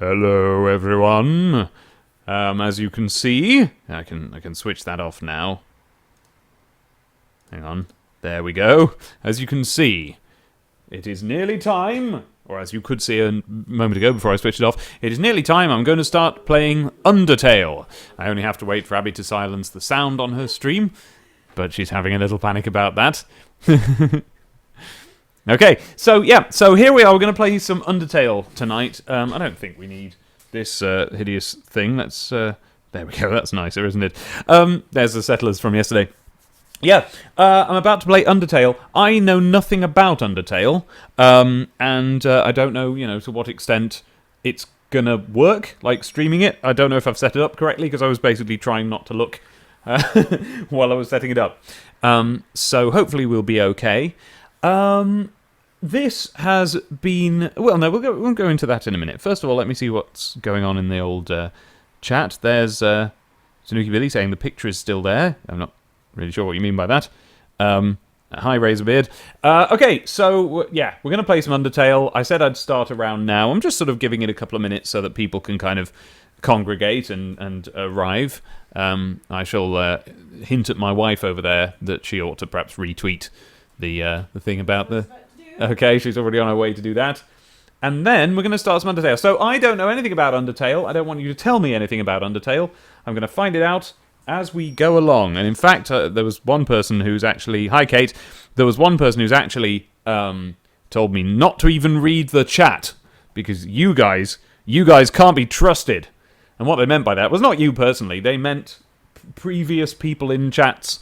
Hello, everyone. As you can see, I can switch that off now. Hang on. There we go. As you can see, it is nearly time, or as you could see a moment ago before I switched it off, it is nearly time. I'm going to start playing Undertale. I only have to wait for Abby to silence the sound on her stream, but she's having a little panic about that. Okay, so here we are. We're going to play some Undertale tonight. I don't think we need this hideous thing. Let's there we go. That's nicer, isn't it? There's the settlers from yesterday. Yeah, I'm about to play Undertale. I know nothing about Undertale, and I don't know, to what extent it's gonna work. Like streaming it, I don't know if I've set it up correctly because I was basically trying not to look while I was setting it up. So hopefully we'll be okay. This has been... Well, no, we'll go into that in a minute. First of all, let me see what's going on in the old chat. There's Tanuki Billy saying the picture is still there. I'm not really sure what you mean by that. Hi, Razorbeard. Okay, so, yeah, we're going to play some Undertale. I said I'd start around now. I'm just sort of giving it a couple of minutes so that people can kind of congregate and arrive. I shall hint at my wife over there that she ought to perhaps retweet the thing about the... Okay, she's already on her way to do that. And then we're going to start some Undertale. So I don't know anything about Undertale. I don't want you to tell me anything about Undertale. I'm going to find it out as we go along. And in fact, there was one person who's actually... Hi, Kate. There was one person who's actually told me not to even read the chat because you guys can't be trusted. And what they meant by that was not you personally. They meant previous people in chats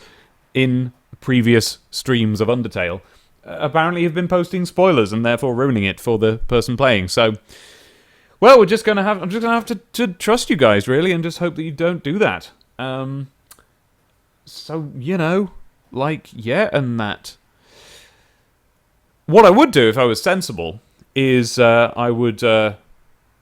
in previous streams of Undertale apparently have been posting spoilers and therefore ruining it for the person playing. So, well, I'm just gonna have to trust you guys really, and just hope that you don't do that. So and that. What I would do if I was sensible is I would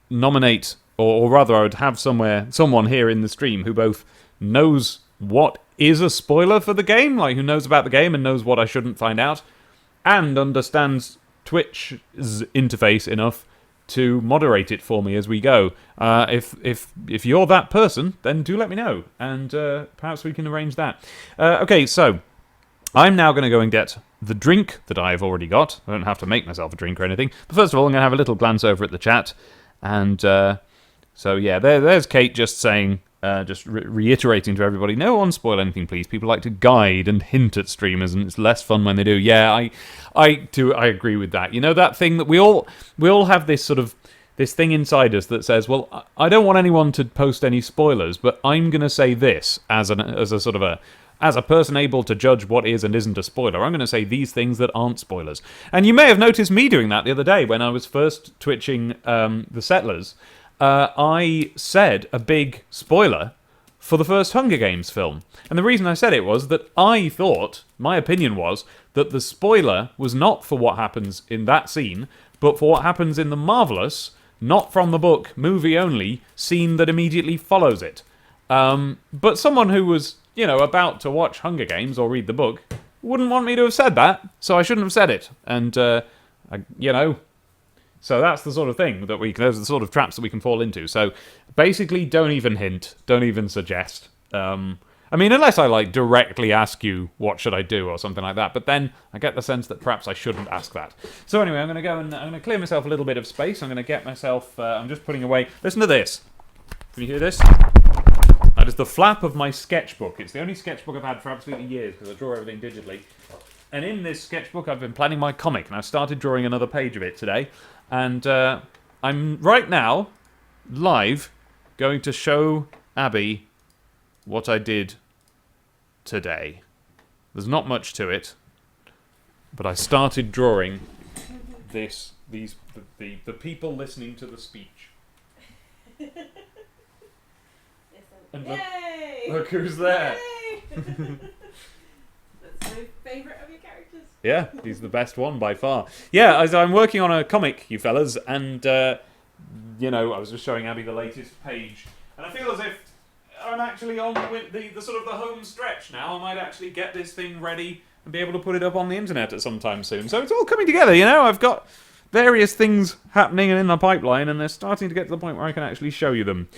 nominate, or rather, I would have someone here in the stream who both knows what is a spoiler for the game, like who knows about the game and knows what I shouldn't find out, and understands Twitch's interface enough to moderate it for me as we go. If you're that person, then do let me know, and perhaps we can arrange that. Okay, so I'm now going to go and get the drink that I've already got. I don't have to make myself a drink or anything. But first of all, I'm going to have a little glance over at the chat, and so yeah, there's Kate just saying. Just reiterating to everybody, no one spoil anything, please. People like to guide and hint at streamers, and it's less fun when they do. Yeah, I agree with that. You know that thing that we all have this thing inside us that says, well, I don't want anyone to post any spoilers, but I'm going to say this as a person able to judge what is and isn't a spoiler. I'm going to say these things that aren't spoilers. And you may have noticed me doing that the other day when I was first twitching the Settlers. I said a big spoiler for the first Hunger Games film. And the reason I said it was that I thought, my opinion was, that the spoiler was not for what happens in that scene, but for what happens in the marvellous, not from the book, movie only, scene that immediately follows it. But someone who was, about to watch Hunger Games or read the book wouldn't want me to have said that, so I shouldn't have said it. And, So that's the sort of thing that those are the sort of traps that we can fall into. So basically, don't even hint, don't even suggest. Unless I directly ask you what should I do or something like that. But then I get the sense that perhaps I shouldn't ask that. So anyway, I'm going to go and I'm going to clear myself a little bit of space. I'm going to get myself. I'm just putting away. Listen to this. Can you hear this? That is the flap of my sketchbook. It's the only sketchbook I've had for absolutely years because I draw everything digitally. And in this sketchbook, I've been planning my comic, and I've started drawing another page of it today. And I'm right now, live, going to show Abby what I did today. There's not much to it, but I started drawing the people listening to the speech. And look who's there. That's my favourite of your characters. Yeah, he's the best one by far. Yeah, as I'm working on a comic, you fellas, and, I was just showing Abby the latest page, and I feel as if I'm actually on the sort of the home stretch now. I might actually get this thing ready and be able to put it up on the internet at some time soon. So it's all coming together, I've got various things happening and in the pipeline, and they're starting to get to the point where I can actually show you them.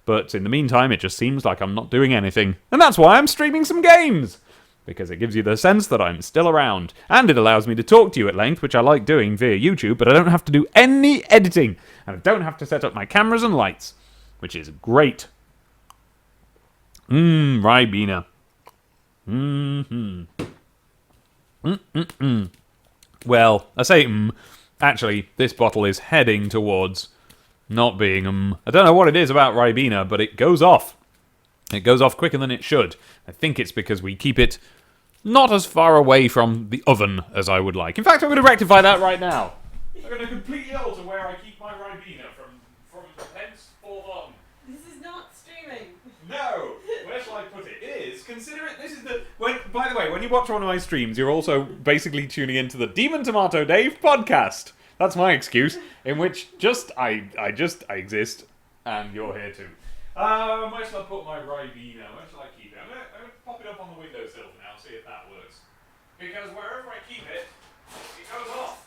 But in the meantime, it just seems like I'm not doing anything. And that's why I'm streaming some games! Because it gives you the sense that I'm still around. And it allows me to talk to you at length, which I like doing via YouTube, but I don't have to do any editing. And I don't have to set up my cameras and lights, which is great. Ribena. Well, I say actually, this bottle is heading towards not being I don't know what it is about Ribena, but it goes off. It goes off quicker than it should. I think it's because we keep it not as far away from the oven as I would like. In fact, I'm going to rectify that right now. I'm going to completely alter where I keep my Ribena from henceforth on. This is not streaming. No! Where shall I put it? It is. Consider it. This is the. By the way, when you watch one of my streams, you're also basically tuning into the Demon Tomato Dave podcast. That's my excuse, in which I exist, and you're here too. Where shall I put my Ribena? Where shall I keep it? I'm going to pop it up on the windowsill for now, see if that works. Because wherever I keep it, it goes off.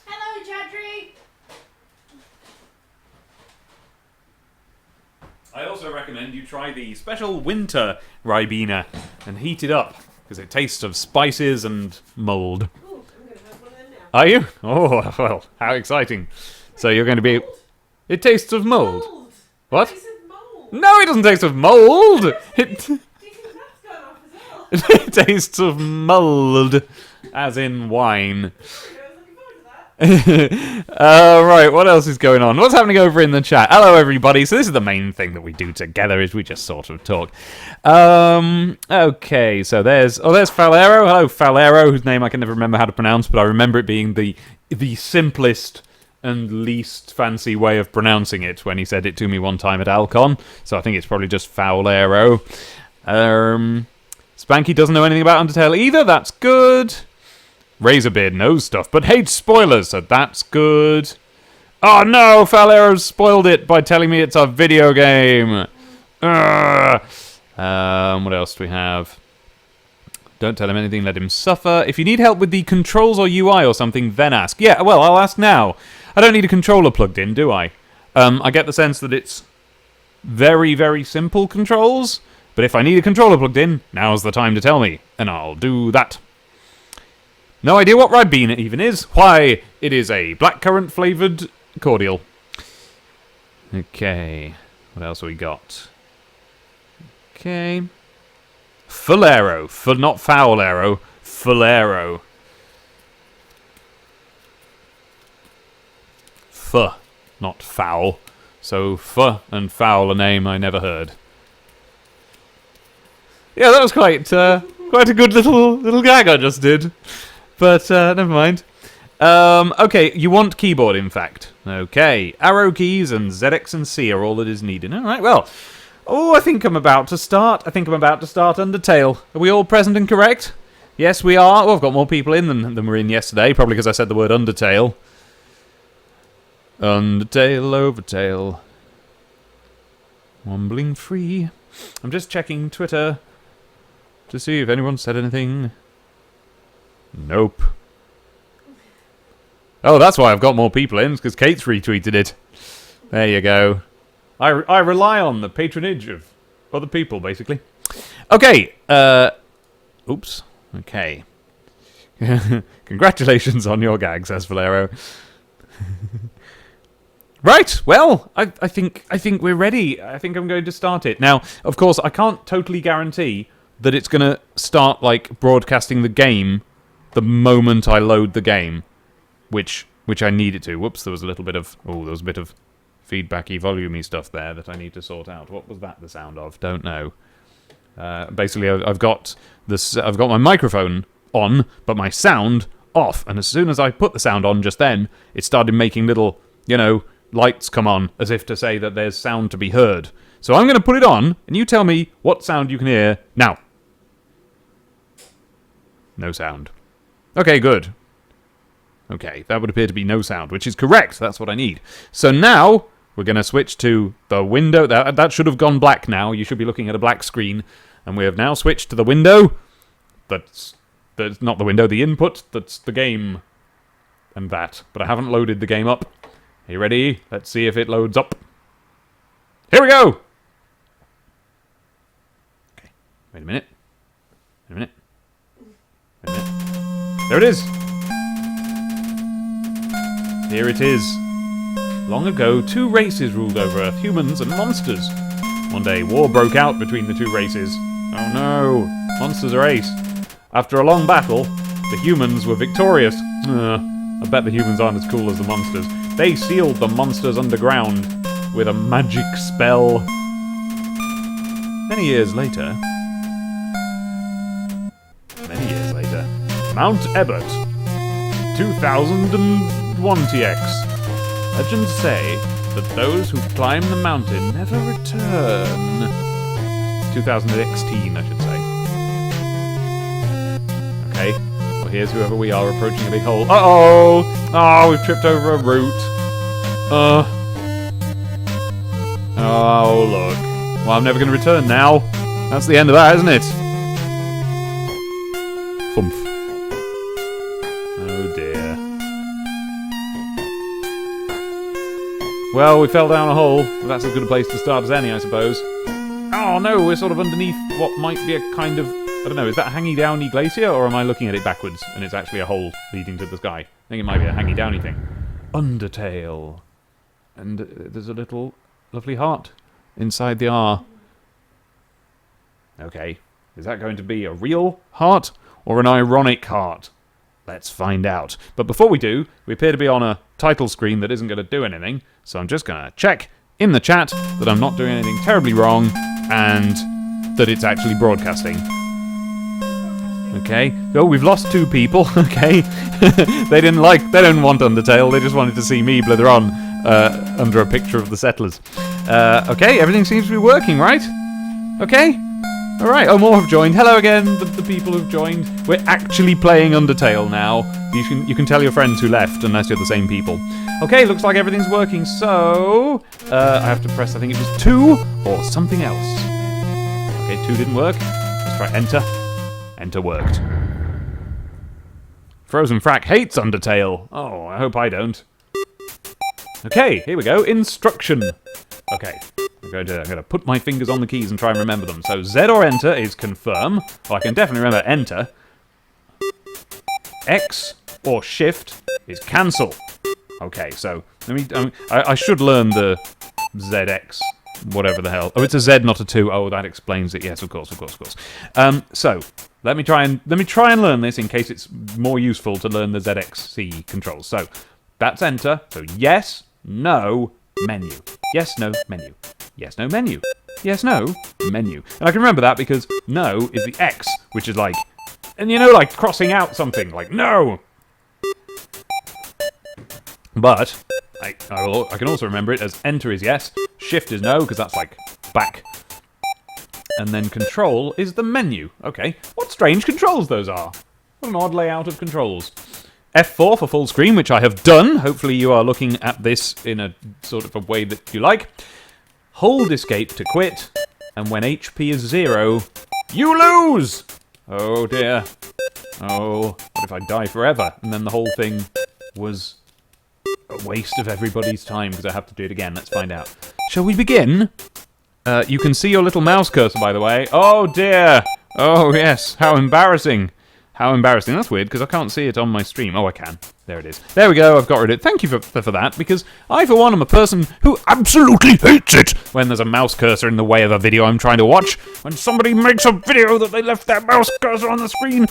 Hello, Chadri. I also recommend you try the special winter Ribena and heat it up, because it tastes of spices and mould. Ooh, I'm going to have one of them now. Are you? Oh, well, how exciting. So you're going to be... It tastes of mould. Mold. What? It tastes of mold. No, it doesn't taste of mould. Do you think that's gone off as well? It tastes of mould, as in wine. Sorry, I was looking forward to that. Right, what else is going on? What's happening over in the chat? Hello, everybody. So this is the main thing that we do together, is we just sort of talk. Okay, so there's Falero. Hello, Falero, whose name I can never remember how to pronounce, but I remember it being the simplest and least fancy way of pronouncing it when he said it to me one time at Alcon. So I think it's probably just Falero. Spanky doesn't know anything about Undertale either. That's good. Razorbeard knows stuff, but hates spoilers, so that's good. Oh no, Falero spoiled it by telling me it's a video game. What else do we have? Don't tell him anything, let him suffer. If you need help with the controls or UI or something, then ask. Yeah, well, I'll ask now. I don't need a controller plugged in, do I? I get the sense that it's very, very simple controls, but if I need a controller plugged in, now's the time to tell me, and I'll do that. No idea what Ribena even is. Why, it is a blackcurrant flavoured cordial. Okay, what else have we got? Okay. Falero, not Foulero, Falero. F, not foul. So F and foul a name I never heard. Yeah, that was quite a good little gag I just did. But never mind. Okay, you want keyboard, in fact. Okay, arrow keys and ZX and C are all that is needed. All right, well. Oh, I think I'm about to start. Undertale. Are we all present and correct? Yes, we are. Oh, I've got more people in than were in yesterday, probably because I said the word Undertale. Undertale, Overtale. Wombling free. I'm just checking Twitter to see if anyone said anything. Nope. Oh, that's why I've got more people in, because Kate's retweeted it. There you go. I rely on the patronage of other people, basically. Okay. Oops. Okay. Congratulations on your gag, says Valero. Right. Well, I think we're ready. I think I'm going to start it now. Of course, I can't totally guarantee that it's going to start like broadcasting the game the moment I load the game, which I need it to. Whoops. There was a little bit of feedbacky, volumey stuff there that I need to sort out. What was that the sound of? Don't know. Basically, I've got my microphone on, but my sound off. And as soon as I put the sound on just then, it started making little, lights come on, as if to say that there's sound to be heard. So I'm going to put it on, and you tell me what sound you can hear now. No sound. Okay, good. Okay, that would appear to be no sound, which is correct. That's what I need. So now we're going to switch to the window. That should have gone black now. You should be looking at a black screen. And we have now switched to the window. That's not the window, the input. That's the game. and that. But I haven't loaded the game up. Are you ready? Let's see if it loads up. Here we go! Okay, wait a minute. Wait a minute. Wait a minute. There it is! Here it is. Long ago, 2 races ruled over Earth, humans and monsters. One day, war broke out between the 2 races. Oh no, monsters are ace. After a long battle, the humans were victorious. I bet the humans aren't as cool as the monsters. They sealed the monsters underground with a magic spell. Many years later, Mount Ebert, 2001 TX. Legends say that those who climb the mountain never return. 2016, I should say. Okay, well here's whoever we are approaching a big hole. Uh-oh! Oh, we've tripped over a root. Oh, look. Well, I'm never going to return now. That's the end of that, isn't it? Thumph. Oh, dear. Well, we fell down a hole. That's as good a place to start as any, I suppose. Oh, no, we're sort of underneath what might be a kind of... I don't know, is that Hangy Downy Glacier, or am I looking at it backwards, and it's actually a hole leading to the sky? I think it might be a Hangy Downy thing. Undertale. And there's a little lovely heart inside the R. Okay, is that going to be a real heart, or an ironic heart? Let's find out. But before we do, we appear to be on a title screen that isn't going to do anything, so I'm just going to check in the chat that I'm not doing anything terribly wrong, and that it's actually broadcasting. Okay. Oh, we've lost 2 people. Okay. They didn't want Undertale. They just wanted to see me blither on under a picture of the settlers. Okay, everything seems to be working, right? Okay. All right. Oh, more have joined. Hello again, the people who've joined. We're actually playing Undertale now. You can tell your friends who left, unless you're the same people. Okay, looks like everything's working. So I have to press. I think it was 2 or something else. Okay, 2 didn't work. Let's try enter. Enter worked. Frozen Frack hates Undertale. Oh, I hope I don't. Okay, here we go. Instruction. Okay, I'm going to put my fingers on the keys and try and remember them. So Z or enter is confirm. Oh, I can definitely remember enter. X or shift is cancel. Okay, so I should learn the ZX. Whatever the hell. Oh, it's a Z, not a 2. Oh, that explains it. Yes, of course. So let me try and learn this in case it's more useful to learn the ZXC controls. So that's enter. So yes, no, menu. Yes, no, menu. Yes, no, menu. Yes, no, menu. And I can remember that because no is the X, which is like, and you know, like crossing out something, like no. But I can also remember it as enter is yes, shift is no, because that's like back. And then control is the menu. Okay, what strange controls those are. What an odd layout of controls. F4 for full screen, which I have done. Hopefully you are looking at this in a sort of a way that you like. Hold escape to quit. And when HP is 0, you lose! Oh dear. Oh, what if I die forever? And then the whole thing was a waste of everybody's time because I have to do it again. Let's find out. Shall we begin? You can see your little mouse cursor, by the way. Oh dear! Oh yes, how embarrassing. How embarrassing. That's weird, because I can't see it on my stream. Oh, I can. There it is. There we go, I've got rid of it. Thank you for that, because I, for one, am a person who absolutely hates it when there's a mouse cursor in the way of a video I'm trying to watch. When somebody makes a video that they left their mouse cursor on the screen.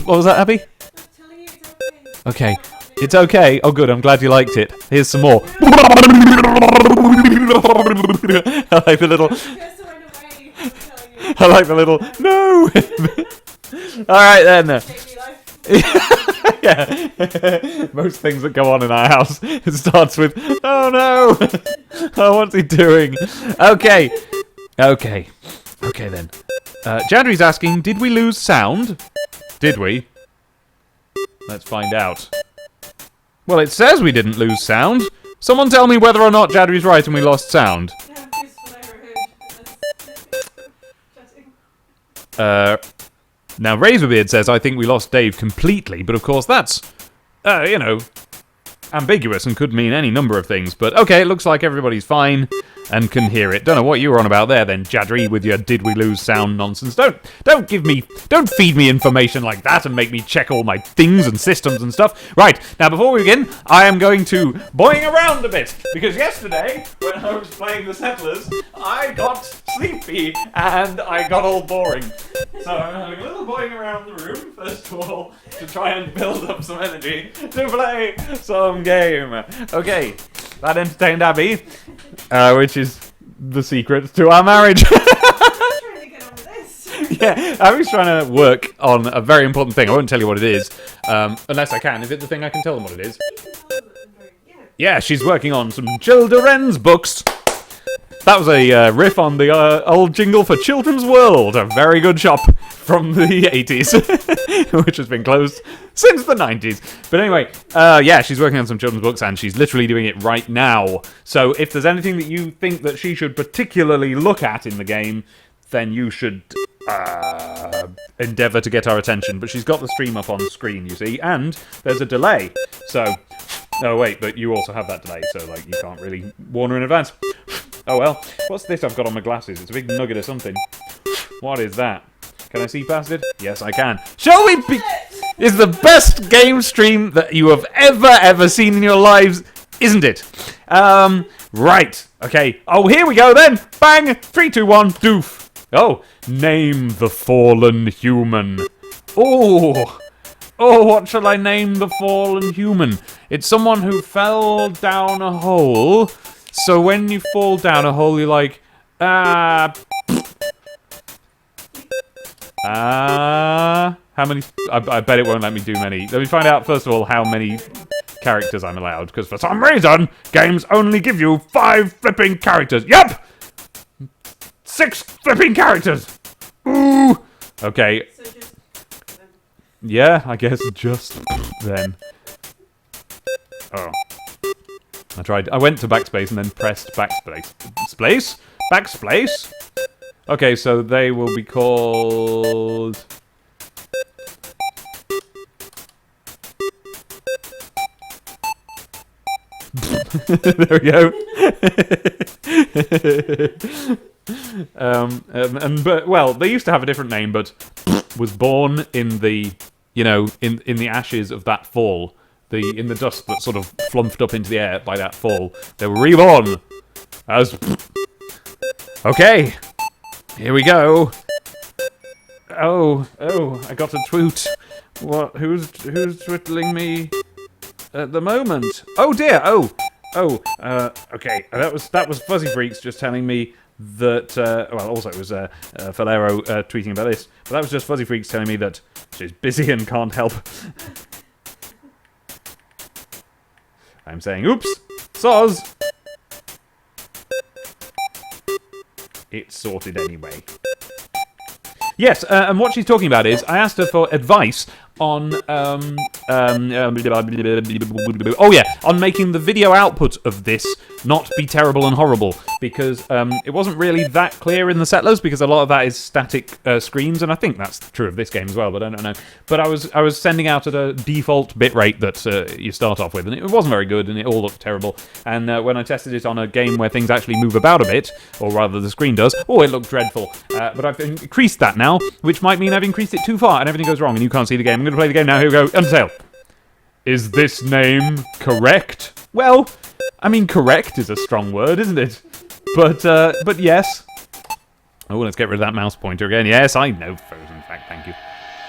What was that, Abby? Okay. It's okay. Oh, good. I'm glad you liked it. Here's some more. I like the little... I like the little... No! Alright then. Yeah. Most things that go on in our house, it starts with, oh no! Oh, what's he doing? Okay. Okay then. Jandry's asking, did we lose sound? Did we? Let's find out. Well, it says we didn't lose sound. Someone tell me whether or not Jadri's right and we lost sound. Now, Razorbeard says, I think we lost Dave completely, but of course that's, ambiguous and could mean any number of things. But okay, it looks like everybody's fine and can hear it. Don't know what you were on about there then, Jadri, with your did we lose sound nonsense. Don't feed me information like that and make me check all my things and systems and stuff. Right, now before we begin, I am going to boing around a bit, because yesterday, when I was playing the Settlers, I got sleepy and I got all boring. So I'm having a little boing around the room, first of all, to try and build up some energy to play some game. Okay, that entertained Abby, which is the secret to our marriage. I'm trying to get on with this. Yeah, Abby's trying to work on a very important thing. I won't tell you what it is, unless I can. Is it the thing I can tell them what it is? Yeah, she's working on some children's books. That was a riff on the old jingle for Children's World, a very good shop from the 80s, which has been closed since the 90s. But anyway, yeah, she's working on some children's books, and she's literally doing it right now. So if there's anything that you think that she should particularly look at in the game, then you should endeavour to get our attention. But she's got the stream up on screen, you see, and there's a delay. So, oh wait, but you also have that delay, so like you can't really warn her in advance. Oh well, what's this I've got on my glasses? It's a big nugget or something. What is that? Can I see past it? Yes, I can. Shall we be... It's the best game stream that you have ever seen in your lives, isn't it? Right. Okay. Oh, here we go then. Bang. 3, 2, 1. Doof. Oh, name the fallen human. Oh. Oh, what shall I name the fallen human? It's someone who fell down a hole. So when you fall down a hole, you're like, how many? I bet it won't let me do many. Let me find out, first of all, how many characters I'm allowed, because for some reason, games only give you 5 flipping characters. Yep! 6 flipping characters! Ooh! Okay. So just Yeah, I guess just then. Oh. I went to backspace and then pressed backspace. Backspace? Okay, so they will be called... There we go. But well, they used to have a different name, but was born in the, in the ashes of that fall. In the dust that sort of flumped up into the air by that fall. They were reborn as... Okay, here we go. Oh, I got a tweet. What? Who's twittling me at the moment? Oh dear. Okay. That was Fuzzy Freaks just telling me that. Well, also it was Falero tweeting about this, but that was just Fuzzy Freaks telling me that she's busy and can't help. I'm saying, oops, soz. It's sorted anyway. Yes, and what she's talking about is, I asked her for advice on, on making the video output of this not be terrible and horrible, because it wasn't really that clear in the Settlers, because a lot of that is static screens, and I think that's true of this game as well, but I don't know. But I was sending out at a default bitrate that you start off with, and it wasn't very good, and it all looked terrible. And when I tested it on a game where things actually move about a bit, or rather the screen does, oh, it looked dreadful. But I've increased that now, which might mean I've increased it too far, and everything goes wrong, and you can't see the game. I'm going to play the game now. Here we go. Undertale. Is this name correct? Well, I mean, correct is a strong word, isn't it? But yes. Oh, let's get rid of that mouse pointer again. Yes, I know Frozen fact, thank you.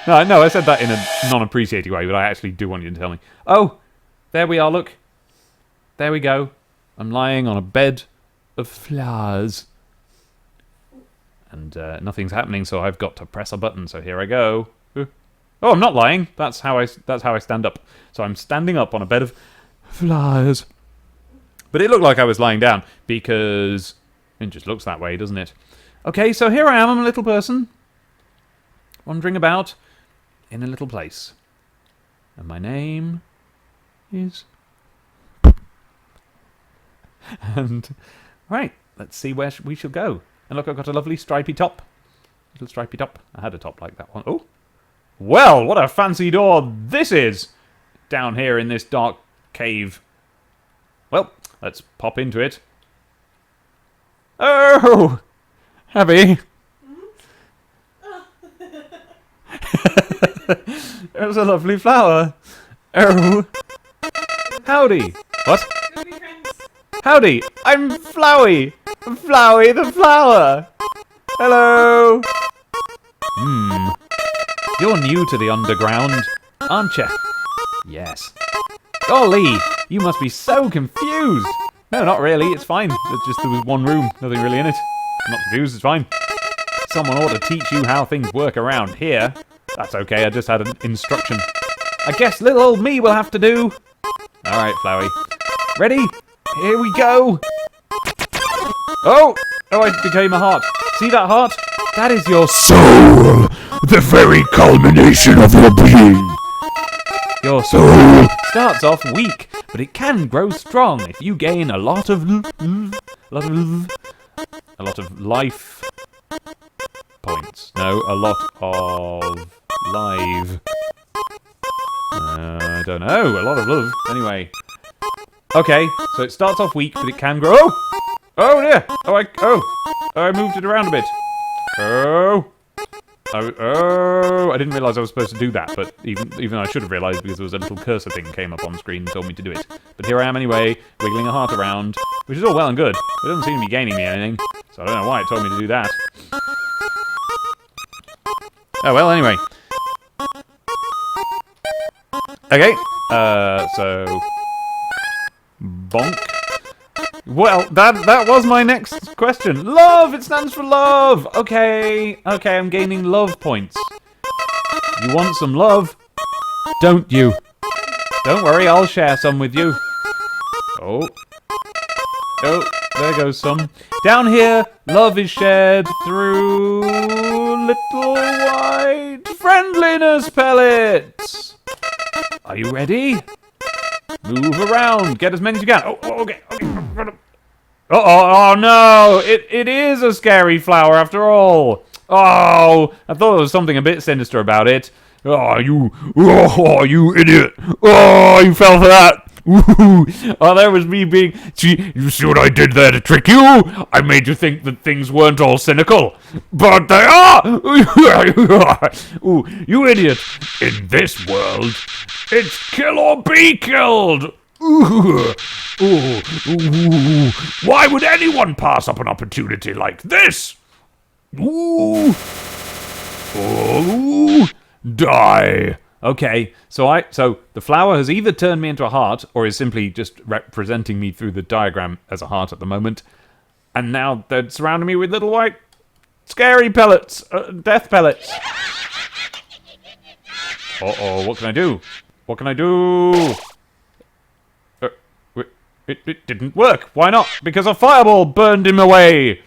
No, I said that in a non-appreciating way, but I actually do want you to tell me. Oh, there we are, look. There we go. I'm lying on a bed of flowers. And nothing's happening, so I've got to press a button, so here I go. Oh, I'm not lying. That's how I stand up. So I'm standing up on a bed of flowers. But it looked like I was lying down, because it just looks that way, doesn't it? Okay, so here I am. I'm a little person, wandering about in a little place. And my name is... And, right, let's see where we shall go. And look, I've got a lovely stripy top. Little stripy top. I had a top like that one. Oh. Well, what a fancy door this is. Down here in this dark cave. Well, let's pop into it. Oh! Abby. It was a lovely flower. Oh. Howdy. What? Howdy. I'm Flowey. Flowey the flower. Hello. You're new to the underground, aren't you? Yes. Golly, you must be so confused. No, not really. It's fine. It's just there was one room. Nothing really in it. I'm not confused. It's fine. Someone ought to teach you how things work around here. That's okay. I just had an instruction. I guess little old me will have to do. All right, Flowey. Ready? Here we go. Oh! Oh, I became a heart. See that heart? That is your soul, the very culmination of your being. Your soul starts off weak, but it can grow strong if you gain a lot of life points. No, a lot of live. I don't know. A lot of love. Anyway. Okay, so it starts off weak, but it can grow. Oh! Oh dear! I moved it around a bit. Oh! I didn't realise I was supposed to do that, but even I should have realised because there was a little cursor thing came up on screen and told me to do it. But here I am anyway, wiggling a heart around, which is all well and good, but it doesn't seem to be gaining me anything, so I don't know why it told me to do that. Oh well, anyway. Okay, so... bonk. Well, that was my next question. Love! It stands for love! Okay, I'm gaining love points. You want some love? Don't you? Don't worry, I'll share some with you. Oh, there goes some. Down here, love is shared through little white friendliness pellets. Are you ready? Move around. Get as many as you can. Oh, okay. Oh no! It is a scary flower after all. Oh, I thought there was something a bit sinister about it. Oh, you idiot! Oh, you fell for that. Oh, there was me being... You see what I did there to trick you? I made you think that things weren't all cynical. But they are! Ooh, you idiot. In this world, it's kill or be killed. Ooh. Why would anyone pass up an opportunity like this? Ooh. Die. Okay, so the flower has either turned me into a heart or is simply just representing me through the diagram as a heart at the moment. And now they're surrounding me with little white scary pellets, death pellets. Uh-oh, what can I do? What can I do? It didn't work. Why not? Because a fireball burned him away.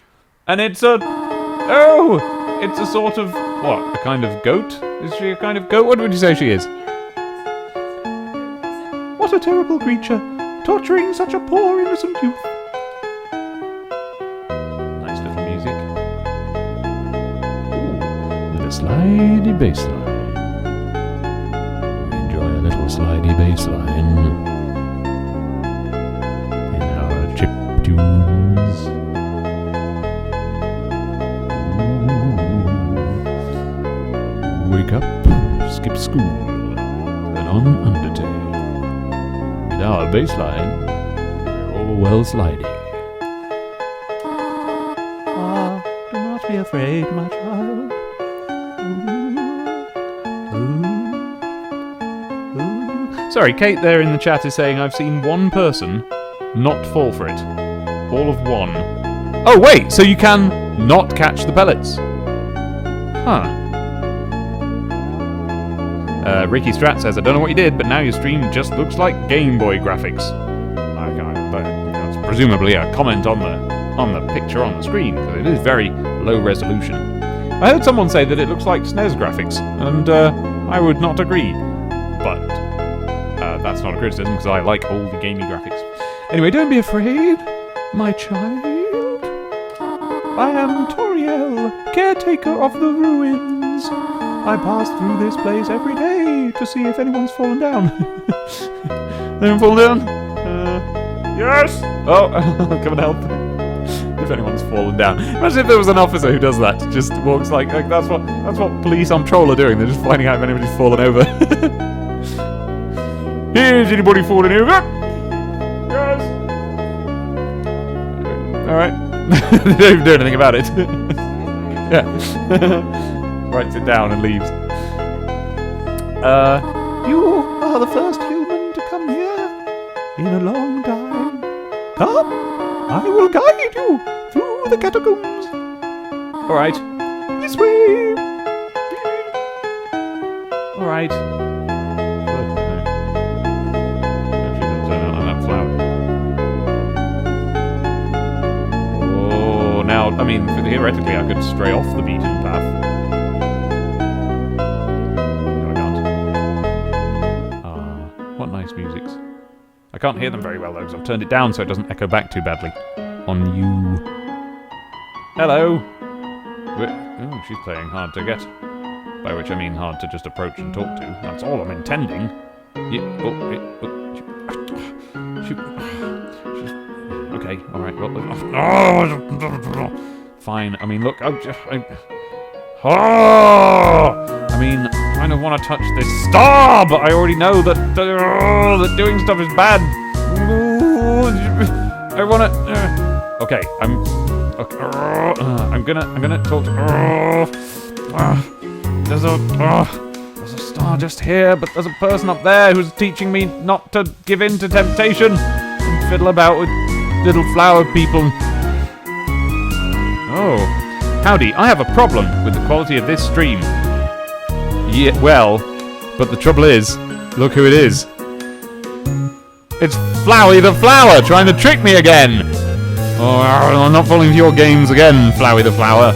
And it's a... Oh! It's a sort of... What? A kind of goat? Is she a kind of goat? What would you say she is? What a terrible creature. Torturing such a poor innocent youth. Nice little music. Ooh, with a slidey bass line. Enjoy a little slidey bass line. Tunes. Wake up, skip school, and on Undertale. With our bassline, we're all well sliding. Do not be afraid, my child. Sorry, Kate there in the chat is saying I've seen one person not fall for it. All of one. Oh, wait, so you can not catch the pellets. Huh. Ricky Strat says, I don't know what you did, but now your stream just looks like Game Boy graphics. That's presumably a comment on the picture on the screen, because it is very low resolution. I heard someone say that it looks like SNES graphics, and I would not agree. But that's not a criticism, because I like all the gamey graphics. Anyway, don't be afraid, my child. I am Toriel. Toriel, caretaker of the ruins. I pass through this place every day to see if anyone's fallen down. Anyone fallen down? Yes! Oh, come and help. If anyone's fallen down. Imagine if there was an officer who does that. Just walks like that's what police on Troll are doing. They're just finding out if anybody's fallen over. Is anybody falling over? Yes! Alright. They don't even do anything about it. Yeah. Writes it down and leaves. You are the first human to come here in a long time. Come, I will guide you through the catacombs. Alright. This way. Alright. Now, I mean, theoretically, I could stray off the beaten path. No, I can't. What nice musics. I can't hear them very well, though, because I've turned it down so it doesn't echo back too badly. On you. Hello. Oh, she's playing hard to get. By which I mean hard to just approach and talk to. That's all I'm intending. Okay, alright, well... Fine, I mean, look, I kind of want to touch this star, but I already know that doing stuff is bad. I want to... Okay, I'm gonna talk to... There's a star just here, but there's a person up there who's teaching me not to give in to temptation and fiddle about with little flower people. Oh, howdy, I have a problem with the quality of this stream. Yeah, well, but the trouble is, look who it is. It's Flowey the Flower trying to trick me again. Oh, I'm not falling for your games again, Flowey the Flower.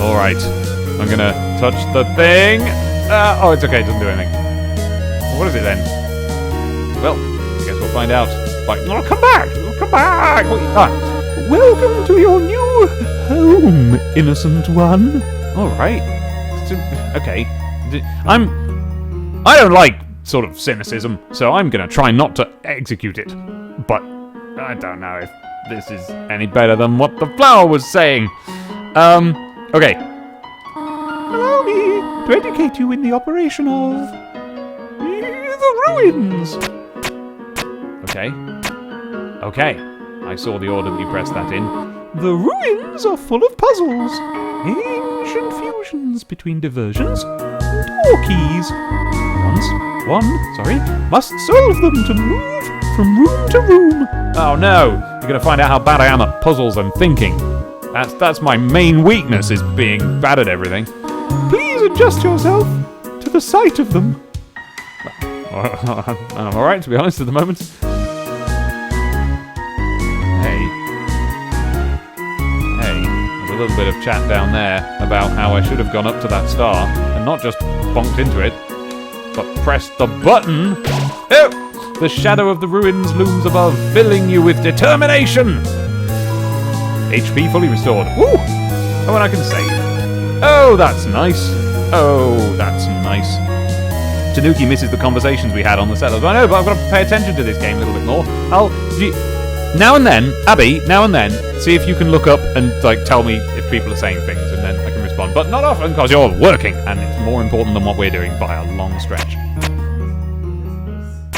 Alright, I'm gonna touch the thing. Oh, it's okay, it doesn't do anything. What is it then? Well, I guess we'll find out. Like, no, come back! Come back! Welcome to your new home, innocent one. Alright. Okay. I don't like sort of cynicism, so I'm gonna try not to execute it. But I don't know if this is any better than what the flower was saying. Okay. Allow me to educate you in the operation of the ruins. Okay. Okay. I saw the order that you pressed that in. The ruins are full of puzzles. Ancient fusions between diversions and door keys. One must solve them to move from room to room. Oh no! You're gonna find out how bad I am at puzzles and thinking. That's my main weakness, is being bad at everything. Please adjust yourself to the sight of them. I'm alright, to be honest, at the moment. Hey, there's a little bit of chat down there about how I should have gone up to that star and not just bonked into it, but pressed the button. Oh! The shadow of the ruins looms above, filling you with determination. HP fully restored. Woo! Oh, and I can save. Oh, that's nice. Oh, that's nice. Tanuki misses the conversations we had on the settlers. I know, but I've got to pay attention to this game a little bit more. Now and then, Abby, see if you can look up and tell me if people are saying things, and then I can respond. But not often, because you're working, and it's more important than what we're doing by a long stretch.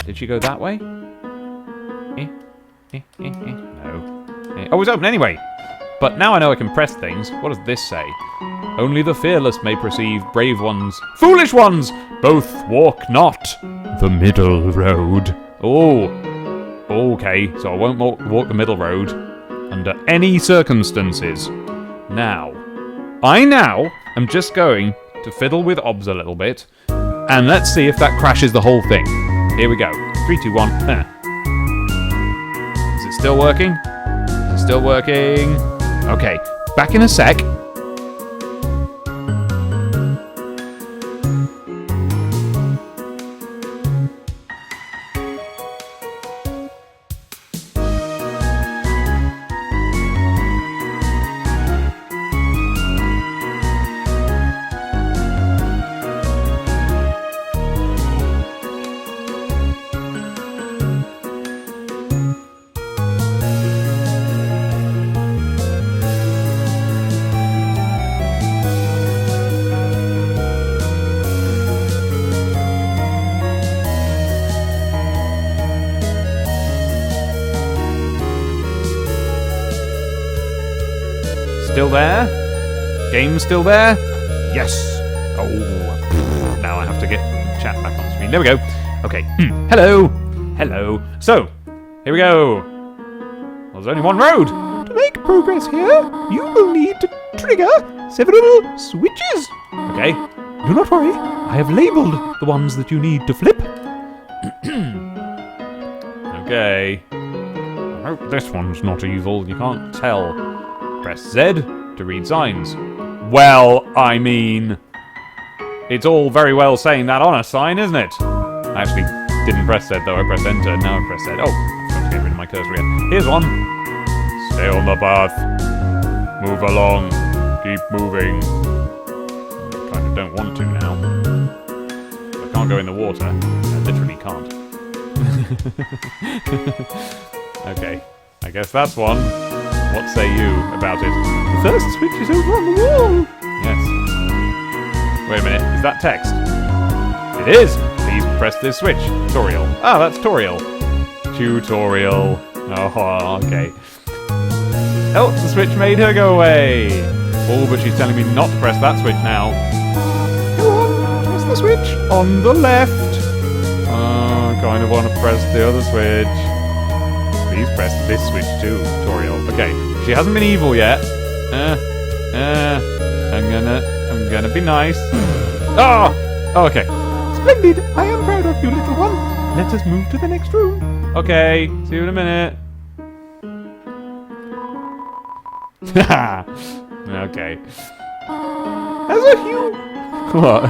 Did she go that way? No. Oh, it's open anyway. But now I know I can press things. What does this say? Only the fearless may perceive, brave ones, foolish ones, both walk not the middle road. Oh, okay, so I won't walk the middle road under any circumstances. Now, I am just going to fiddle with obs a little bit, and let's see if that crashes the whole thing. Here we go. 3, 2, 1. Is it still working? Is it still working? Okay, back in a sec. Still there? Game still there? Yes. Oh, now I have to get chat back on screen. There we go. Okay. Hello. Hello. So, here we go. Well, there's only one road. To make progress here, you will need to trigger several switches. Okay. Do not worry. I have labeled the ones that you need to flip. Okay. I hope this one's not evil. You can't tell. Press Z to read signs. Well, I mean, it's all very well saying that on a sign, isn't it? I actually didn't press Z though. I pressed Enter. Now I press Z. Oh, I forgot to get rid of my cursor again. Here's one. Stay on the path. Move along. Keep moving. I kind of don't want to now. I can't go in the water. I literally can't. Okay. I guess that's one. What say you about it? The first switch is over on the wall. Yes. Wait a minute. Is that text? It is. Please press this switch. Toriel. Ah, that's Toriel. Tutorial. Oh, okay. Oh, the switch made her go away. Oh, but she's telling me not to press that switch now. Go on, press the switch on the left. I kind of want to press the other switch. Please press this switch too, Toriel. Okay, she hasn't been evil yet. I'm gonna be nice. Oh, okay. Splendid. I am proud of you, little one. Let us move to the next room. Okay, see you in a minute. Okay. As a human... What?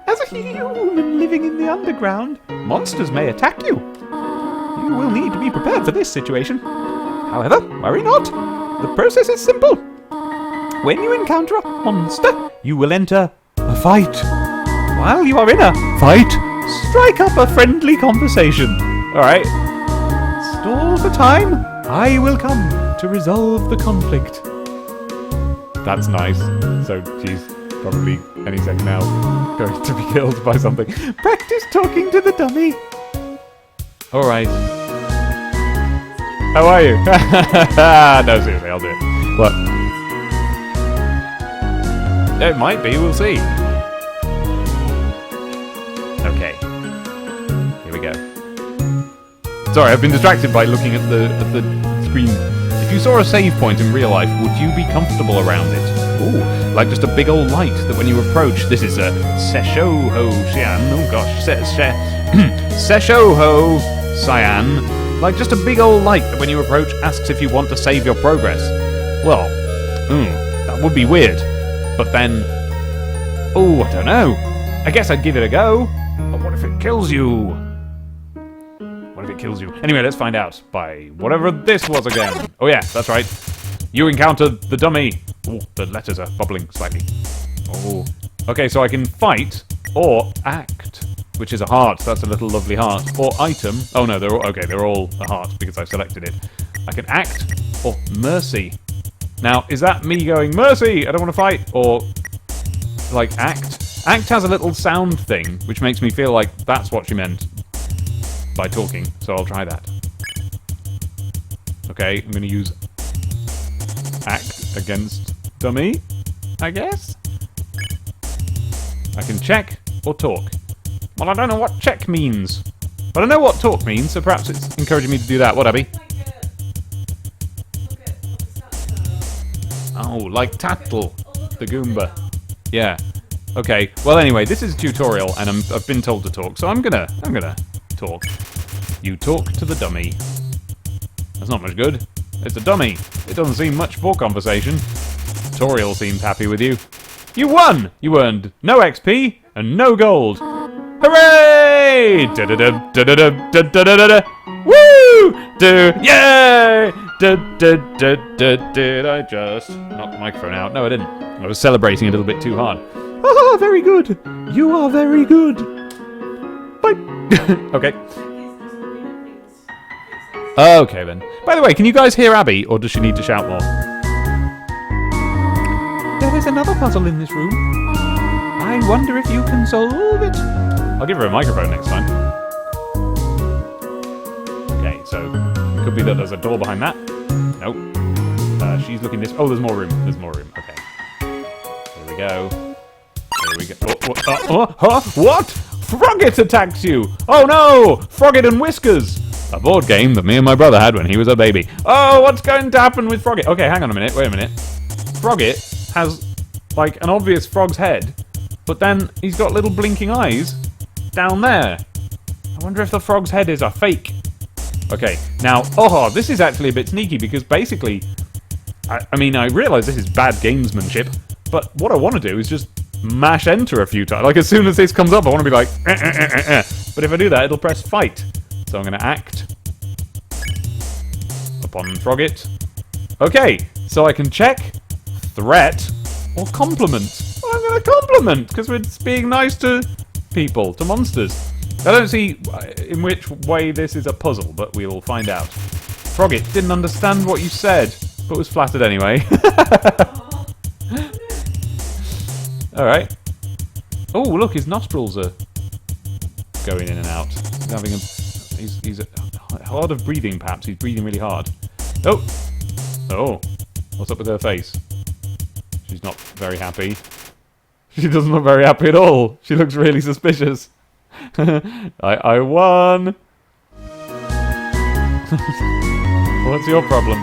As a human living in the underground, monsters may attack you. You will need to be prepared for this situation. However, worry not. The process is simple. When you encounter a monster, you will enter a fight. While you are in a fight, strike up a friendly conversation. Alright. Stall for time. I will come to resolve the conflict. That's nice. So she's probably any second now going to be killed by something. Practice talking to the dummy. Alright. How are you? No, seriously, I'll do it. What? It might be, we'll see. Okay. Here we go. Sorry, I've been distracted by looking at the screen. If you saw a save point in real life, would you be comfortable around it? Ooh, like just a big old light that when you approach, this is a Seshoho Xian. Oh gosh, Seshoho Cyan. Like just a big old light that when you approach asks if you want to save your progress. Well, that would be weird. But then, oh, I don't know. I guess I'd give it a go. But what if it kills you? What if it kills you? Anyway, let's find out by whatever this was again. Oh yeah, that's right. You encountered the dummy. Oh, the letters are bubbling slightly. Oh. Okay, so I can fight or act, which is a heart. That's a little lovely heart. Or item. Oh no, they're all, okay, they're all a heart because I selected it. I can act or mercy. Now, is that me going, mercy, I don't want to fight? Or, like, act? Act has a little sound thing, which makes me feel like that's what she meant by talking, so I'll try that. Okay, I'm going to use act against dummy, I guess? I can check or talk. Well, I don't know what check means. But I know what talk means, so perhaps it's encouraging me to do that. What, Abby? Oh, like Tattle, the Goomba. Yeah. Okay. Well, anyway, this is a tutorial, and I've been told to talk, so I'm gonna talk. You talk to the dummy. That's not much good. It's a dummy. It doesn't seem much for conversation. Toriel seems happy with you. You won! You earned no XP and no gold. Hooray! Woo! Yay! Did I just knock the microphone out? No, I didn't. I was celebrating a little bit too hard. Ah, very good. You are very good. Bye. Okay. Okay then. By the way, can you guys hear Abby, or does she need to shout more? There is another puzzle in this room. I wonder if you can solve it. I'll give her a microphone next time. Okay, so Could be that there's a door behind that. Nope. She's looking this... Oh, there's more room. There's more room. Okay. Here we go. Here we go. What? Frogget attacks you! Oh no! Frogget and Whiskers! A board game that me and my brother had when he was a baby. Oh, what's going to happen with Frogget? Okay, hang on a minute. Wait a minute. Frogget has, like, an obvious frog's head, but then he's got little blinking eyes down there. I wonder if the frog's head is a fake. Okay, now, this is actually a bit sneaky because basically, I mean, I realise this is bad gamesmanship, but what I want to do is just mash enter a few times. Like, as soon as this comes up, I want to be like, But if I do that, it'll press fight. So I'm going to act upon Frogget. Okay, so I can check, threat, or compliment. Well, I'm going to compliment, because we're being nice to people, to monsters. I don't see in which way this is a puzzle, but we'll find out. Frogget didn't understand what you said, but was flattered anyway. Alright. Oh, look, his nostrils are going in and out. He's having a... He's hard of breathing, perhaps. He's breathing really hard. Oh! Oh. What's up with her face? She's not very happy. She doesn't look very happy at all. She looks really suspicious. I won! What's your problem,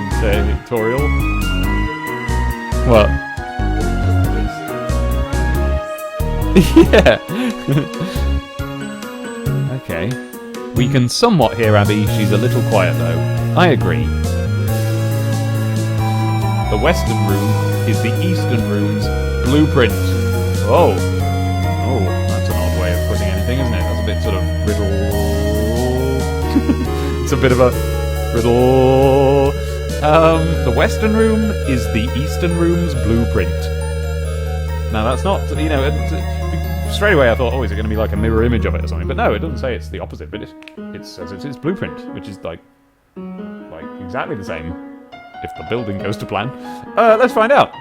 Toriel? What? Yeah. Okay. We can somewhat hear Abby. She's a little quiet though. I agree. The western room is the eastern room's blueprint. Oh. Oh, that's an odd way of putting anything, isn't it? That's a bit sort of riddle. It's a bit of a riddle. The western room is the eastern room's blueprint. Now that's not, you know, straight away I thought, oh, is it going to be like a mirror image of it or something? But no, it doesn't say it's the opposite, but it says it's its blueprint, which is like exactly the same if the building goes to plan. Let's find out.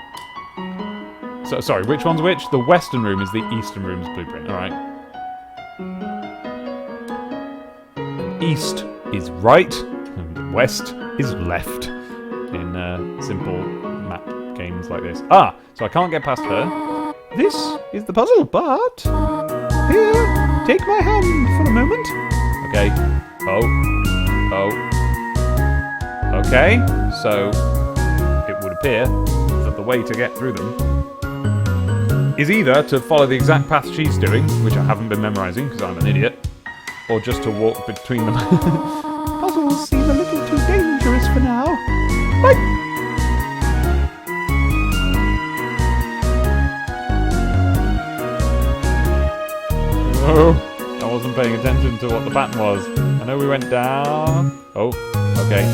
So, sorry, which one's which? The western room is the eastern room's blueprint, alright. East is right, and west is left in simple map games like this. Ah, so I can't get past her. This is the puzzle, but... Here, take my hand for a moment. Okay. Oh. Okay, so it would appear that the way to get through them is either to follow the exact path she's doing, which I haven't been memorising because I'm an idiot, or just to walk between them. Puzzles seem a little too dangerous for now. Bye! Oh, I wasn't paying attention to what the pattern was. I know we went down. Oh, okay.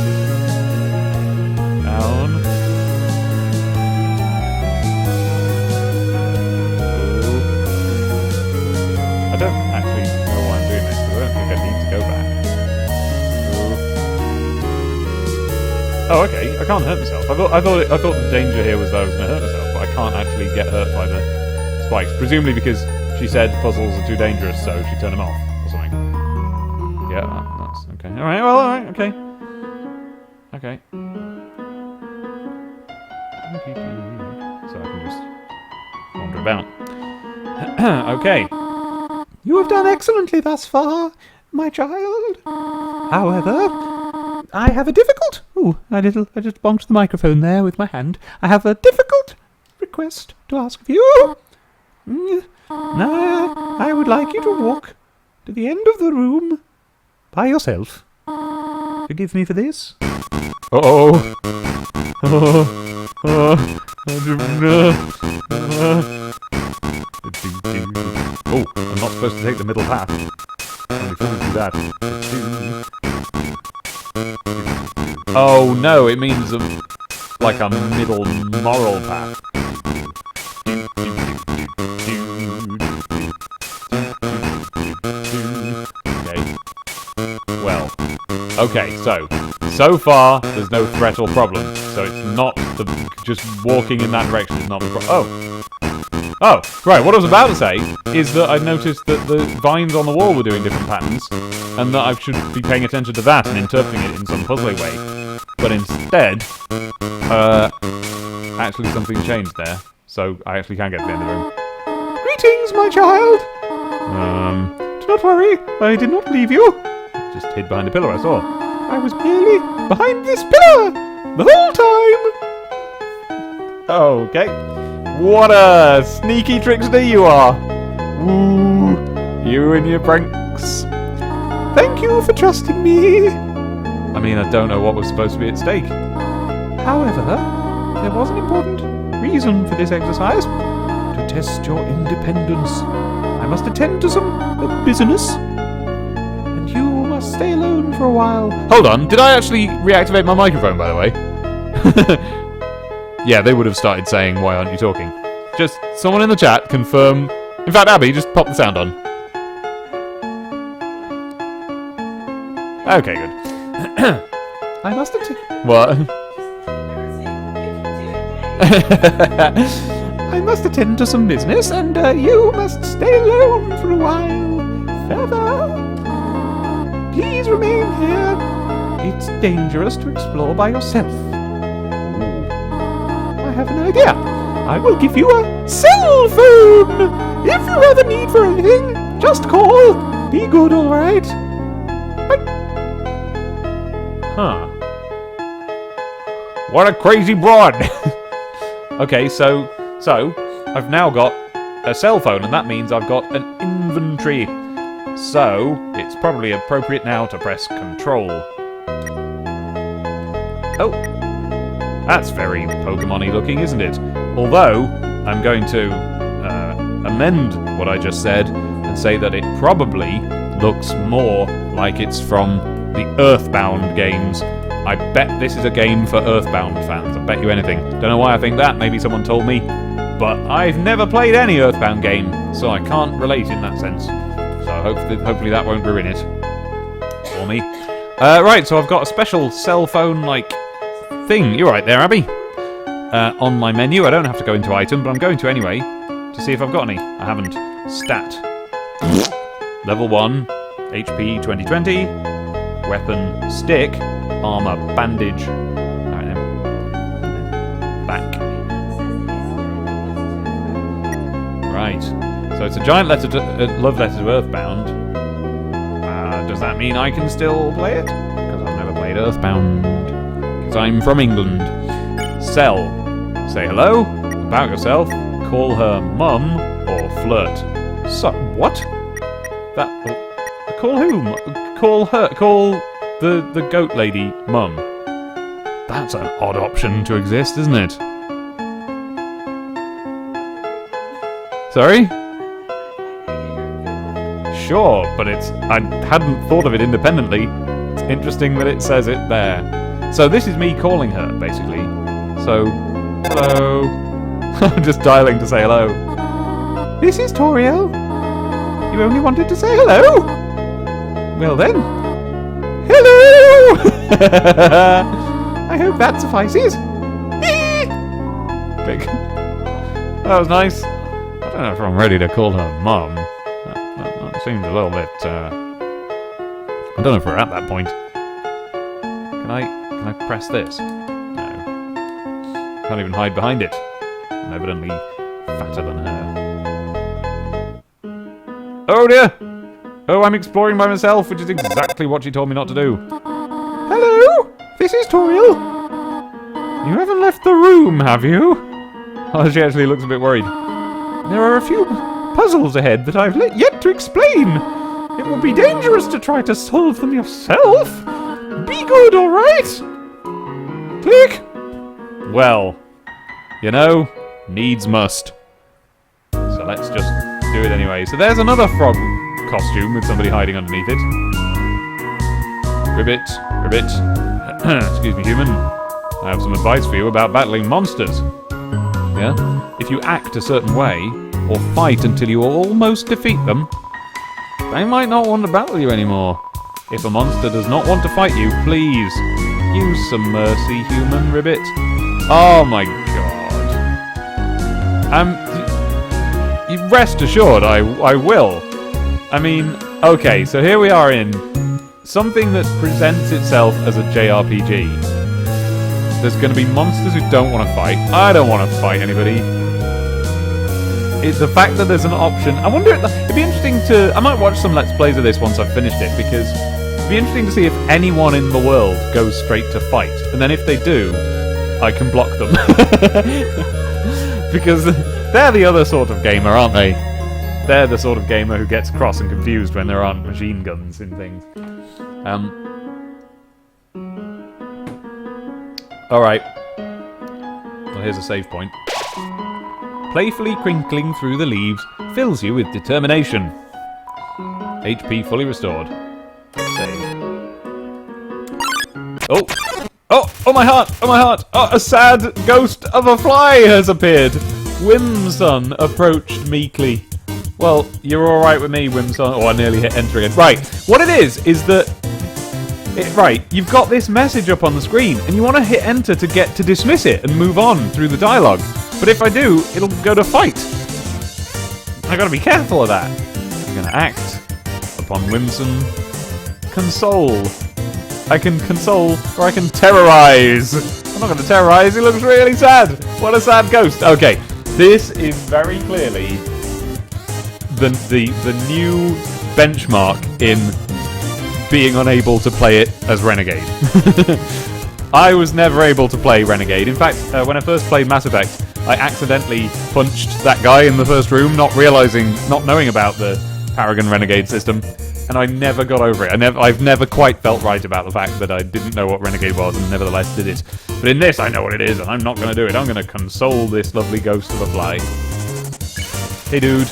Down. Ooh. I don't actually know why I'm doing this, because I don't think I need to go back. Ooh. Oh, okay. I can't hurt myself. I thought the danger here was that I was going to hurt myself, but I can't actually get hurt by the spikes. Presumably because she said puzzles are too dangerous, so she turned them off, or something. Yeah, that's okay. Alright, well, alright, okay. Okay. So I can just wander about. Okay. You have done excellently thus far, my child. However, I have a difficult... Ooh, I just bonked the microphone there with my hand. I have a difficult request to ask of you. Now, I would like you to walk to the end of the room by yourself. Forgive me for this. Oh, I'm not supposed to take the middle path. Only fools do that. Oh no, it means like a middle moral path. Okay, so far there's no threat or problem. So it's not just walking in that direction is not the problem. Oh, right, what I was about to say is that I noticed that the vines on the wall were doing different patterns, and that I should be paying attention to that and interpreting it in some puzzly way. But instead, actually something changed there, so I actually can get to the end of the room. Greetings, my child! Do not worry, I did not leave you. Just hid behind a pillar, I saw. I was merely behind this pillar the whole time! Okay. What a sneaky trickster you are! Woo! You and your pranks. Thank you for trusting me. I mean, I don't know what was supposed to be at stake. However, there was an important reason for this exercise. To test your independence. I must attend to some business. And you must stay alone for a while. Hold on, did I actually reactivate my microphone, by the way? Yeah, they would have started saying, why aren't you talking? Just someone in the chat confirm. In fact, Abby, just pop the sound on. Okay, good. I must attend. What? I must attend to some business, and you must stay alone for a while. Further, please remain here. It's dangerous to explore by yourself. I have an idea. I will give you a cell phone. If you have a need for anything, just call. Be good, all right? Huh. What a crazy broad! Okay, so I've now got a cell phone, and that means I've got an inventory. So it's probably appropriate now to press Control. Oh, that's very Pokemon-y looking, isn't it? Although I'm going to amend what I just said and say that it probably looks more like it's from the Earthbound games. I bet this is a game for Earthbound fans. I bet you anything. Don't know why I think that. Maybe someone told me. But I've never played any Earthbound game, so I can't relate in that sense. So hopefully that won't ruin it for me. Right, so I've got a special cell phone-like thing. You're right there, Abby. On my menu. I don't have to go into item, but I'm going to anyway to see if I've got any. I haven't. Stat. Level 1. HP 2020. Weapon stick. Armor bandage. Alright then. Back. Right. So it's a giant letter love letter to Earthbound. Does that mean I can still play it? Because I've never played Earthbound. Because I'm from England. Cell. Say hello. About yourself. Call her mum or flirt. So what? That. Call whom? Call her. Call the goat lady mum. That's an odd option to exist, isn't it? Sorry? Sure, but I hadn't thought of it independently. It's interesting that it says it there. So this is me calling her, basically. So, hello. I'm just dialing to say hello. This is Toriel. You only wanted to say hello? Well then. Hello! I hope that suffices. Big. That was nice. I don't know if I'm ready to call her mum. That seems a little bit. I don't know if we're at that point. Can I press this? No. Can't even hide behind it. I'm evidently fatter than her. Oh dear! Oh, I'm exploring by myself, which is exactly what she told me not to do. Hello! This is Toriel. You haven't left the room, have you? Oh, she actually looks a bit worried. There are a few puzzles ahead that I've yet to explain. It would be dangerous to try to solve them yourself. Be good, alright? Click! Well, you know, needs must. So let's just do it anyway. So there's another frog costume with somebody hiding underneath it. Ribbit. Excuse me, human. I have some advice for you about battling monsters. Yeah? If you act a certain way, or fight until you almost defeat them, they might not want to battle you anymore. If a monster does not want to fight you, please, use some mercy, human ribbit. Oh my god. rest assured, I will. I mean, okay, so here we are in something that presents itself as a JRPG. There's going to be monsters who don't want to fight. I don't want to fight anybody. It's the fact that there's an option. I wonder, it'd be interesting to... I might watch some Let's Plays of this once I've finished it, because it'd be interesting to see if anyone in the world goes straight to fight. And then if they do, I can block them. Because they're the other sort of gamer, aren't they? They're the sort of gamer who gets cross and confused when there aren't machine guns in things. Alright. Well, here's a save point. Playfully crinkling through the leaves fills you with determination. HP fully restored. Save. Oh! Oh! Oh my heart! Oh my heart! Oh, a sad ghost of a fly has appeared! Whimsun approached meekly. Well, you're alright with me, Whimsun. Oh, I nearly hit enter again. Right, what it is that... right, you've got this message up on the screen, and you want to hit enter to get to dismiss it and move on through the dialogue. But if I do, it'll go to fight. I gotta be careful of that. I'm gonna act upon Whimsun. Console. I can console, or I can terrorize. I'm not gonna terrorize, he looks really sad. What a sad ghost. Okay, this is very clearly the new benchmark in being unable to play it as Renegade. I was never able to play Renegade. In fact, when I first played Mass Effect, I accidentally punched that guy in the first room, not knowing about the Paragon Renegade system, and I never got over it. I've never quite felt right about the fact that I didn't know what Renegade was and nevertheless did it. But in this, I know what it is, and I'm not going to do it. I'm going to console this lovely ghost of a fly. Hey, dude.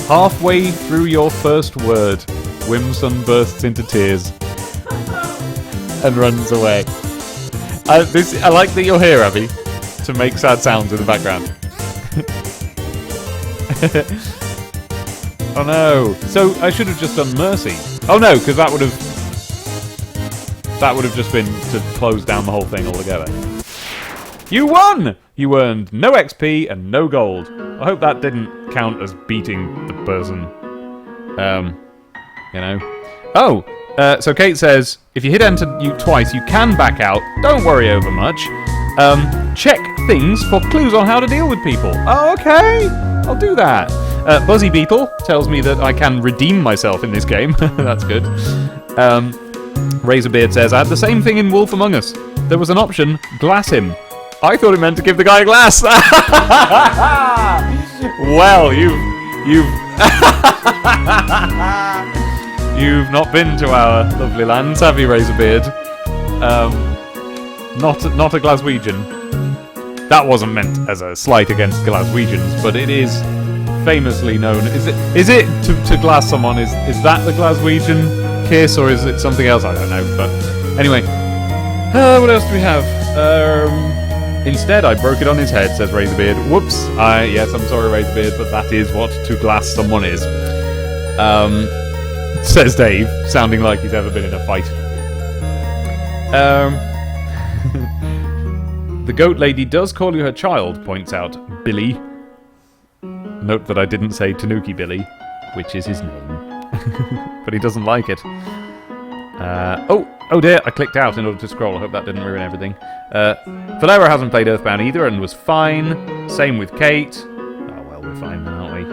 Halfway through your first word, Whimsun bursts into tears and runs away. I like that you're here, Abby, to make sad sounds in the background. Oh no! So I should have just done Mercy. Oh no, because that would have just been to close down the whole thing altogether. You won! You earned no XP and no gold. I hope that didn't count as beating the person. You know. Oh! So Kate says, if you hit enter twice, you can back out. Don't worry over much. Check things for clues on how to deal with people. Oh, okay. I'll do that. Buzzy Beetle tells me that I can redeem myself in this game. That's good. Razorbeard says, I had the same thing in Wolf Among Us. There was an option, glass him. I thought it meant to give the guy a glass. Well, You've not been to our lovely lands, have you, Razorbeard? Not a Glaswegian. That wasn't meant as a slight against Glaswegians, but it is famously known. Is it to glass someone? Is that the Glaswegian kiss, or is it something else? I don't know. But anyway, what else do we have? Instead, I broke it on his head, says Razorbeard. Whoops. Yes, I'm sorry, Razorbeard, but that is what to glass someone is. Says Dave, sounding like he's ever been in a fight. The goat lady does call you her child, points out Billy. Note that I didn't say Tanuki Billy, which is his name. But he doesn't like it. Oh dear, I clicked out in order to scroll. I hope that didn't ruin everything. Valera hasn't played Earthbound either and was fine. Same with Kate. Oh well, we're fine then, aren't we?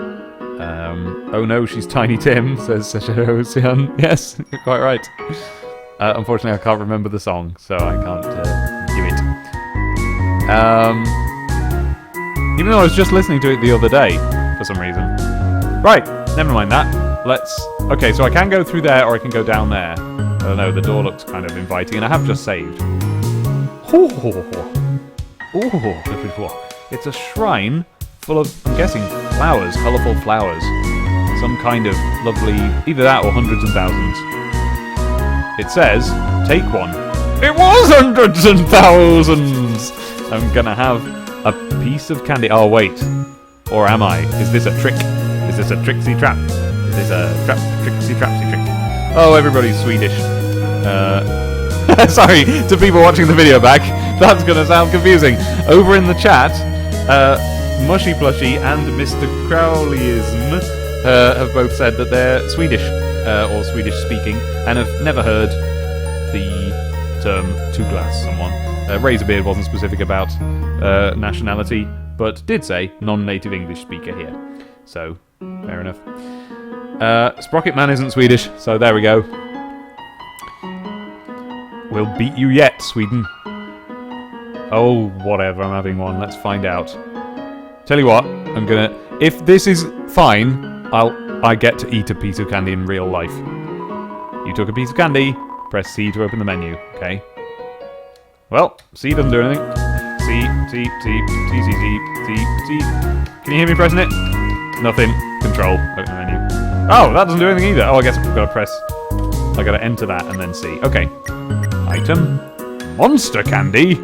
Oh no, she's Tiny Tim, says Sashirosian. Yes, you're quite right. Unfortunately, I can't remember the song, so I can't do it. Even though I was just listening to it the other day, for some reason. Right, never mind that. Okay, so I can go through there, or I can go down there. I don't know, the door looks kind of inviting, and I have just saved. It's a shrine full of, I'm guessing, flowers, colourful flowers. Some kind of lovely, either that or hundreds and thousands. It says, take one. It was hundreds and thousands! I'm gonna have a piece of candy. Oh, wait. Or am I? Is this a trick? Is this a tricksy trap? Is this a tricksy trapsy trick? Oh, everybody's Swedish. Sorry, to people watching the video back, that's gonna sound confusing. Over in the chat, Mushy Plushy and Mr. Crowleyism have both said that they're Swedish or Swedish speaking and have never heard the term to glass someone. Razorbeard wasn't specific about nationality, but did say non-native English speaker here. So, fair enough. Sprocket Man isn't Swedish, so there we go. We'll beat you yet, Sweden. Oh, whatever, I'm having one. Let's find out. Tell you what, I'm gonna... If this is fine, I get to eat a piece of candy in real life. You took a piece of candy, press C to open the menu, okay? Well, C doesn't do anything. C. Can you hear me pressing it? Nothing. Control. Open the menu. Oh, that doesn't do anything either. Oh, I guess I've got to press... I gotta enter that and then C. Okay. Item. Monster candy?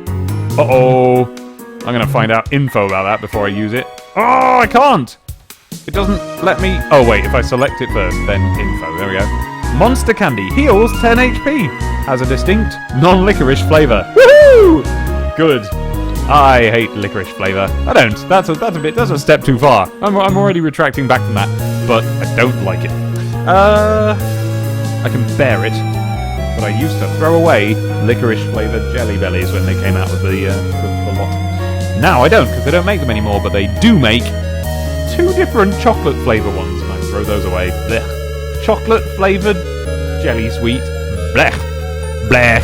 Uh-oh. I'm gonna find out info about that before I use it. Oh, I can't! It doesn't let me... Oh, wait. If I select it first, then info. There we go. Monster candy. Heals 10 HP. Has a distinct non-licorice flavour. Woohoo! Good. I hate licorice flavour. I don't. That's a step too far. I'm already retracting back from that, but I don't like it. I can bear it, but I used to throw away licorice flavoured Jelly Bellies when they came out with the lot. Now I don't, because they don't make them anymore, but they do make 2 different chocolate flavour ones, and I throw those away. Blech. Chocolate flavoured jelly sweet. Blech. Blech.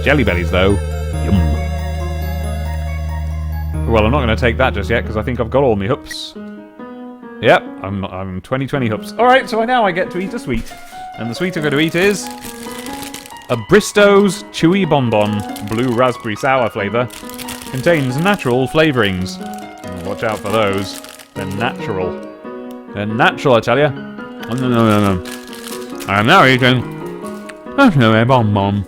Jelly Bellies, though. Yum. Well, I'm not going to take that just yet, because I think I've got all my hoops. Yep, I'm 2020 hoops. Alright, so now I get to eat a sweet. And the sweet I'm going to eat is... a Bristow's Chewy Bonbon Blue Raspberry Sour flavour. Contains natural flavourings. Watch out for those. They're natural. They're natural, I tell ya. I'm now eating a Chewy Bonbon.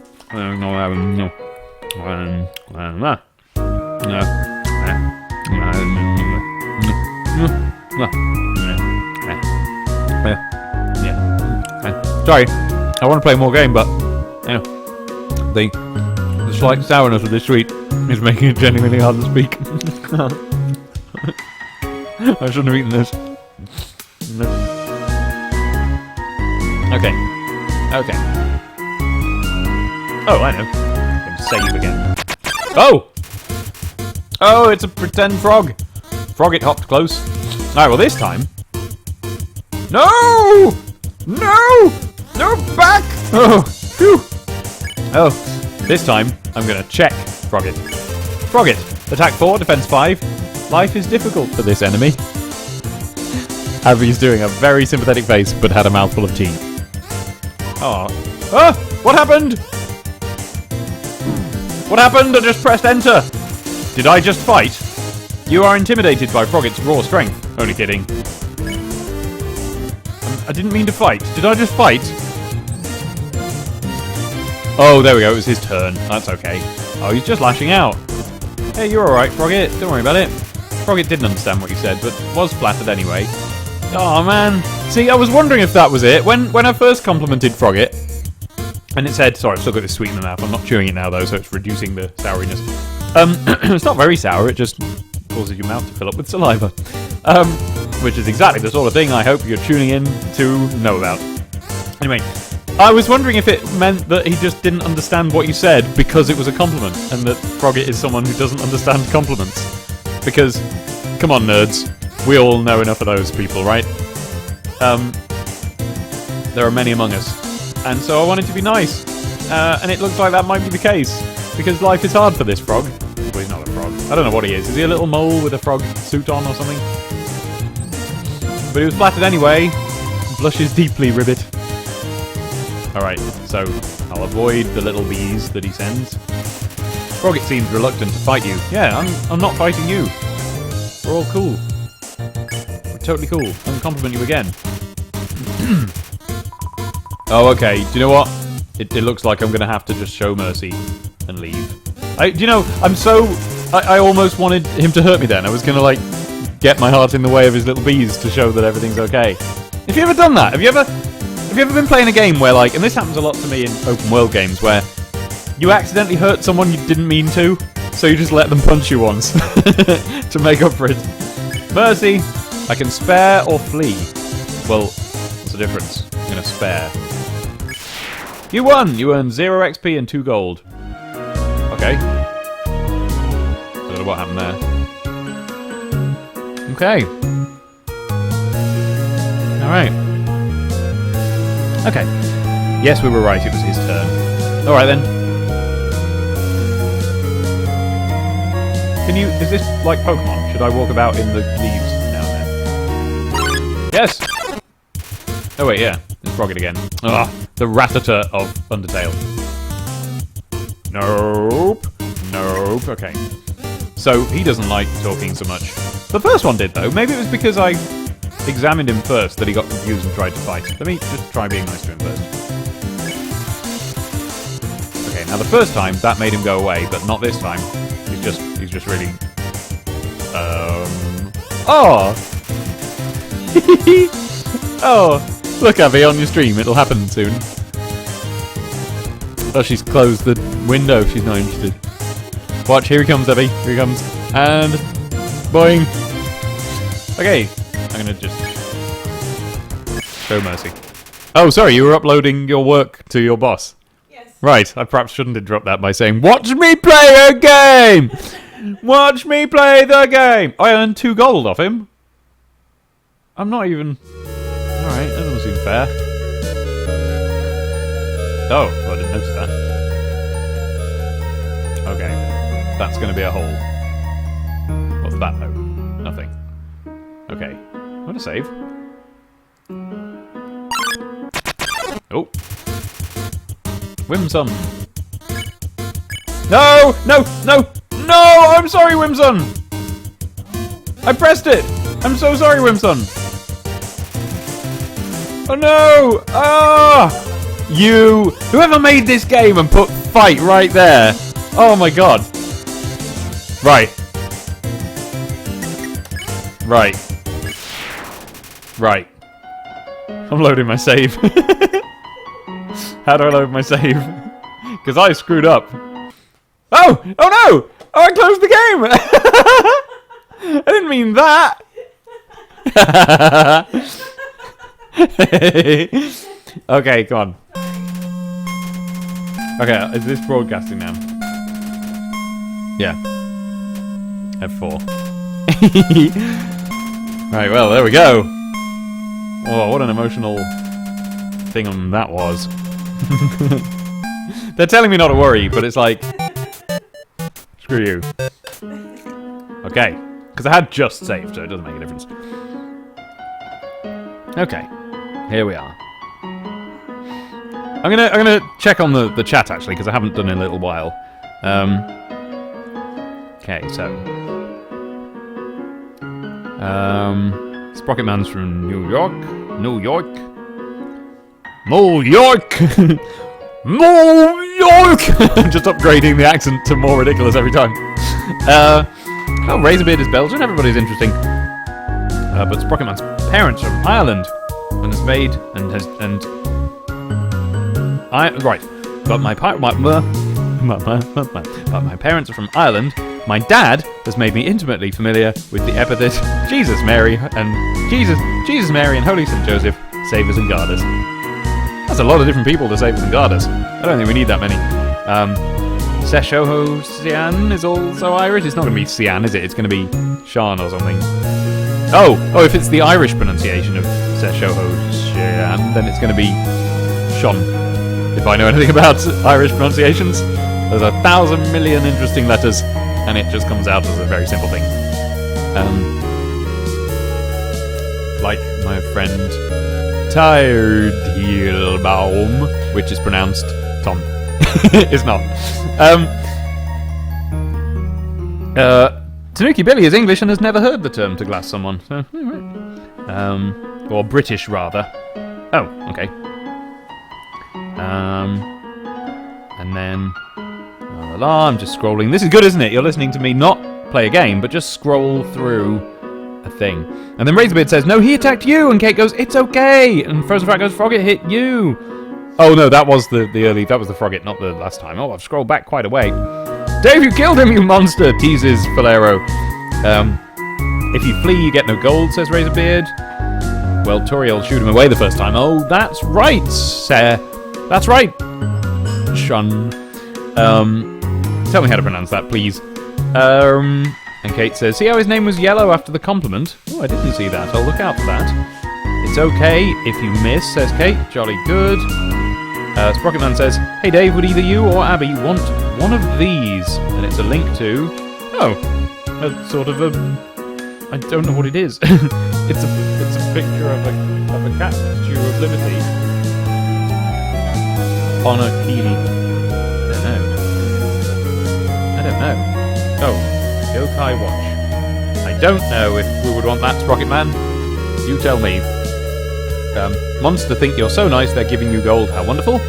Sorry, I want to play more game, but you know, the slight sourness of this sweet is making it genuinely hard to speak. I shouldn't have eaten this. Okay. Oh, I know. I can save again. Oh, it's a pretend frog. Frogget hopped close. Alright, well this time... No! Back! Oh, phew. Oh, this time I'm gonna check Frogget. Frogget, attack 4, defense 5. Life is difficult for this enemy. Abby's doing a very sympathetic face, but had a mouthful of tea. Oh. Ah! What happened? What happened? I just pressed enter. Did I just fight? You are intimidated by Frogget's raw strength. Only kidding. I didn't mean to fight. Did I just fight? Oh, there we go. It was his turn. That's okay. Oh, he's just lashing out. Hey, you're alright, Frogget. Don't worry about it. Frogget didn't understand what you said, but was flattered anyway. Oh, man. See, I was wondering if that was it. When I first complimented Frogget, and it said... Sorry, I've still got this sweet in my mouth. I'm not chewing it now, though, so it's reducing the souriness. It's not very sour. It just causes your mouth to fill up with saliva. Which is exactly the sort of thing I hope you're tuning in to know about. Anyway, I was wondering if it meant that he just didn't understand what you said because it was a compliment, and that Frogget is someone who doesn't understand compliments. Because, come on nerds, we all know enough of those people, right? There are many among us. And so I wanted to be nice. And it looks like that might be the case. Because life is hard for this frog. Well, he's not a frog. I don't know what he is. Is he a little mole with a frog suit on or something? But he was flattered anyway. Blushes deeply, Ribbit. Alright, so I'll avoid the little bees that he sends. Frogget seems reluctant to fight you. Yeah, I'm not fighting you. We're all cool. We're totally cool. I'm gonna compliment you again. Oh, okay. Do you know what? It looks like I'm gonna have to just show mercy and leave. Do you know, I almost wanted him to hurt me then. I was gonna, like, get my heart in the way of his little bees to show that everything's okay. Have you ever done that? Have you ever been playing a game where, like, and this happens a lot to me in open world games, where you accidentally hurt someone you didn't mean to, So you just let them punch you once to make up for it. Mercy. I can spare or flee. Well, what's the difference? I'm gonna spare. You won! You earned 0 XP and 2 gold. Okay. I don't know what happened there. Okay. Alright. Okay. Yes, we were right, it was his turn. Alright then. Is this like Pokemon? Should I walk about in the leaves now and then? Yes! Oh wait, yeah. It's Rocket again. Ugh, the Rattata of Undertale. Nope. Nope. Okay. So, he doesn't like talking so much. The first one did, though. Maybe it was because I examined him first that he got confused and tried to fight. Let me just try being nice to him first. Okay, now the first time, that made him go away, but not this time. He's just really... Oh! Oh! Look, Abby, on your stream. It'll happen soon. Oh, she's closed the window. She's not interested. Watch, here he comes, Abby. Here he comes. And... boing! Okay, I'm gonna just... show mercy. Oh, sorry, you were uploading your work to your boss. Yes. Right, I perhaps shouldn't interrupt that by saying, watch me play a game! Watch me play the game! I earned 2 gold off him. I'm not even... Alright, that doesn't seem fair. Oh, well, I didn't notice that. Okay, that's going to be a hole. What's that, though? Nothing. Okay, I'm going to save. Oh. Whimsun. No! No! No! No! I'm sorry, Whimsun! I pressed it! I'm so sorry, Whimsun! Oh no! Ah! You! Whoever made this game and put fight right there! Oh my god. Right. Right. Right. I'm loading my save. How do I load my save? Because I screwed up. Oh! Oh no! Oh, I closed the game! I didn't mean that! Okay, come on. Okay, is this broadcasting now? Yeah. F4. Right, well, there we go. Oh, what an emotional thing that was. They're telling me not to worry, but it's like... screw you. Okay. Because I had just saved, so it doesn't make a difference. Okay. Here we are. I'm gonna check on the chat actually, because I haven't done it in a little while. Okay, so Sprocketman's from New York. New York. New York. New York. I'm just upgrading the accent to more ridiculous every time. Oh, Razorbeard is Belgian. Everybody's interesting. But Sprocketman's parents are from Ireland, and has made right. But my parents are from Ireland. My dad has made me intimately familiar with the epithet Jesus Mary and Holy St. Joseph, save us and guard us. That's a lot of different people to save us and guard us. I don't think we need that many. Seshoho Sian is also Irish. It's not going to be Sian, is it? It's going to be Sean or something. Oh, if it's the Irish pronunciation of Seshoho Sian, then it's going to be Sean. If I know anything about Irish pronunciations, there's 1,000 million interesting letters, and it just comes out as a very simple thing. Like my friend Toriel, which is pronounced Tom. It's not. Tanuki Billy is English and has never heard the term to glass someone. So, or British rather. Oh, okay. And then I'm just scrolling. This is good, isn't it? You're listening to me not play a game, but just scroll through a thing. And then Razorbeard says, "No, he attacked you." And Kate goes, "It's okay." And Frozen Frat goes, "Frogget hit you." Oh no, that was the Frogget, not the last time. Oh, I've scrolled back quite a way. Dave, you killed him, you monster, teases Falero. If you flee, you get no gold, says Razorbeard. Well, Toriel shoot him away the first time. Oh, that's right, sir. That's right, Shun. Tell me how to pronounce that, please. And Kate says, see how his name was yellow after the compliment? Oh, I didn't see that. I'll look out for that. It's okay if you miss, says Kate. Jolly good. Sprocketman says, hey Dave, would either you or Abby want one of these? And it's a link to... Oh, a sort of a... I don't know what it is. It's a picture of a cat statue of liberty on a Keeley. I don't know. Oh, Yokai Watch. I don't know if we would want that, Sprocketman. You tell me. Monster think you're so nice they're giving you gold. How wonderful.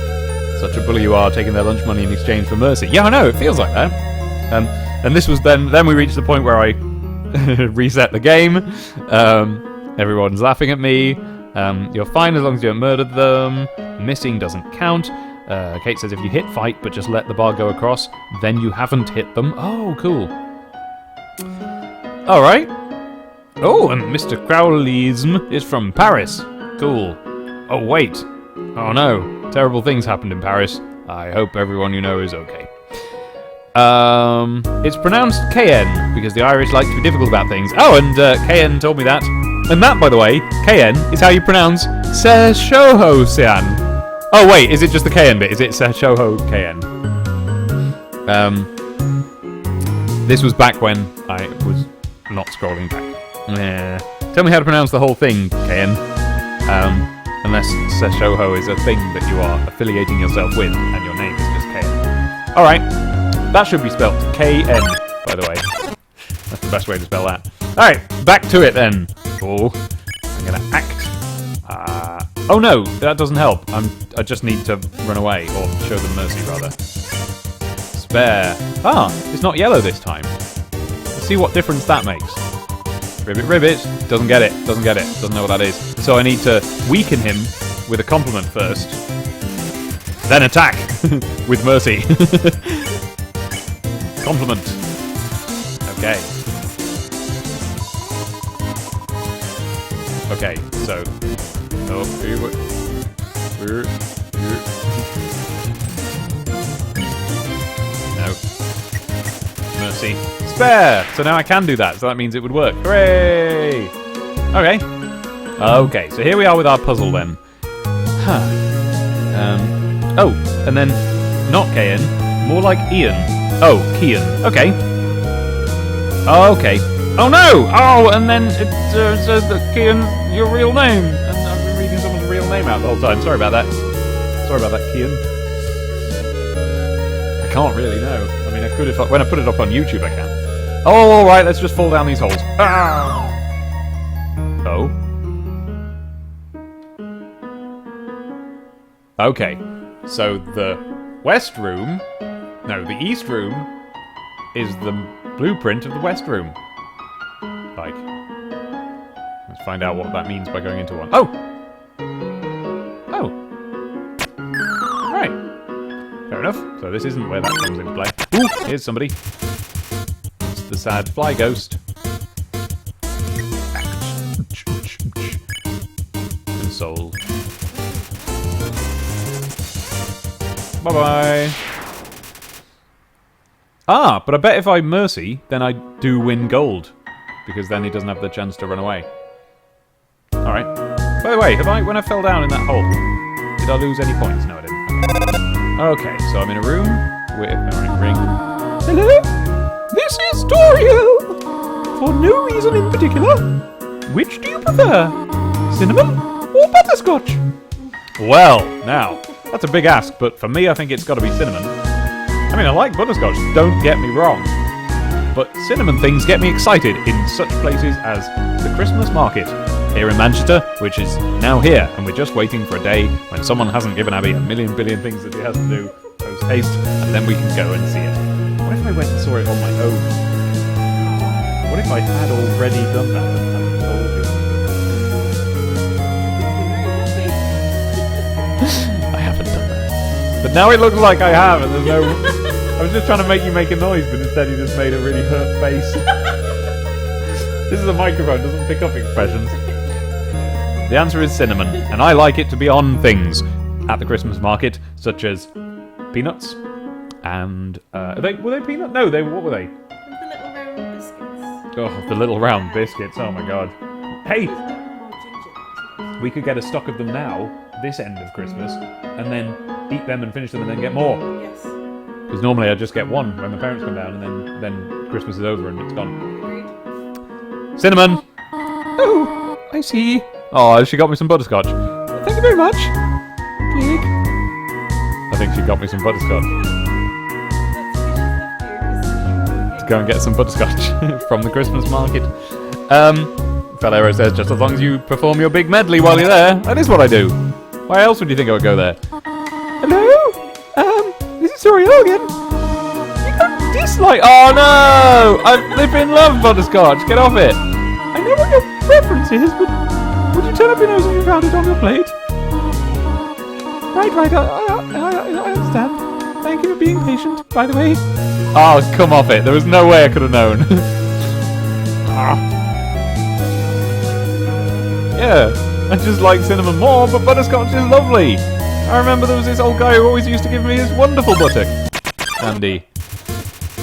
Such a bully you are, taking their lunch money in exchange for mercy. Yeah, I know, it feels like that. And this was then we reached the point where I reset the game. Everyone's laughing at me. You're fine as long as you haven't murdered them. Missing doesn't count. Kate says if you hit fight but just let the bar go across, then you haven't hit them. Oh, cool. Alright. Oh, and Mr. Crowleyism is from Paris. Cool. Oh, wait. Oh no. Terrible things happened in Paris. I hope everyone you know is okay. It's pronounced KN because the Irish like to be difficult about things. Oh, and KN told me that. And that, by the way, KN is how you pronounce Se Shoho Sian. Oh wait, is it just the KN bit? Is it Se Shoho KN? This was back when I was not scrolling back. Tell me how to pronounce the whole thing, KN. Unless Se Shoho is a thing that you are affiliating yourself with, and your name is just KN. Alright. That should be spelled KN, by the way. That's the best way to spell that. Alright, back to it then. Oh, I'm gonna act. Oh no, that doesn't help. I just need to run away, or show them mercy, rather. Spare. Ah, it's not yellow this time. Let's see what difference that makes. Ribbit, ribbit. Doesn't get it, doesn't get it. Doesn't know what that is. So I need to weaken him with a compliment first. Then attack with mercy. Compliment. Okay. Okay, so... Oh, no. Mercy. Spare! So now I can do that, so that means it would work. Hooray! Okay. Okay, so here we are with our puzzle then. Huh. Oh, and then not Kian, more like Ian. Oh, Kian. Okay. Okay. Oh no! Oh, and then it says that Kian, your real name. And I've been reading someone's real name out the whole time. Sorry about that. Sorry about that, Kian. I can't really know. I mean, I could if when I put it up on YouTube, I can. Oh, all right. Let's just fall down these holes. Ah! Oh. Okay. So the west room, no, the east room is the blueprint of the west room. Like, let's find out what that means by going into one. Oh! Oh! Right. Fair enough. So this isn't where that comes into play. Ooh! Here's somebody. It's the sad fly ghost. Console. Bye-bye. Ah, but I bet if I mercy, then I do win gold. Because then he doesn't have the chance to run away. Alright. By the way, when I fell down in that hole, did I lose any points? No, I didn't. Okay, so I'm in a room with... Alright, ring. Hello? This is Toriel! For no reason in particular. Which do you prefer? Cinnamon or butterscotch? Well, now, that's a big ask, but for me I think it's got to be cinnamon. I mean, I like butterscotch, don't get me wrong. But cinnamon things get me excited in such places as the Christmas market here in Manchester, which is now here, and we're just waiting for a day when someone hasn't given Abby a million billion things that she has to do post-haste, and then we can go and see it. What if I went and saw it on my own? What if I had already done that and hadn't told you? I haven't done that. But now it looks like I have, and there's no... I was just trying to make you make a noise, but instead you just made a really hurt face. This is a microphone, doesn't pick up expressions. The answer is cinnamon, and I like it to be on things at the Christmas market, such as peanuts and were they peanut? No, what were they? The little round biscuits. Oh, the little round biscuits. Oh my god. Hey, we could get a stock of them now, this end of Christmas, and then eat them and finish them and then get more. Yes. Because normally I just get one when my parents come down, and then Christmas is over and it's gone. Agreed. Cinnamon. Oh, I see. Oh, she got me some butterscotch. Thank you very much. Pig. I think she got me some butterscotch. To go and get some butterscotch from the Christmas market. Felero says, just as long as you perform your big medley while you're there. That is what I do. Why else would you think I would go there? Hello? This is Toriel again. You got dislike. Oh no! I live in love butterscotch. Get off it. I know what your preference is, but would you turn up your nose when you found it on your plate? Right, I understand. Thank you for being patient, by the way. Oh, come off it. There was no way I could have known. Yeah, I just like cinnamon more, but butterscotch is lovely. I remember there was this old guy who always used to give me his wonderful butter. Andy.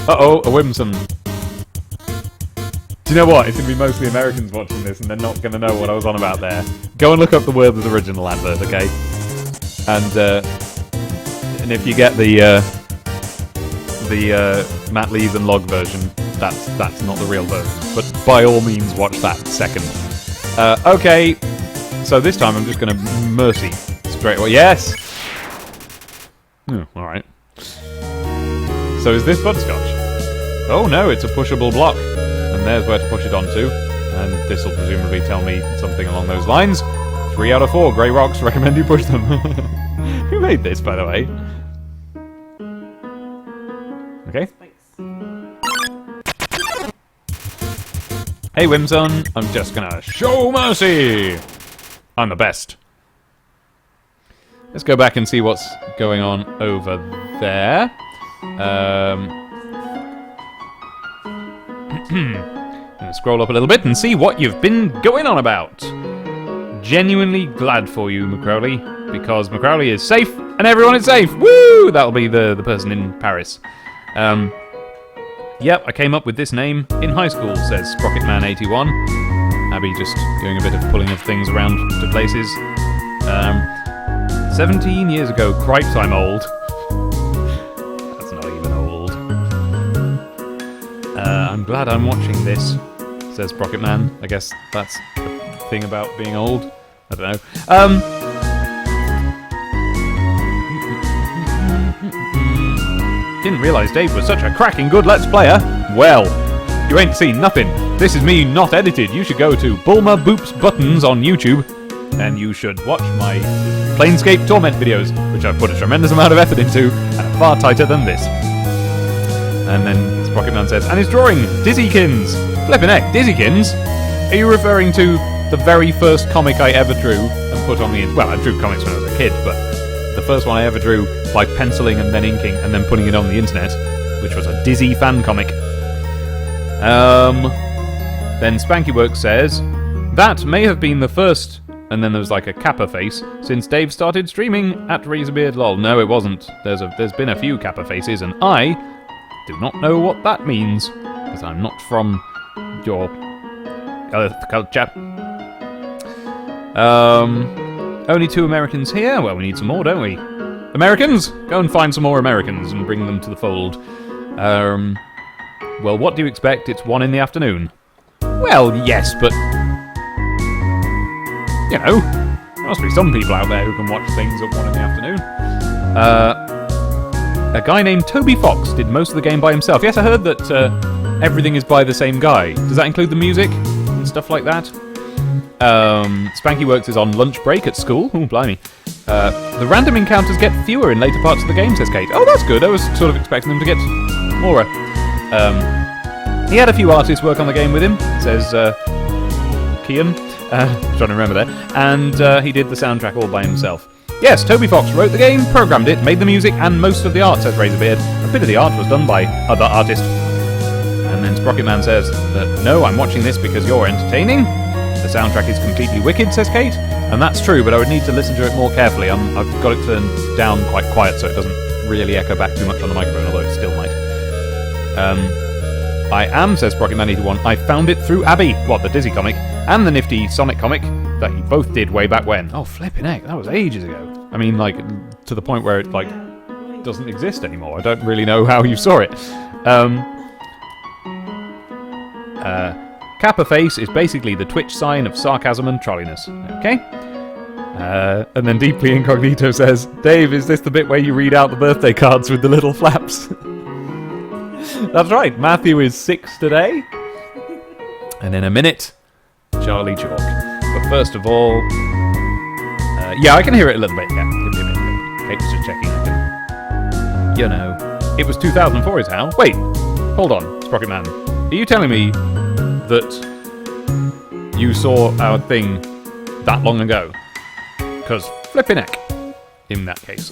Uh-oh, a Whimsun. Do you know what? It's going to be mostly Americans watching this, and they're not going to know what I was on about there. Go and look up the Werther's original advert, okay? And if you get the Matt Lees and Log version, that's not the real version. But by all means, watch that second. Okay, so this time I'm just going to mercy straight away. Yes! Oh, alright. So is this butterscotch? Oh no, it's a pushable block. And there's where to push it onto. And this will presumably tell me something along those lines. 3 out of 4 grey rocks, recommend you push them. Who made this, by the way? Okay. Hey Whimsun, I'm just gonna show mercy! I'm the best. Let's go back and see what's going on over there. Gonna scroll up a little bit and see what you've been going on about. Genuinely glad for you, McCrowley, because McCrowley is safe and everyone is safe. Woo! That'll be the person in Paris. Yep, I came up with this name in high school, says Sprocketman81. Abby just doing a bit of pulling of things around to places. 17 years ago, cripes, I'm old. That's not even old. I'm glad I'm watching this, says Sprocketman. I guess that's the thing about being old. I don't know. Didn't realise Dave was such a cracking good Let's Player. Well, you ain't seen nothing. This is me not edited. You should go to Bulma Boops Buttons on YouTube, and you should watch my Planescape Torment videos, which I've put a tremendous amount of effort into, and are far tighter than this. And then Sprocketman says, and his drawing, Dizzykins. Flippin' heck, Dizzykins? Are you referring to the very first comic I ever drew and put on the... Well, I drew comics when I was a kid, but the first one I ever drew by penciling and then inking and then putting it on the internet, which was a Dizzy fan comic. Then Spankyworks says, that may have been the first, and then there was like a Kappa face, since Dave started streaming at RazorBeardLol. No, it wasn't. There's been a few Kappa faces, and I do not know what that means, because I'm not from your Earth culture. Only 2 Americans here? Well, we need some more, don't we? Americans? Go and find some more Americans and bring them to the fold. Well, what do you expect? It's 1 in the afternoon. Well, yes, but... You know, there must be some people out there who can watch things at 1 in the afternoon. A guy named Toby Fox did most of the game by himself. Yes, I heard that everything is by the same guy. Does that include the music and stuff like that? Spankyworks is on lunch break at school. Ooh, blimey. The random encounters get fewer in later parts of the game, says Kate. Oh, that's good. I was sort of expecting them to get more. He had a few artists work on the game with him, says Kian. Trying to remember there. And he did the soundtrack all by himself. Yes, Toby Fox wrote the game, programmed it, made the music, and most of the art, says Razorbeard. A bit of the art was done by other artists. And then Sprocket Man says that, no, I'm watching this because you're entertaining. The soundtrack is completely wicked, says Kate. And that's true, but I would need to listen to it more carefully. I've got it turned down quite quiet so it doesn't really echo back too much on the microphone, although it still might. I am, says Sprocket Man 81. I found it through Abby, the Dizzy comic, and the nifty Sonic comic that you both did way back when. Oh, flipping heck, that was ages ago. I mean, to the point where it, doesn't exist anymore. I don't really know how you saw it. Kappa face is basically the Twitch sign of sarcasm and trolliness. Okay? And then Deeply Incognito says, Dave, is this the bit where you read out the birthday cards with the little flaps? That's right, Matthew is 6 today. And in a minute, Charlie Chalk. But first of all... yeah, I can hear it a little bit. Yeah, give me a minute. Kate's just checking. It was 2004 is how? Wait, hold on, Sprocket Man. Are you telling me that you saw our thing that long ago? Because flipping heck, in that case.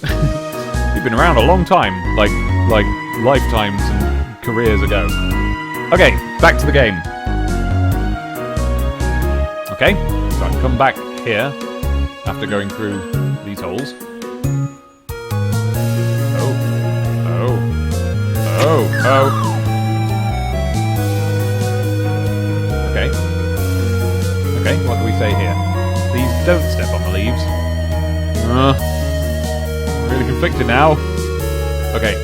You've been around a long time, like lifetimes and careers ago. Okay, back to the game. Okay, so I can come back here after going through these holes. Oh. Okay, what do we say here? Please don't step on the leaves. Really conflicted now. Okay.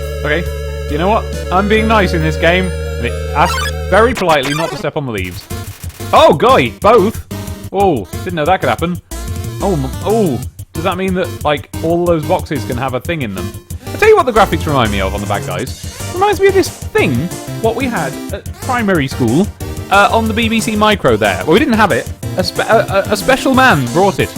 Do you know what? I'm being nice in this game. And it asked very politely not to step on the leaves. Oh, guy, both? Oh, didn't know that could happen. Oh, does that mean that, all those boxes can have a thing in them? I'll tell you what the graphics remind me of on the bad guys. Reminds me of this thing, what we had at primary school, on the BBC Micro there. Well, we didn't have it. A special man brought it.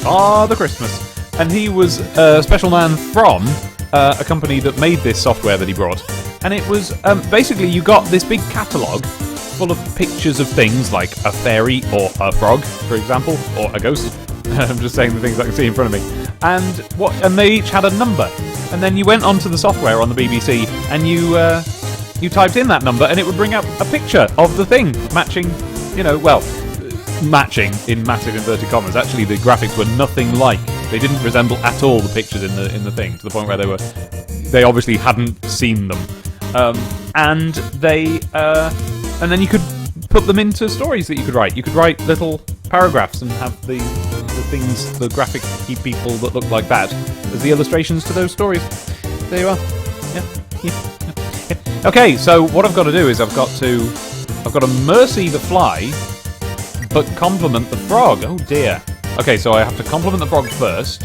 Father Christmas. And he was a special man from a company that made this software that he brought. And it was, basically, you got this big catalogue full of pictures of things like a fairy or a frog, for example, or a ghost. I'm just saying the things I can see in front of me. And they each had a number. And then you went onto the software on the BBC and you typed in that number and it would bring up a picture of the thing matching, matching in massive inverted commas. Actually, the graphics were nothing like. They didn't resemble at all the pictures in the thing, to the point where they obviously hadn't seen them. And then you could put them into stories that you could write. You could write little paragraphs and have the things, the graphic people that look like that as the illustrations to those stories. There you are. Yeah. Okay, so what I've got to do is I've got to mercy the fly, but compliment the frog. Oh dear. Okay, so I have to compliment the frog first.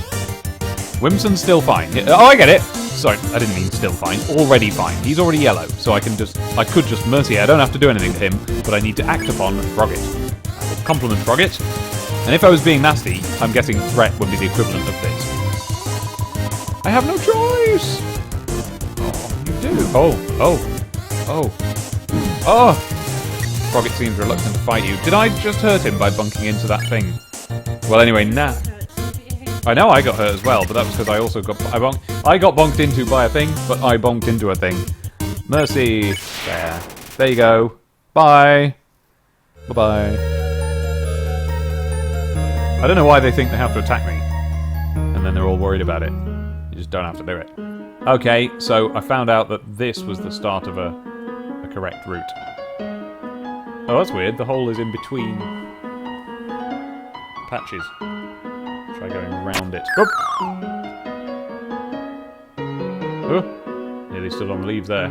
Whimson's still fine. Oh, I get it. Sorry, I didn't mean still fine. Already fine. He's already yellow, so I could just mercy. I don't have to do anything to him, but I need to act upon Frogget. I will compliment Frogget. And if I was being nasty, I'm guessing threat would be the equivalent of this. I have no choice! Oh, you do. Oh! Frogget seems reluctant to fight you. Did I just hurt him by bunking into that thing? Well, anyway, nah. I know I got hurt as well, but that was because I also I got bonked into by a thing, but I bonked into a thing. Mercy. There you go. Bye. Bye-bye. I don't know why they think they have to attack me. And then they're all worried about it. You just don't have to do it. Okay, so I found out that this was the start of a correct route. Oh, that's weird. The hole is in between patches. Try going around it. Oh! Nearly stood on the leaves there.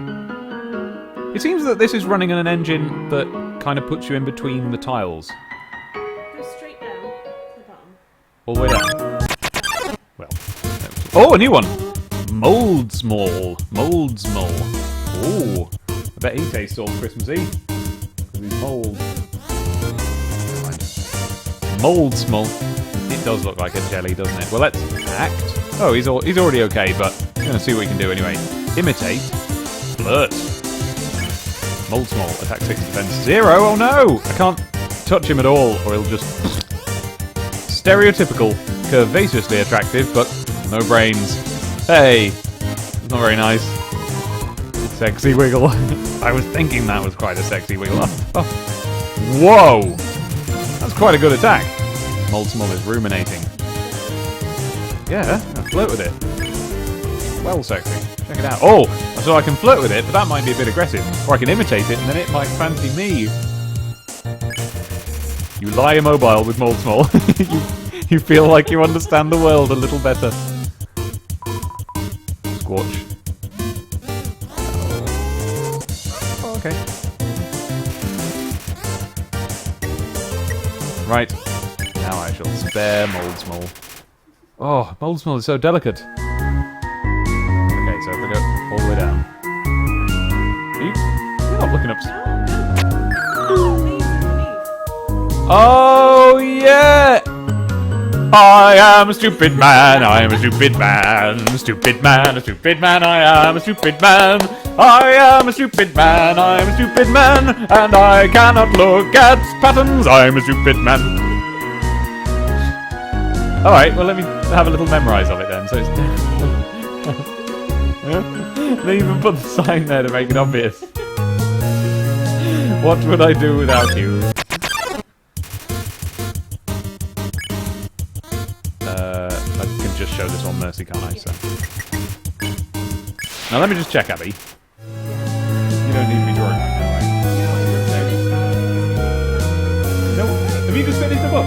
It seems that this is running an engine that kind of puts you in between the tiles. All the way down. Well. Oh, a new one! Moldsmall. Ooh. I bet he tastes all Christmassy. Because he's mold. Never mind. Moldsmall. It does look like a jelly, doesn't it? Well, let's act. Oh, he's already okay, but I'm going to see what we can do anyway. Imitate. Flirt. Moldsmall. Attack 6, defense 0. Oh no! I can't touch him at all, or he'll just... Stereotypical curvaceously attractive, but no brains. Hey, not very nice. Sexy wiggle. I was thinking that was quite a sexy wiggle. Oh. Whoa! That's quite a good attack. Moldsmol is ruminating. Yeah, I flirt with it. Well sexy. Check it out. Oh! So I can flirt with it, but that might be a bit aggressive. Or I can imitate it, and then it might fancy me. You lie immobile with Moldsmol. you feel like you understand the world a little better. Squatch. Oh, okay. Right. Now I shall spare Moldsmol. Oh, Moldsmol is so delicate. Okay, so if I go all the way down. You're not looking up. Oh, yeah! I am a stupid man, I am a stupid man, stupid man, a stupid man, I am a stupid man. I am a stupid man, I am a stupid man, and I cannot look at patterns, I am a stupid man. Alright, well let me have a little memorise of it then, so it's... They even put the sign there to make it obvious. What would I do without you? I can just show this on Mercy, can't I? So. Now let me just check, Abby. You don't need me drawing right now, right? No, have you just finished the book?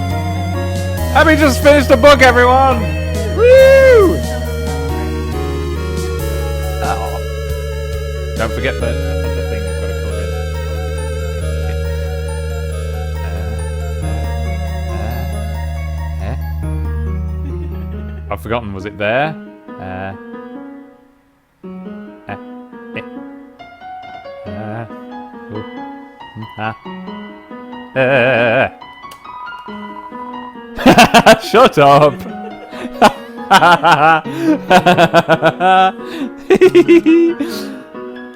Abby just finished the book, everyone! Woo! Oh. Don't forget the thing you've got to colour in. I've forgotten, was it there? Shut up!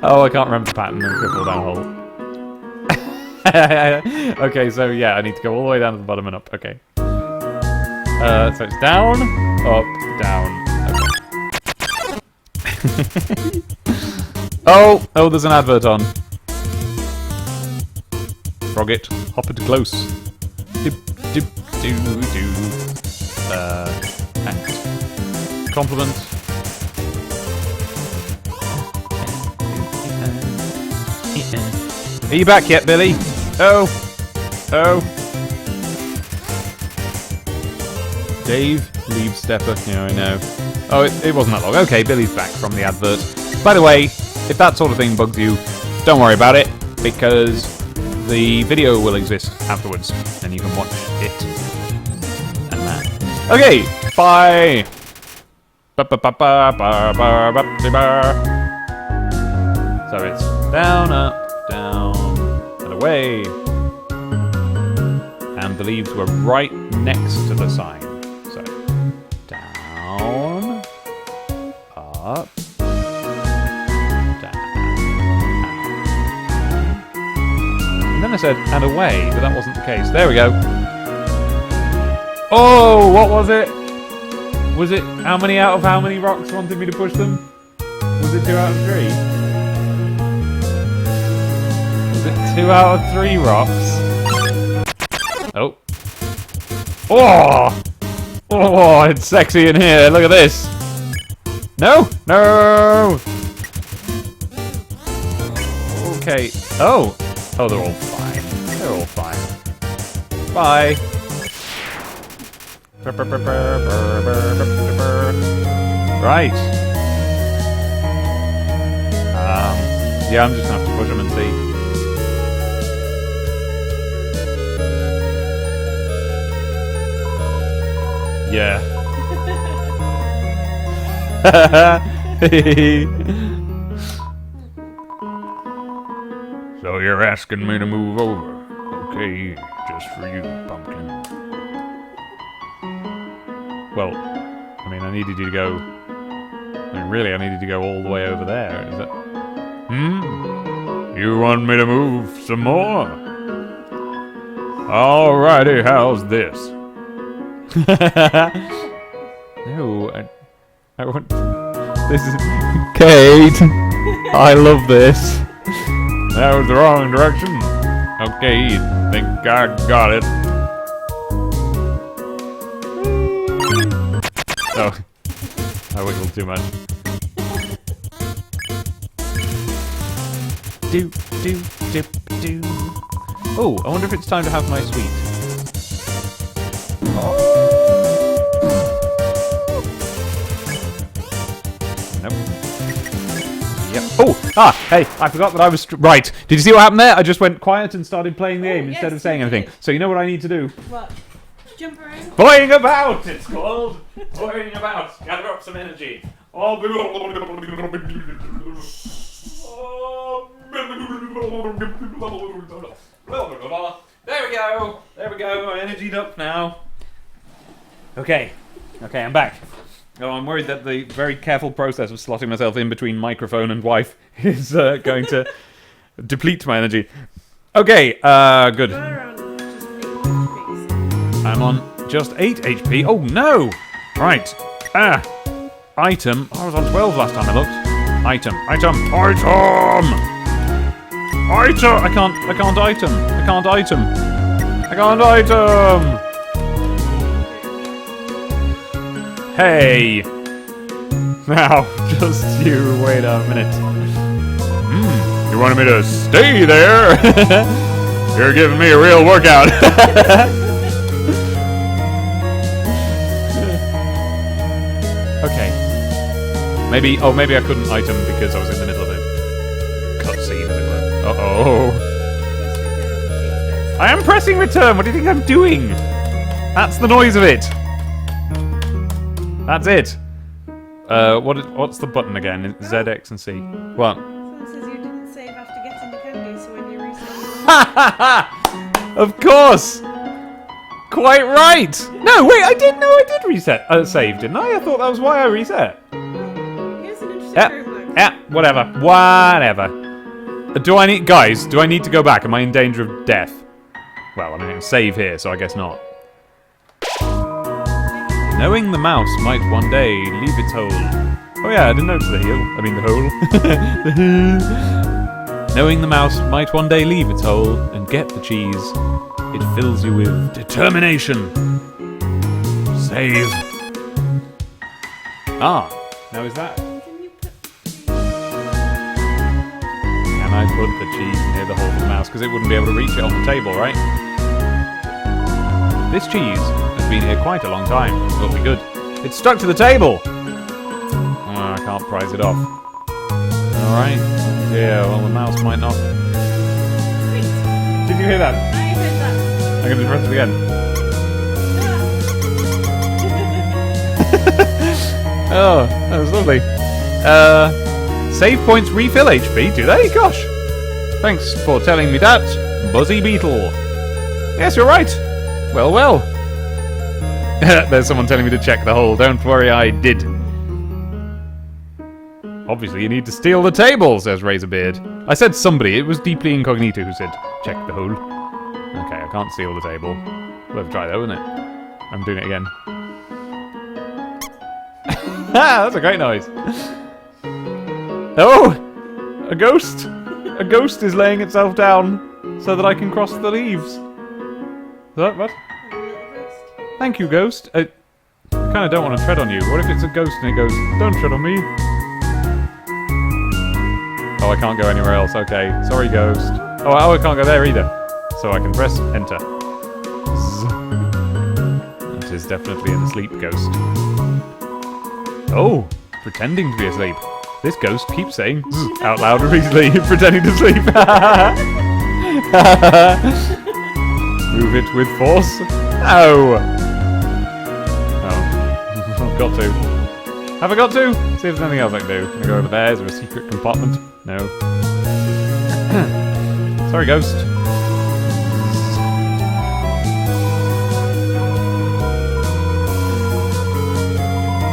Oh, I can't remember the pattern and fall down a hole. Okay, so yeah, I need to go all the way down to the bottom and up. Okay. So it's down, up, down. Okay. Oh, there's an advert on. Frog it, hop it close. Dip, dip, do, do. Act. Compliment. Are you back yet, Billy? Oh. Dave, leave stepper. Yeah, I know. Oh, it wasn't that long. Okay, Billy's back from the advert. By the way, if that sort of thing bugs you, don't worry about it, because the video will exist afterwards, and you can watch it. And that. Okay, bye! So it's down, up, down, and away. And the leaves were right next to the sign. So, down, up, down. And then I said, and away, but that wasn't the case. There we go. Oh, what was it? Was it how many out of how many rocks wanted me to push them? Was it 2 out of 3? Was it 2 out of 3 rocks? Oh. Oh, it's sexy in here. Look at this. No. Okay. Oh, they're all fine. They're all fine. Bye. Right. Yeah, I'm just gonna have to push them and see. Yeah. So you're asking me to move over? Okay, just for you, pumpkin. Well, I mean, I needed you to go... I mean, really, I needed to go all the way over there. Is that... You want me to move some more? Alrighty, how's this? No, I want... This is... Kate! I love this. That was the wrong direction. Okay, think I got it. Oh, I wiggled too much. Do. Oh, I wonder if it's time to have my sweet. Nope. Yep. Oh! Hey, I forgot that I was... Right. Did you see what happened there? I just went quiet and started playing the game instead of saying anything. So you know what I need to do? What? Jump around? Toying about, it's called. Toying about. Gather up some energy. There we go. There we go. I'm energied up now. Okay, I'm back. Oh, I'm worried that the very careful process of slotting myself in between microphone and wife is going to deplete my energy. Okay, good. I'm on just 8 HP. Oh no! Right. Item. I was on 12 last time I looked. Item. I can't item. Hey. Now, just you wait a minute. You wanted me to stay there? You're giving me a real workout. Okay. Maybe I couldn't item because I was in the middle of a cutscene, as it were. Uh-oh. I am pressing return. What do you think I'm doing? That's the noise of it. That's it. What's the button again? Z, X, and C. What? Someone says you didn't save after getting the candy, so when you reset... Of course! Quite right! No, wait, I did reset. Save, didn't I? I thought that was why I reset. Here's an interesting room. Whatever. Do I need to go back? Am I in danger of death? Well, I mean, save here, so I guess not. Knowing the mouse might one day leave its hole. Oh yeah, I didn't notice the hole. Knowing the mouse might one day leave its hole and get the cheese, it fills you with determination. Save. Now is that? Can I put the cheese near the hole for the mouse? Because it wouldn't be able to reach it on the table, right? This cheese has been here quite a long time. It'll be good. It's stuck to the table! Oh, I can't prise it off. Alright. Yeah, well, the mouse might not. Did you hear that? I heard that. I'm going to press it again. Oh, that was lovely. Save points refill HP, do they? Gosh. Thanks for telling me that, Buzzy Beetle. Yes, you're right. Well. There's someone telling me to check the hole. Don't worry, I did. Obviously, you need to steal the table, says Razorbeard. I said somebody. It was Deeply Incognito who said, check the hole. Okay, I can't steal the table. We'll have to try though, isn't it? I'm doing it again. That's a great noise. Oh! A ghost! A ghost is laying itself down so that I can cross the leaves. What? Thank you, ghost. I kind of don't want to tread on you. What if it's a ghost and it goes, don't tread on me? Oh, I can't go anywhere else. Okay. Sorry, ghost. Oh, I can't go there either. So I can press enter. It is definitely an asleep ghost. Oh, pretending to be asleep. This ghost keeps saying out loud repeatedly, pretending to sleep. Move it with force. No. Oh, I've got to. Have I got to? See if there's anything else I can do. Can I go over there? Is there a secret compartment? No. Sorry, ghost.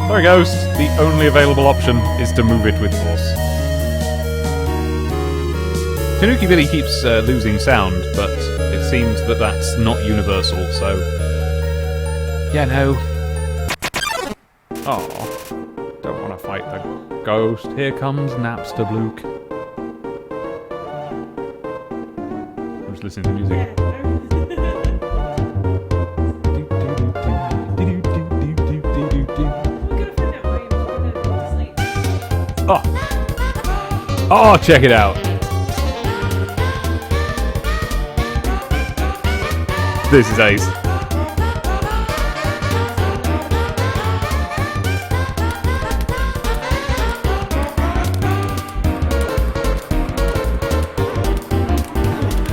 Sorry, ghost. The only available option is to move it with force. Tanuki Billy keeps losing sound, but it seems that that's not universal, so... Yeah, no. Oh, don't want to fight the ghost. Here comes Napster Blook. I'm just listening to music. Yeah. Oh! Oh, check it out! This is ace.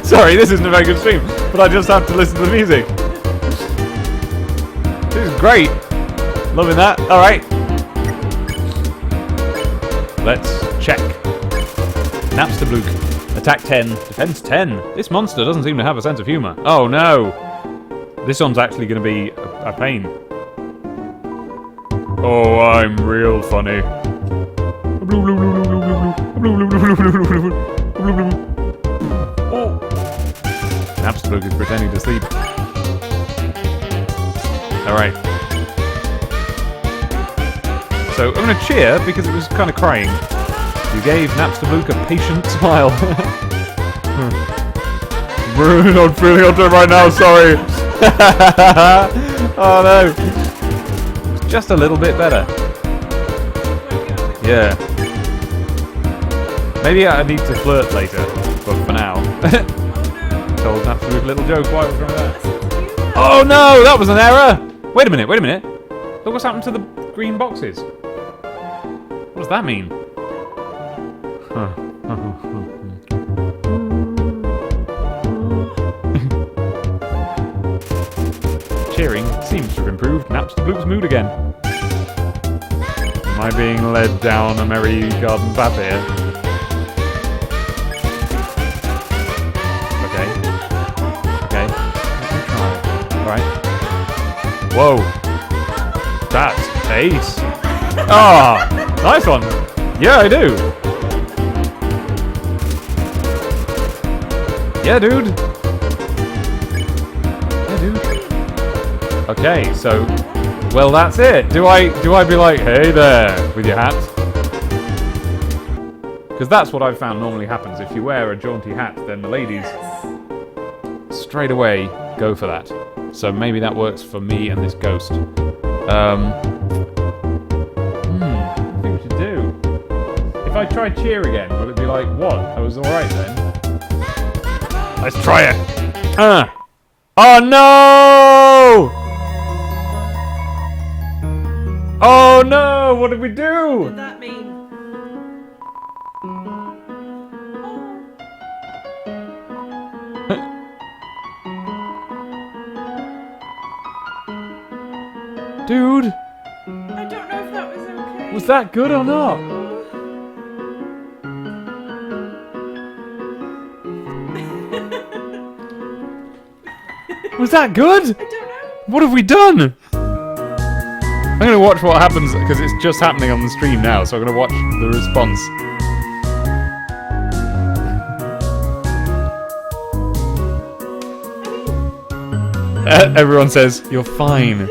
Sorry, this isn't a very good stream, but I just have to listen to the music. This is great. Loving that. Alright. Let's check. Napster Blook. Attack 10. Defense 10. This monster doesn't seem to have a sense of humour. Oh no. This one's actually going to be a pain. Oh, I'm real funny. Oh. Napster Blook is pretending to sleep. Alright. So I'm going to cheer because it was kind of crying. You gave Napster Blook a patient smile. Not feeling up to it right now, sorry. Oh no. Just a little bit better. Yeah. Maybe I need to flirt later, but for now. Told Napster Blook a little joke. Why was wrong with that? Oh no, that was an error. Wait a minute. Look what's happened to the green boxes. What does that mean? Cheering seems to have improved Napster Blook's mood again. Am I being led down a merry garden path here? Okay. Let me try. Alright. Whoa. That's ace. Ah, nice one. Yeah, I do. Yeah, dude. Okay, so, well, that's it. Do I be like, hey there, with your hat? Because that's what I've found normally happens. If you wear a jaunty hat, then the ladies straight away go for that. So maybe that works for me and this ghost. What do we should do? If I try cheer again, will it be like, what? I was alright then. Let's try it. Oh no! Oh no! What did we do? What did that mean? Dude! I don't know if that was okay. Was that good or not? Was that good? I don't know. What have we done? I'm going to watch what happens, because it's just happening on the stream now, so I'm going to watch the response. Everyone says, you're fine.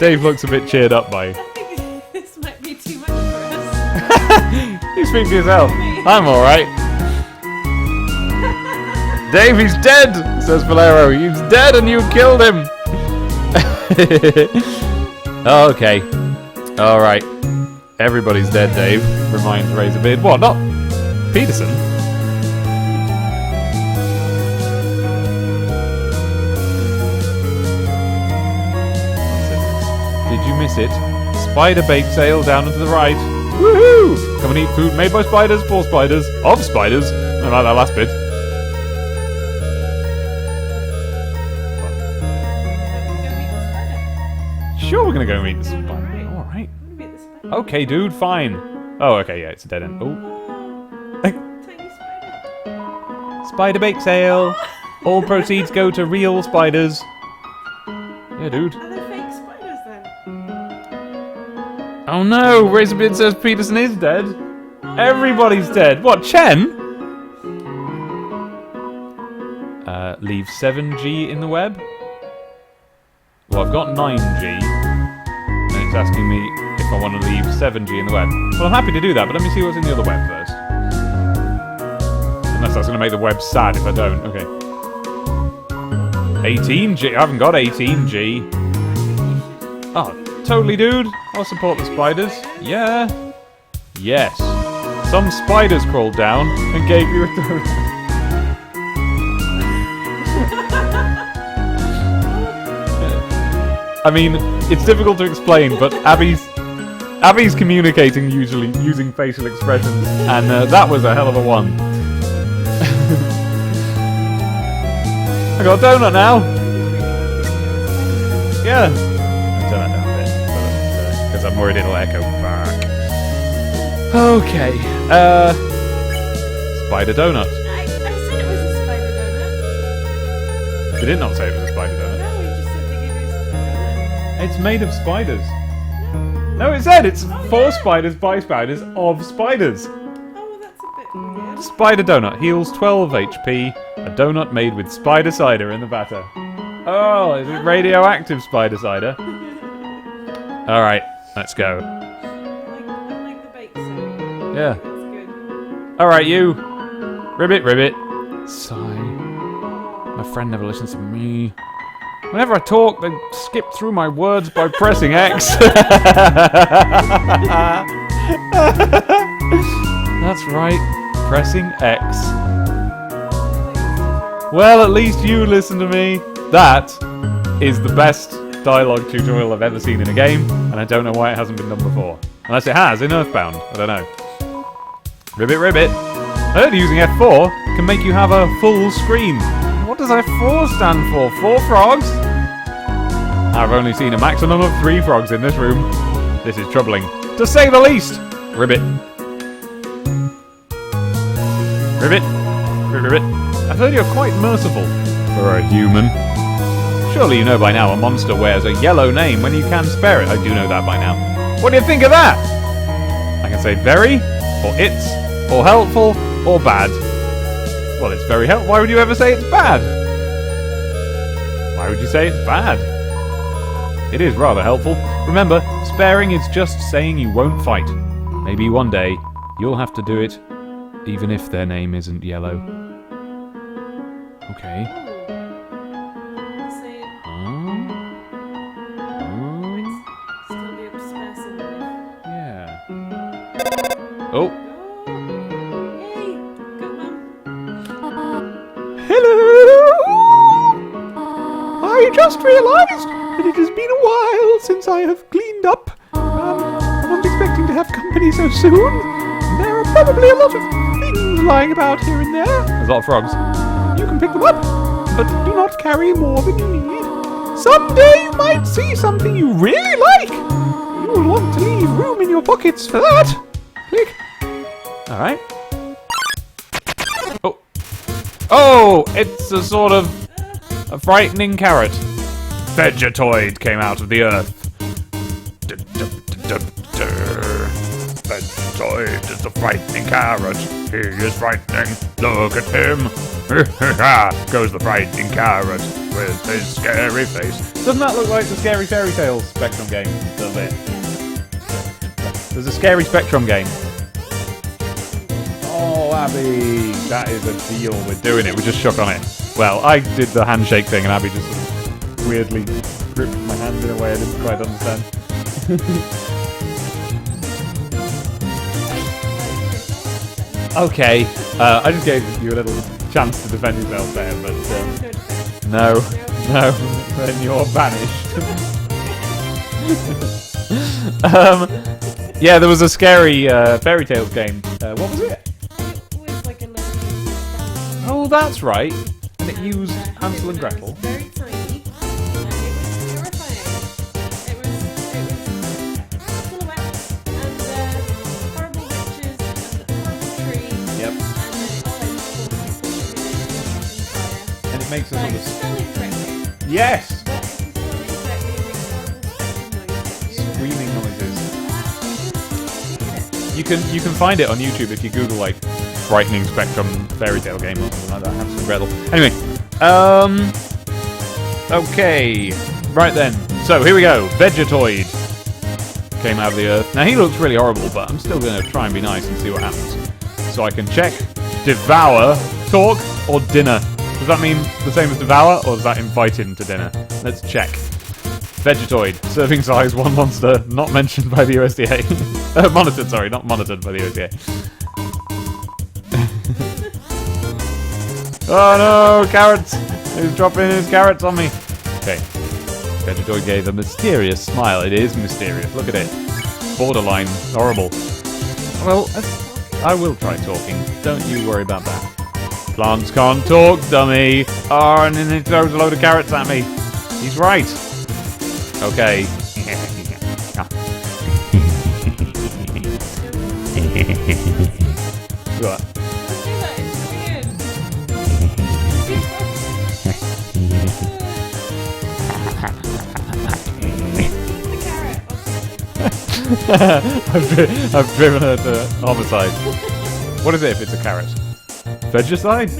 Dave looks a bit cheered up by... I think this might be too much for us. You speak for yourself. I'm alright. Dave, he's dead, says Valero. He's dead and you killed him. Okay. Alright. Everybody's dead, Dave, reminds Razorbeard. What, not Peterson? Did you miss it? Spider bake sale down and to the right. Woohoo! Come and eat food made by spiders, for spiders, of spiders. I like that last bit. Sure, we're gonna go meet the spider. Alright. Okay, dude, fine. Oh, okay, yeah, it's a dead end. Oh. Tiny spider. Spider bake sale. All proceeds go to real spiders. Yeah, dude. Are they fake spiders then? Oh no, Razorbeard says Peterson is dead. Everybody's dead. What, Chen? Leave 7G in the web? What? So I've got 9G, and it's asking me if I want to leave 7G in the web. Well, I'm happy to do that, but let me see what's in the other web first. Unless that's going to make the web sad if I don't. Okay. 18G. I haven't got 18G. Oh, totally, dude. I'll support the spiders. Yeah. Yes. Some spiders crawled down and gave you a donut. I mean, it's difficult to explain, but Abby's communicating usually using facial expressions, and that was a hell of a one. I got a donut now. Yeah. I'll turn that down a bit, because I'm worried it'll echo back. Okay. Spider donut. I said it was a spider donut. Did it not say it was a spider donut? No, we just said they gave you a spider donut. It's made of spiders. No, it said it's for spiders, by spiders, of spiders. Oh, well, that's a bit weird. Spider donut heals 12 HP. A donut made with spider cider in the batter. Oh, is it radioactive spider cider? Alright, let's go. I like the bake soda. Yeah. That's good. Alright, you. Ribbit, ribbit. Sigh. My friend never listens to me. Whenever I talk, they skip through my words by pressing X. That's right, pressing X. Well, at least you listen to me. That is the best dialogue tutorial I've ever seen in a game, and I don't know why it hasn't been done before. Unless it has in Earthbound, I don't know. Ribbit, ribbit. I heard using F4 can make you have a full screen. What does F4 stand for? 4 frogs? I've only seen a maximum of 3 frogs in this room. This is troubling, to say the least. Ribbit. Ribbit. Ribbit. I've heard you're quite merciful for a human. Surely you know by now a monster wears a yellow name when you can spare it. I do know that by now. What do you think of that? I can say very, or it's, or helpful, or bad. Well, it's very helpful. Why would you ever say it's bad? Why would you say it's bad? It is rather helpful. Remember, sparing is just saying you won't fight. Maybe one day you'll have to do it, even if their name isn't yellow. Okay. Say it. Still be able to spare somebody. Yeah. Oh. Yay! Go, Mum. Hello! I just realized that it has been a while since I have cleaned up. I wasn't expecting to have company so soon. There are probably a lot of things lying about here and there. There's a lot of frogs. You can pick them up, but do not carry more than you need. Someday you might see something you really like. You will want to leave room in your pockets for that. Click. Alright. Oh. Oh! It's a sort of a frightening carrot. Vegetoid came out of the earth. Vegetoid is a frightening carrot. He is frightening. Look at him. Goes the frightening carrot with his scary face. Doesn't that look like the Scary Fairy Tales Spectrum game? Does it? There's a Scary Spectrum game. Oh, Abby, that is a deal. We're doing it. We just shook on it. Well, I did the handshake thing, and Abby just sort of weirdly gripped my hand in a way I didn't quite understand. Okay, I just gave you a little chance to defend yourself there, but no, then you're banished. Yeah, there was a scary Fairy Tales game. What was it? With like a leather. Oh, that's right. And it used Hansel and Gretel. Very tiny. And it was terrifying. It was silhouettes and horrible witches and a purple tree. Yep. And then it And it makes a like sort of... spelling correctly. Yes! But if you spell it correctly, it makes all the Screaming noises. noises. You can find it on YouTube if you Google like frightening Spectrum Fairy Tale game or something like that. Hansel and Gretel. Anyway, okay, right then. So here we go. Vegetoid came out of the earth. Now he looks really horrible, but I'm still going to try and be nice and see what happens. So I can check, devour, talk, or dinner. Does that mean the same as devour, or does that invite him to dinner? Let's check. Vegetoid, serving size, 1 monster, not mentioned by the USDA. Monitored, sorry, not monitored by the USDA. Oh no, carrots! He's dropping his carrots on me. Okay. Vegetoid gave a mysterious smile. It is mysterious. Look at it. Borderline horrible. Well, I will try talking. Don't you worry about that. Plants can't talk, dummy. Oh, and then he throws a load of carrots at me. He's right. Okay. What? I've driven her to homicide. What is it if it's a carrot? Vegicide?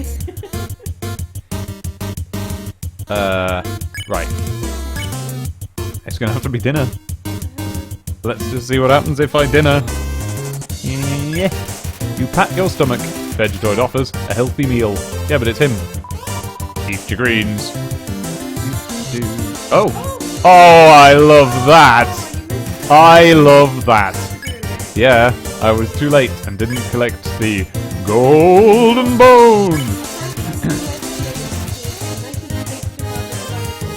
Right. It's gonna have to be dinner. Let's just see what happens if I dinner. Yeah. You pat your stomach. Vegetoid offers a healthy meal. Yeah, but it's him. Eat your greens. Oh! Oh, I love that! I love that. Yeah, I was too late and didn't collect the golden bone.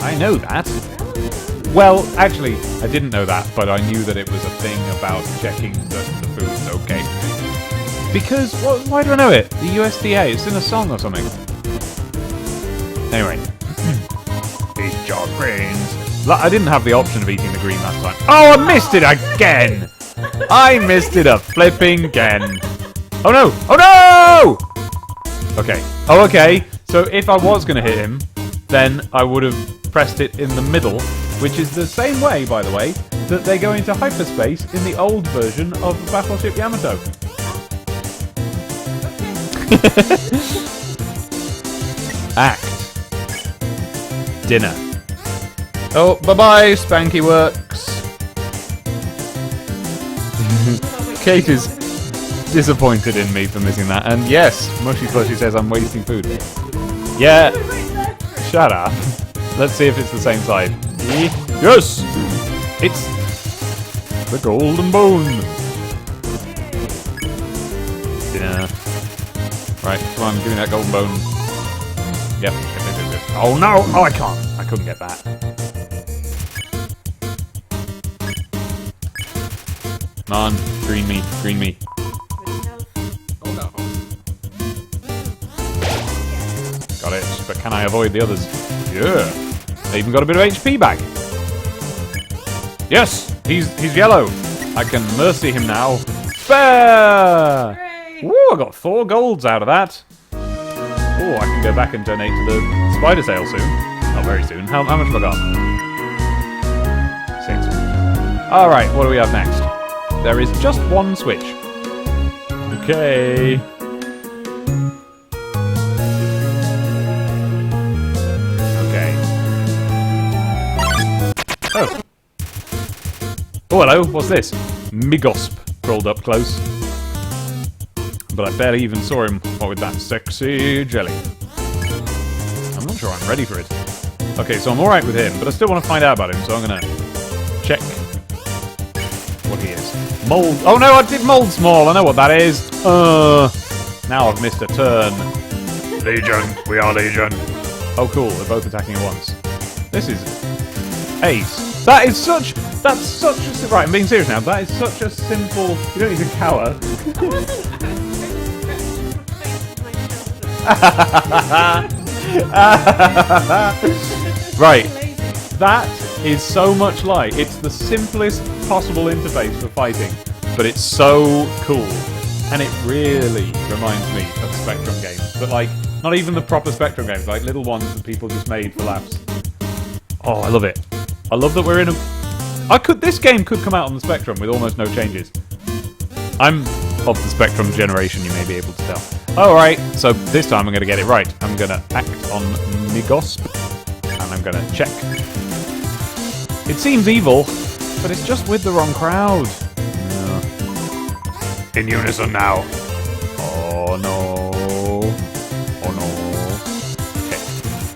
I know that. Well, actually, I didn't know that, but I knew that it was a thing about checking that the food's okay. Because, why do I know it? The USDA, it's in a song or something. Anyway. Eat your greens. I didn't have the option of eating the green last time. Oh, I missed it again! I missed it a flipping again. Oh no! Oh no! Okay. Oh, okay. So if I was going to hit him, then I would have pressed it in the middle, which is the same way, by the way, that they go into hyperspace in the old version of Battleship Yamato. Act. Dinner. Oh, bye-bye, Spanky Works. Kate is disappointed in me for missing that. And yes, Mushy Flushy says I'm wasting food. Yeah. Shut up. Let's see if it's the same side. Yes! It's the golden bone. Dinner. Right, come on, give me that golden bone. Yep. Oh no! Oh, I can't. I couldn't get that. Come on, green me, green me. Oh no. Got it, but can I avoid the others? Yeah. They even got a bit of HP back. Yes, he's yellow. I can mercy him now. Fair! Hooray! Ooh, I got 4 golds out of that. Oh, I can go back and donate to the spider sale soon. Not very soon. How much have I got? 6. Alright, what do we have next? There is just one switch. Okay. Okay. Oh. Oh, hello. What's this? Migosp crawled up close. But I barely even saw him. What with that sexy jelly? I'm not sure I'm ready for it. Okay, so I'm alright with him, but I still want to find out about him, so I'm going to check what he is. Mold. Oh no, I did mold small. I know what that is. Now I've missed a turn. Legion. We are Legion. Oh cool, they're both attacking at once. This is ace. That's such a... Right, I'm being serious now. That is such a simple... You don't need to cower. Right. That is so much like... It's the simplest possible interface for fighting, but it's so cool. And it really reminds me of Spectrum games. But like, not even the proper Spectrum games, like little ones that people just made for laughs. Oh, I love it. I love that we're in a... This game could come out on the Spectrum with almost no changes. I'm of the Spectrum generation, you may be able to tell. Alright, so this time I'm going to get it right. I'm going to act on Migosp, and I'm going to check. It seems evil, but it's just with the wrong crowd. In unison now. Oh no. Oh no. Okay.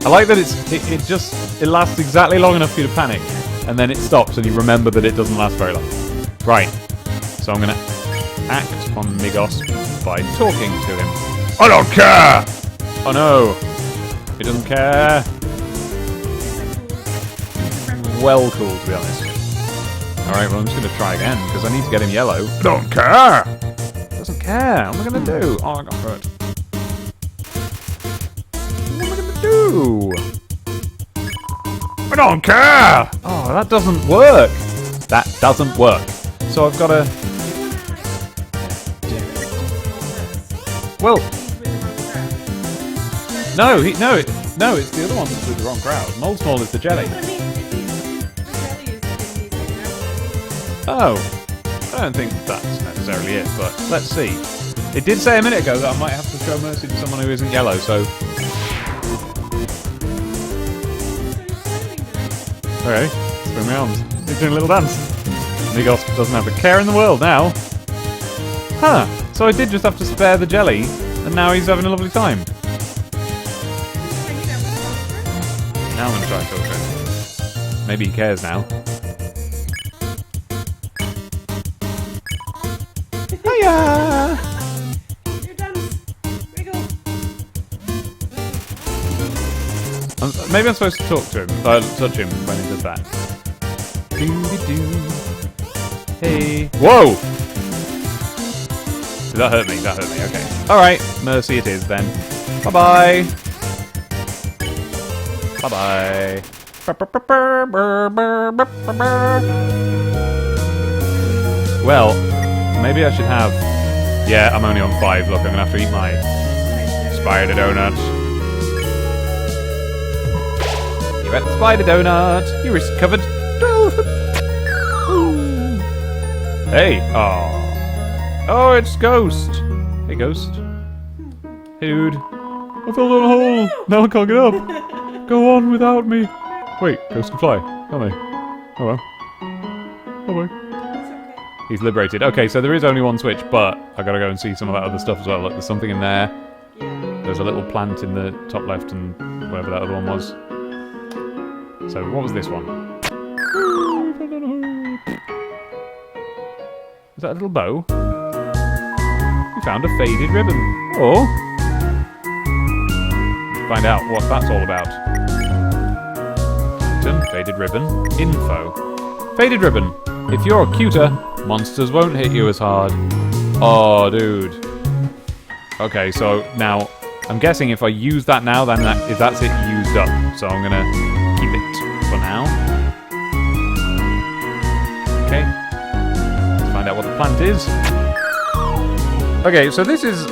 I like that it lasts exactly long enough for you to panic, and then it stops and you remember that it doesn't last very long. Right. So I'm gonna act on Migos by talking to him. I don't care! Oh no. He doesn't care. Well cool, to be honest. Alright, well I'm just going to try again, because I need to get him yellow. I don't care! Doesn't care. What am I going to do? Oh, I got hurt. What am I going to do? I don't care! Oh, that doesn't work. That doesn't work. So I've got to... Well... No, it's the other one that's with the wrong crowd. Moldsmall is the jelly. But I mean, the jelly is in these crowds. Oh, I don't think that's necessarily it, but let's see. It did say a minute ago that I might have to show mercy to someone who isn't yellow, so... Okay, swing my arms. He's doing a little dance. Migos doesn't have a care in the world now. Huh, so I did just have to spare the jelly, and now he's having a lovely time. Now I'm going to try and talk to him. Maybe he cares now. Hiya! You're done. Wiggle. Maybe I'm supposed to talk to him, touch him when he does that. Doo-doo-doo. Hey. Whoa! Did that hurt me? That hurt me, okay. Alright, mercy it is then. Bye-bye! Bye-bye. Well, maybe I should have... Yeah, I'm only on 5. Look, I'm going to have to eat my spider donut. You ate the spider donut. You recovered. Hey. Oh. Oh, it's Ghost. Hey, Ghost. Hey, dude. I fell down a hole. Now I can't get up. Go on without me. Wait, Ghost can fly, can't they? Oh well. Oh well. He's liberated. Okay, so there is only one switch, but I gotta go and see some of that other stuff as well. Look, there's something in there. There's a little plant in the top left and whatever that other one was. So, what was this one? Is that a little bow? We found a faded ribbon. Oh! Find out what that's all about. Faded ribbon. Info. Faded ribbon. If you're cuter, monsters won't hit you as hard. Oh, dude. Okay, so now, I'm guessing if I use that now, then that's it used up. So I'm gonna keep it for now. Okay. Let's find out what the plant is. Okay, so this is,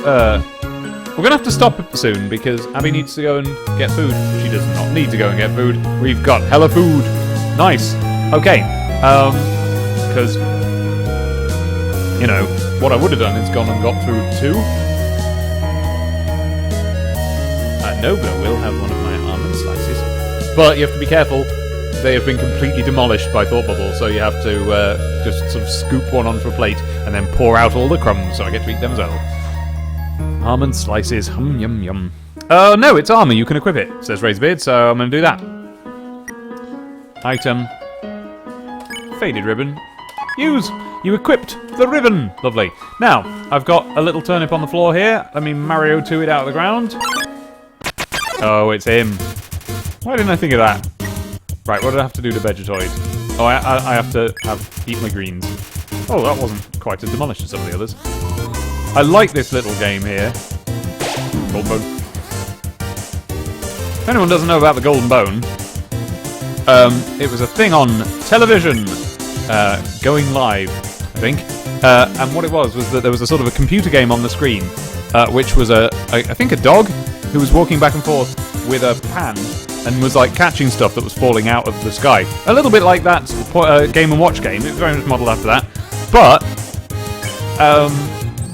we're going to have to stop it soon because Abby needs to go and get food. She does not need to go and get food. We've got hella food. Nice. Okay. Because, you know, what I would have done is gone and got food too. Nobler will have one of my almond slices. But you have to be careful. They have been completely demolished by Thought Bubble, so you have to just sort of scoop one onto a plate and then pour out all the crumbs so I get to eat them as well. Almond slices, hum yum yum. No, it's armor, you can equip it, says Razorbeard, so I'm going to do that. Item. Faded ribbon. Use! You equipped the ribbon! Lovely. Now, I've got a little turnip on the floor here. Let me Mario 2 it out of the ground. Oh, it's him. Why didn't I think of that? Right, what did I have to do to Vegetoid? Oh, I have to eat my greens. Oh, that wasn't quite as demolished as some of the others. I like this little game here. Golden Bone. If anyone doesn't know about the Golden Bone, it was a thing on television, going live, I think. And what it was that there was a sort of a computer game on the screen, which was I think a dog who was walking back and forth with a pan and was like catching stuff that was falling out of the sky. A little bit like that Game & Watch game. It was very much modelled after that. But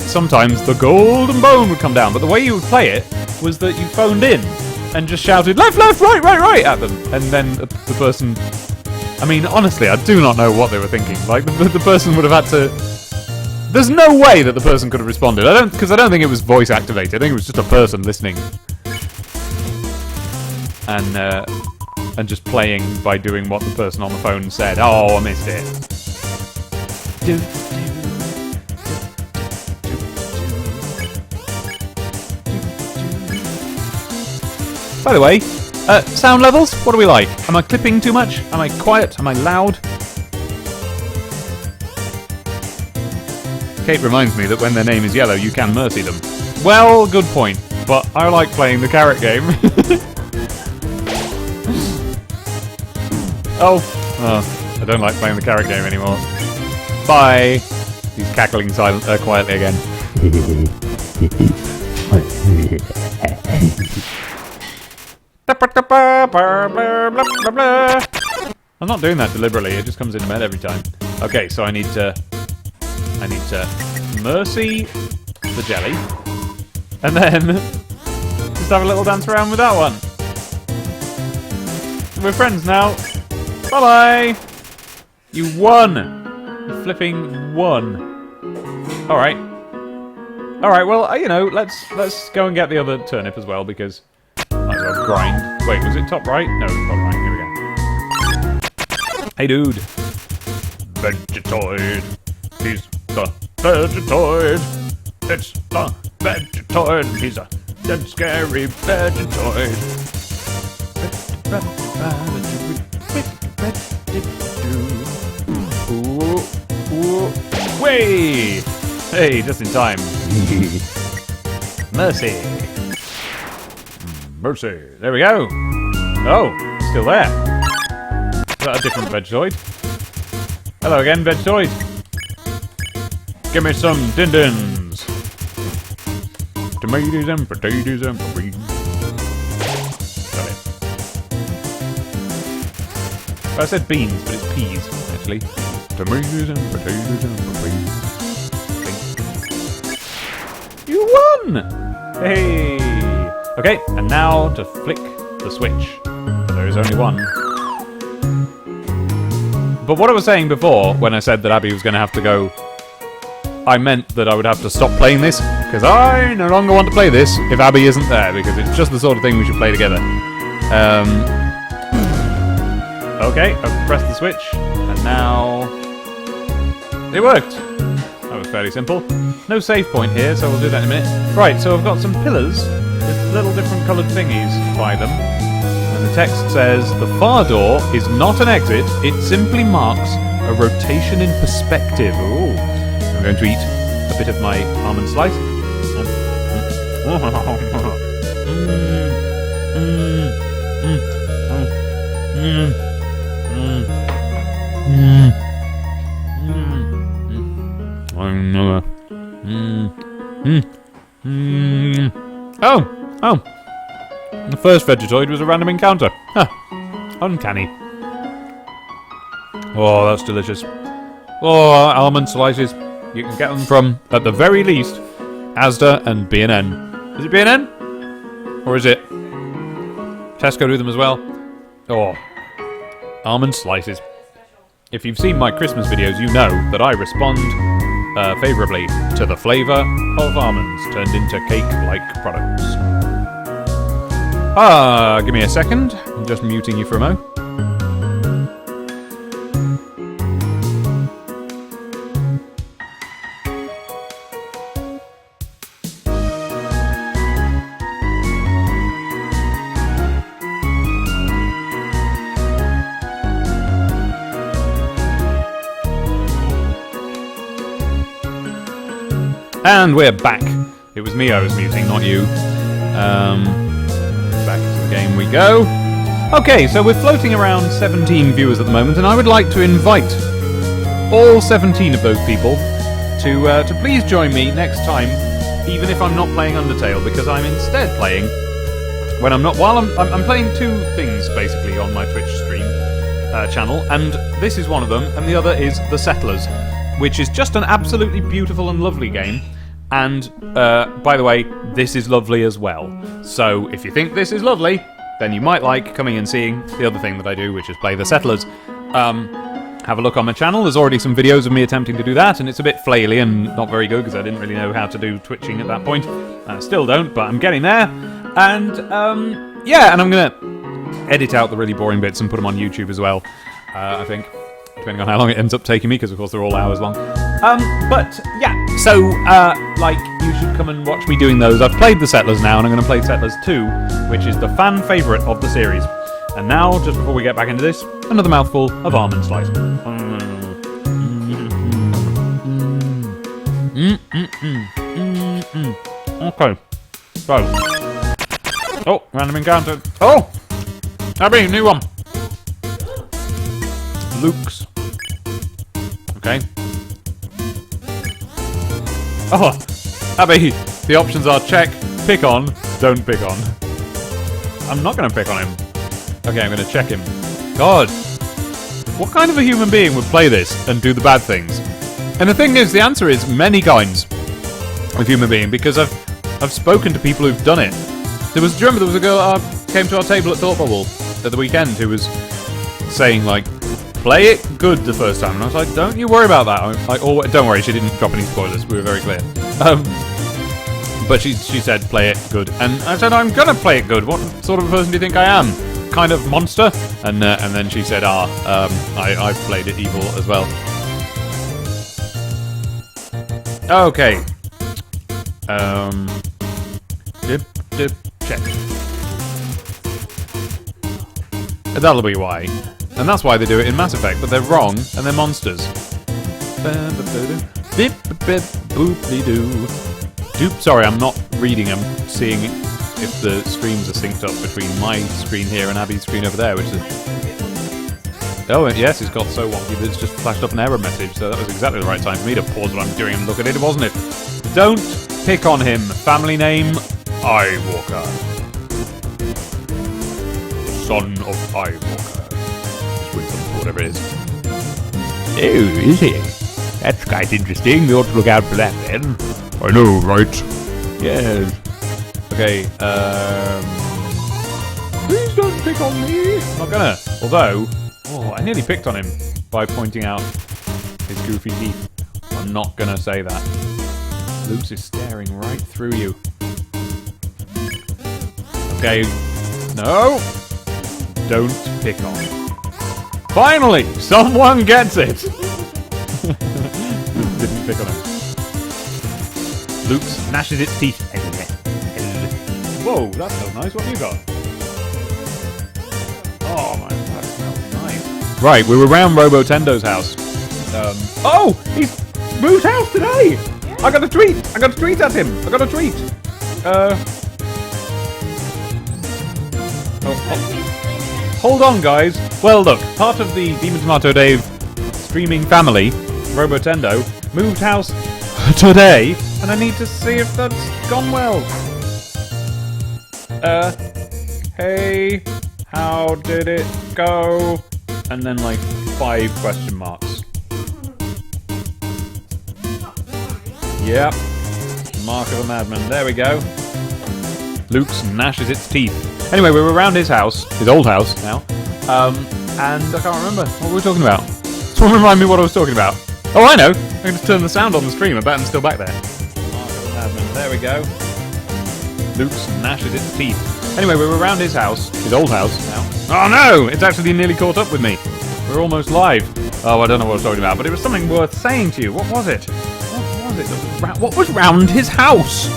sometimes the Golden Bone would come down. But the way you would play it was that you phoned in and just shouted left, left, right, right, right at them. And then the person I mean, honestly, I do not know what they were thinking. Like, the person would have had to... There's no way that the person could have responded. Because I don't think it was voice activated. I think it was just a person listening. And just playing by doing what the person on the phone said. Oh, I missed it. By the way, sound levels, what are we like? Am I clipping too much? Am I quiet? Am I loud? Kate reminds me that when their name is yellow, you can mercy them. Well, good point, but I like playing the carrot game. Oh, I don't like playing the carrot game anymore. Bye. He's cackling quietly again. I'm not doing that deliberately, it just comes in my head every time. Okay, so I need to mercy the jelly, and then just have a little dance around with that one. We're friends now. Bye-bye! You won! You flipping won. Alright. Alright, well, you know, let's go and get the other turnip as well, because might as well grind. Wait, was it top right? No, it's bottom right. Here we go. Hey, dude. Vegetoid. He's the Vegetoid. It's the Vegetoid. He's a dead scary Vegetoid. Way! Hey, just in time. Mercy. Mercy. There we go. Oh, still there. Is that a different Vegetoid? Hello again, Vegetoid. Give me some din-dins. Tomatoes and potatoes and beans. Got it. I said beans, but it's peas, actually. Tomatoes and potatoes and beans. You won! Hey! Okay, and now to flick the switch. There is only one. But what I was saying before, when I said that Abby was going to have to go, I meant that I would have to stop playing this, because I no longer want to play this if Abby isn't there, because it's just the sort of thing we should play together. Okay, I've pressed the switch, and now... It worked! That was fairly simple. No save point here, so we'll do that in a minute. Right, so I've got some pillars with little different coloured thingies by them. And the text says, the far door is not an exit, it simply marks a rotation in perspective. Ooh. I'm going to eat a bit of my almond slice. Oh! The first Vegetoid was a random encounter. Huh. Uncanny. Oh, that's delicious. Oh, almond slices. You can get them from, at the very least, Asda and B&N. Is it B&N? Or is it Tesco do them as well? Oh, almond slices. If you've seen my Christmas videos, you know that I respond favourably to the flavour of almonds turned into cake-like products. Give me a second. I'm just muting you for a mo. And we're back. It was me I was muting, not you. Back to the game we go. Okay, so we're floating around 17 viewers at the moment, and I would like to invite all 17 of those people to please join me next time, even if I'm not playing Undertale, because I'm instead playing when I'm not. While I'm playing two things basically on my Twitch stream channel, and this is one of them, and the other is The Settlers, which is just an absolutely beautiful and lovely game. And, by the way, this is lovely as well. So, if you think this is lovely, then you might like coming and seeing the other thing that I do, which is play The Settlers. have a look on my channel. There's already some videos of me attempting to do that, and it's a bit flaily and not very good because I didn't really know how to do twitching at that point. I still don't, but I'm getting there. And yeah, and I'm gonna edit out the really boring bits and put them on YouTube as well. I think, depending on how long it ends up taking me, because of course they're all hours long. But yeah, so like you should come and watch me doing those. I've played the Settlers now, and I'm going to play Settlers 2, which is the fan favourite of the series. And now, just before we get back into this, another mouthful of almond slice. Okay, so, oh, random encounter. Oh, Abby, new one. Luke's. Okay. Oh, Abby, the options are check, pick on, don't pick on. I'm not going to pick on him. Okay, I'm going to check him. God, what kind of a human being would play this and do the bad things? And the thing is, the answer is many kinds of human being, because I've spoken to people who've done it. Do you remember there was a girl that came to our table at Thought Bubble at the weekend who was saying, like, play it good the first time, and I was like, don't you worry about that. Like, oh, don't worry, she didn't drop any spoilers. We were very clear. But she said play it good, and I said I'm gonna play it good. What sort of person do you think I am? Kind of monster? And then she said, I've played it evil as well. Okay. Dip, check. That'll be why. And that's why they do it in Mass Effect, but they're wrong, and they're monsters. Bip, bip, boop-de-doo. Doop. Sorry, I'm not reading, I'm seeing if the streams are synced up between my screen here and Abby's screen over there, which is... Oh, yes, it's got so wonky that it's just flashed up an error message, so that was exactly the right time for me to pause what I'm doing and look at it, wasn't it? Don't pick on him. Family name, Eyewalker. Son of Eyewalker. Whatever it is. Oh, is he? That's quite interesting. We ought to look out for that then. I know, right? Yes. Okay, please don't pick on me. I'm not gonna. Although, oh, I nearly picked on him by pointing out his goofy teeth. I'm not gonna say that. Luke's is staring right through you. Okay. No. Don't pick on him. Finally! Someone gets it! Didn't pick on him. Luke gnashes its teeth. Whoa, that smells nice. What have you got? Oh my, that smells nice. Right, we were around Robotendo's house. Oh! He's moved house today! Yeah. I got a tweet! I got a tweet at him! I got a tweet! Hold on, guys. Well, look, part of the Demon Tomato Dave streaming family, Robotendo, moved house today, and I need to see if that's gone well. Hey, how did it go? And then, like, 5 question marks. Yep. Mark of a madman. There we go. Luke gnashes its teeth. Anyway, we were around his house, his old house now, and I can't remember what we were talking about. Someone remind me what I was talking about. Oh, I know. I can just turn the sound on the stream. I bet I'm still back there. There we go. Luke gnashes its teeth. Anyway, we were around his house, his old house now. Oh no! It's actually nearly caught up with me. We're almost live. Oh, I don't know what I was talking about, but it was something worth saying to you. What was it? What was it? What was round his house?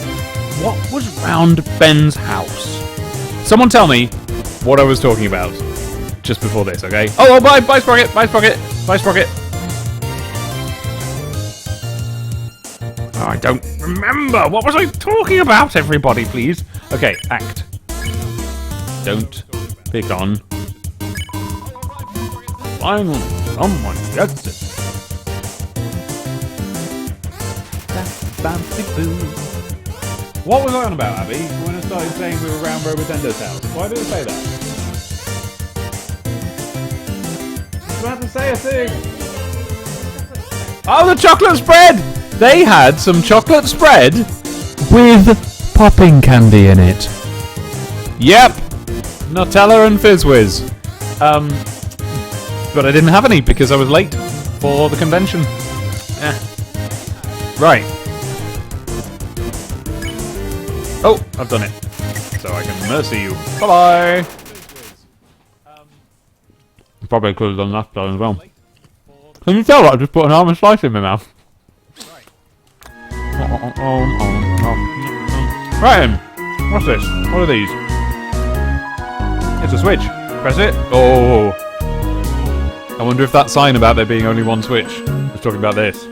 What was round Ben's house? Someone tell me what I was talking about just before this, okay? Oh, bye Sprocket, bye Sprocket, bye Sprocket. Oh, I don't remember. What was I talking about, everybody, please? Okay, act. Don't pick on. Finally, someone gets it. What was I on about, Abby, when I started saying we were around Robotendo's house? Why did I say that? I was about to say a thing. Oh, the chocolate spread! They had some chocolate spread with popping candy in it. Yep. Nutella and Fizz Whiz. But I didn't have any because I was late for the convention. Right. Oh, I've done it. So I can mercy you. Bye-bye! Probably could have done that as well. Can you tell that I just put an almond slice in my mouth? Right then. What's this? What are these? It's a switch. Press it. Oh. I wonder if that sign about there being only one switch was talking about this.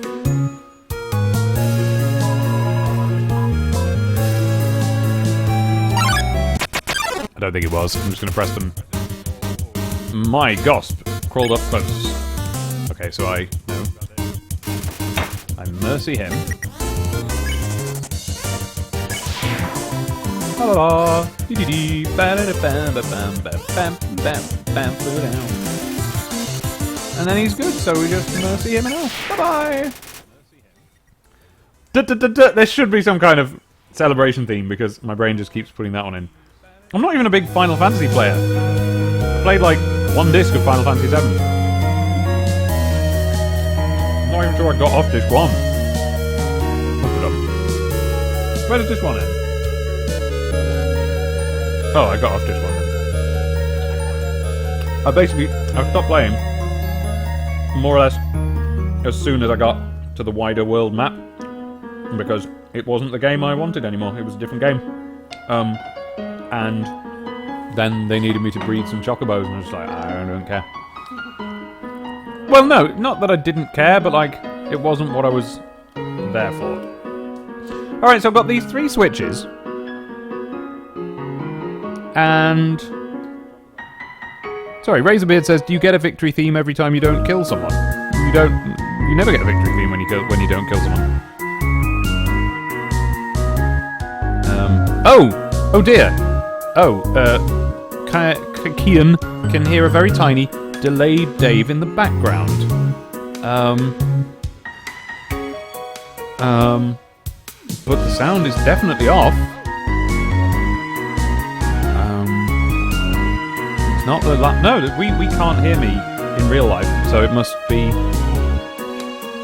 I don't think it was. I'm just going to press them. My gosp. Crawled up close. Okay, so I mercy him. La dee dee dee bam bam bam bam bam bam down. And then he's good, so we just mercy him and all. Bye bye. There should be some kind of celebration theme because my brain just keeps putting that one in. I'm not even a big Final Fantasy player. I played like one disc of Final Fantasy 7. I'm not even sure I got off disc 1. Look it up. Where does disc 1 end? Oh, I got off disc 1 then. I stopped playing more or less as soon as I got to the wider world map because it wasn't the game I wanted anymore. It was a different game. And then they needed me to breed some chocobos, and I was like, I don't care. Well, no, not that I didn't care, but like, it wasn't what I was there for. Alright, so I've got these 3 switches. And... Sorry, Razorbeard says, do you get a victory theme every time you don't kill someone? You never get a victory theme when you don't kill someone. Oh dear. Kian can hear a very tiny, delayed Dave in the background. But the sound is definitely off. It's not the no, we can't hear me in real life, so it must be...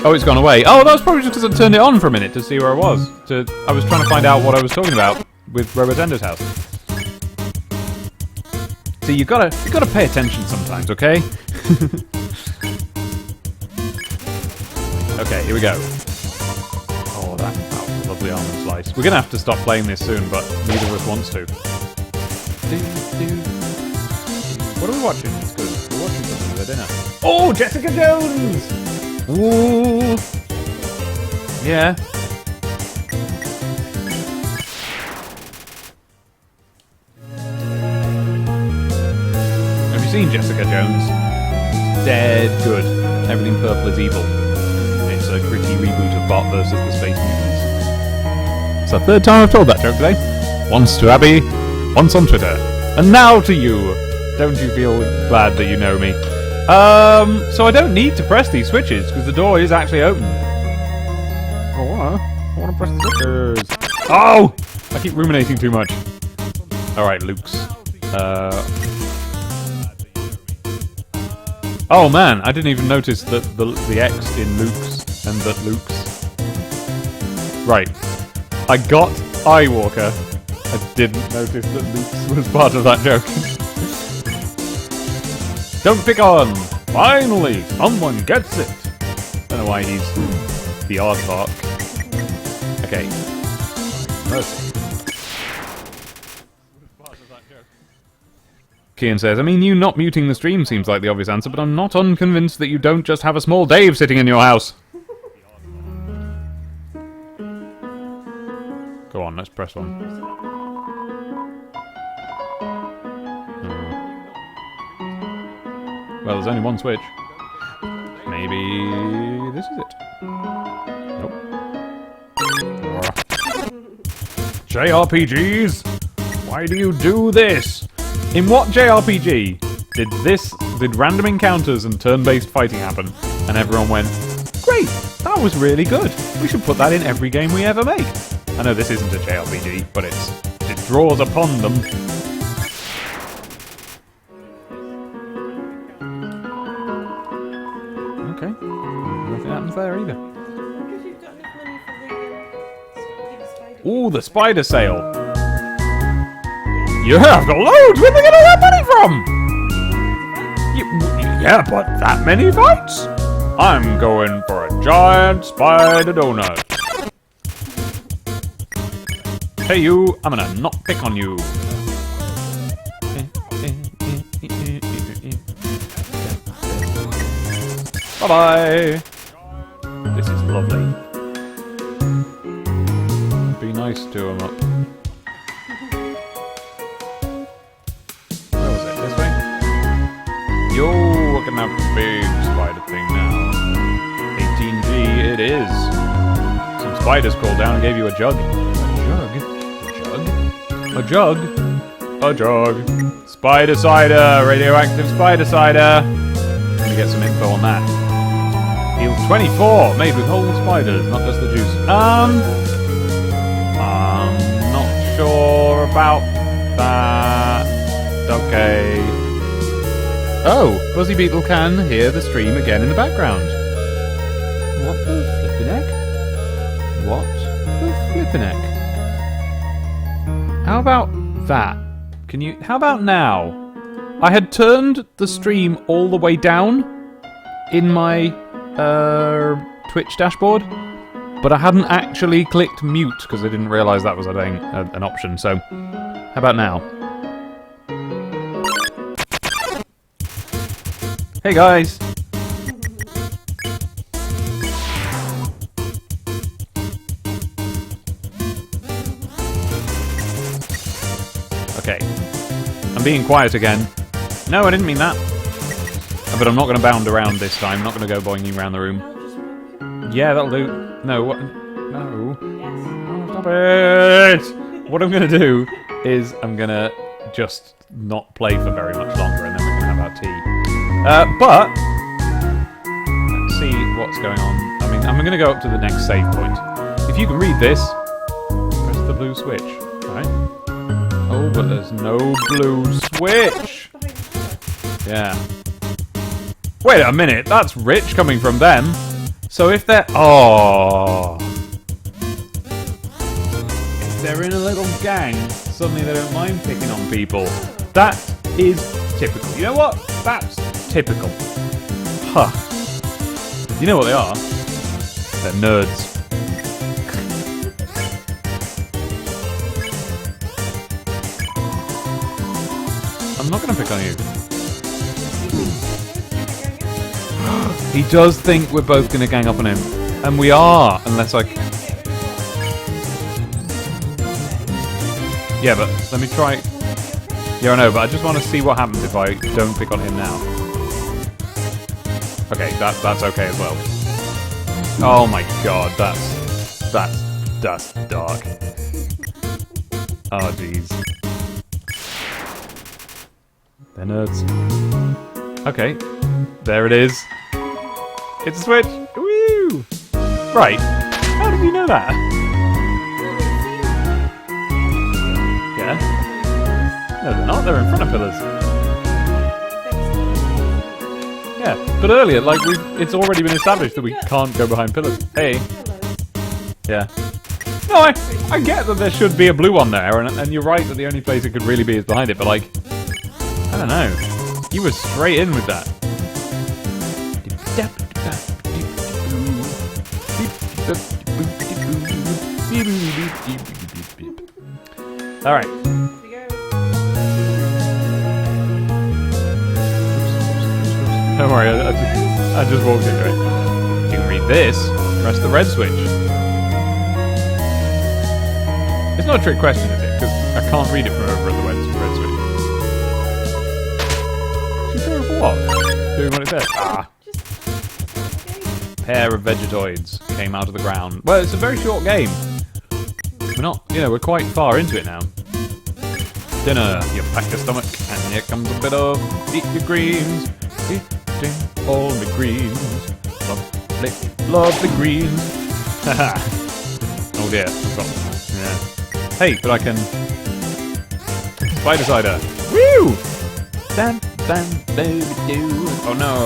Oh, it's gone away. Oh, that was probably just because I turned it on for a minute to see where I was. I was trying to find out what I was talking about with Robotender's house. See, you gotta pay attention sometimes, okay? Okay, here we go. Oh, that lovely almond slice. We're gonna have to stop playing this soon, but neither of us wants to. What are we watching? It's good. We're watching something for dinner. Oh, Jessica Jones! Ooh. Yeah. Have you seen Jessica Jones? Dead good. Everything purple is evil. It's a gritty reboot of Bot versus the Space Mutants. It's the 3rd time I've told that joke today. Once to Abby, once on Twitter, and now to you. Don't you feel glad that you know me? So I don't need to press these switches because the door is actually open. I want to press the switches. Oh! I keep ruminating too much. Alright, Luke's. Oh man, I didn't even notice that the X in Luke's and that Luke's. Right. I got Eyewalker. I didn't notice that Luke's was part of that joke. Don't pick on! Finally, someone gets it! Don't know why he's the aardvark. Okay. Mercy. Kian says, I mean, you not muting the stream seems like the obvious answer, but I'm not unconvinced that you don't just have a small Dave sitting in your house. Go on, let's press one. Well, there's only one switch. Maybe this is it. Nope. JRPGs? Why do you do this? In what JRPG did random encounters and turn-based fighting happen? And everyone went, great, that was really good. We should put that in every game we ever make. I know this isn't a JRPG, but it draws upon them. Ooh, the spider sale. Yeah, I've got loads. Where are they get all that money from? Yeah, but that many fights? I'm going for a giant spider donut. Hey you, I'm gonna not pick on you. Bye-bye. This is lovely. Be nice to him up. Where was it? This way? Yo, we're gonna have a big spider thing now. 18G it is. Some spiders crawled down and gave you a jug. A jug? A jug. Spider cider, radioactive spider cider. Let me get some info on that. Heals 24, made with whole spiders, not just the juice. I'm not sure about that. Okay. Oh, Buzzy Beetle can hear the stream again in the background. What the flippin' heck? What the flippin' heck? How about that? How about now? I had turned the stream all the way down in my Twitch dashboard, but I hadn't actually clicked mute because I didn't realise that was a thing, an option. So, how about now? Hey guys! Okay. I'm being quiet again. No, I didn't mean that. But I'm not going to bound around this time. I'm not going to go boinging around the room. Yeah, that'll do. No, what? No. Oh, stop it! What I'm going to do is I'm going to just not play for very much longer and then we can have our tea. But let's see what's going on. I mean, I'm going to go up to the next save point. If you can read this, press the blue switch. Alright? Oh, but there's no blue switch! Yeah. Wait a minute, that's rich coming from them. So if they're... Oh! If they're in a little gang, suddenly they don't mind picking on people. That is typical. You know what? That's typical. Huh. You know what they are? They're nerds. I'm not going to pick on you. He does think we're both going to gang up on him. And we are, unless I... Yeah, but let me try... Yeah, I know, but I just want to see what happens if I don't pick on him now. Okay, that's okay as well. Oh my god, that's dark. Oh, jeez. They're nerds. Okay, there it is. It's a switch. Woo! Right. How did you know that? Yeah. No, they're not. They're in front of pillars. Yeah, but earlier, like it's already been established that we can't go behind pillars. Hey. Yeah. No, I get that there should be a blue one there, and you're right that the only place it could really be is behind it. But like, I don't know. You were straight in with that. Alright. Don't worry, I just walked into it. You can read this. Press the red switch. It's not a trick question, is it? Because I can't read it from over at the red switch. She's doing for what? Doing what it says. Ah. Pair of Vegetoids came out of the ground. Well, it's a very short game. We're not, we're quite far into it now. Dinner, you pack your stomach, and here comes a bit of eat your greens, eating all the greens, lovely greens. Haha. Oh dear, I've got, yeah. Hey, but I can spider cider. Woo! Dan, dan, baby, do. Oh no!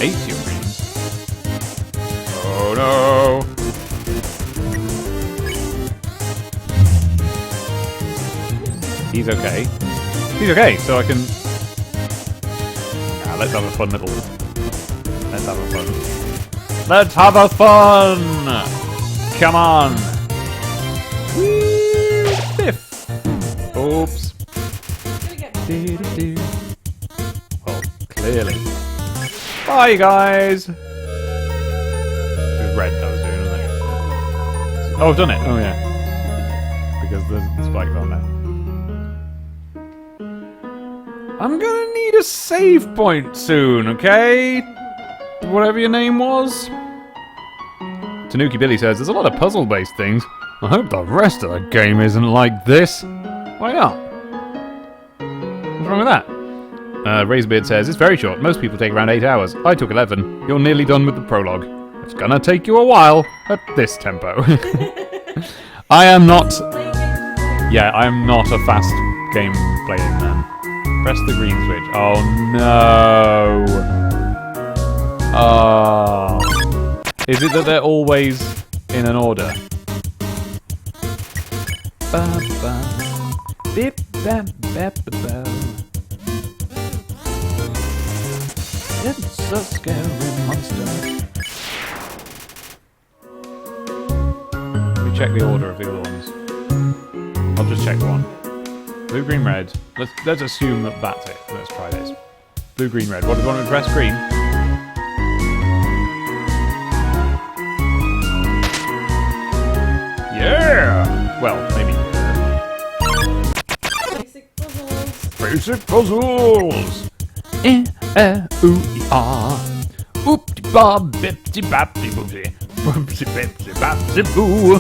Ate your greens. Oh no! he's okay. He's okay, so I can... Ah, let's have a fun little... Let's have a fun. Let's have a fun! Come on! Whee! Biff! Oops. Well, clearly. Bye, guys! It was red that was doing, wasn't it? Oh, I've done it. Oh, yeah. Because the spike's on there. I'm gonna need a save point soon, okay? Whatever your name was. Tanuki Billy says, there's a lot of puzzle-based things. I hope the rest of the game isn't like this. Why not? What's wrong with that? Razorbeard says, it's very short. Most people take around 8 hours. I took 11. You're nearly done with the prologue. It's gonna take you a while at this tempo. I am not... Yeah, I am not a fast game playing man. Press the green switch. Oh no! Oh. Is it that they're always in an order? It's a scary monster. Let me check the order of the other ones. I'll just check one. Blue, green, red. Let's assume that that's it. Let's try this. Blue, green, red. What do we want to press? Green. Yeah! Well, maybe. Basic puzzles. Basic puzzles! E-E-U-E-R. Oop-de-bob-bip-de-bap-de-boopsie. Boopsie-bip-de-bap-de-boo.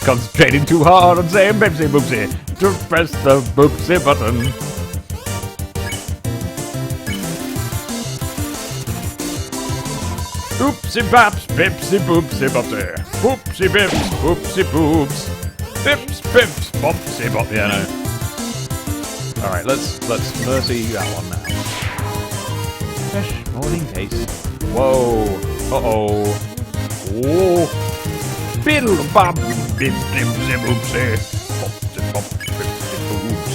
Concentrating too hard on saying bipsy-boopsie to press the boopsie button. Oopsie-baps, bipsy-boopsie-bopsie. Boopsie-bips, boopsie-boops. Bips-bips, bopsie-bop. Yeah, no. Alright, let's mercy that one now. Fresh morning taste. Whoa. Uh-oh. Whoa. Biddle bob bip bip zip oopsie. Bop bip oops.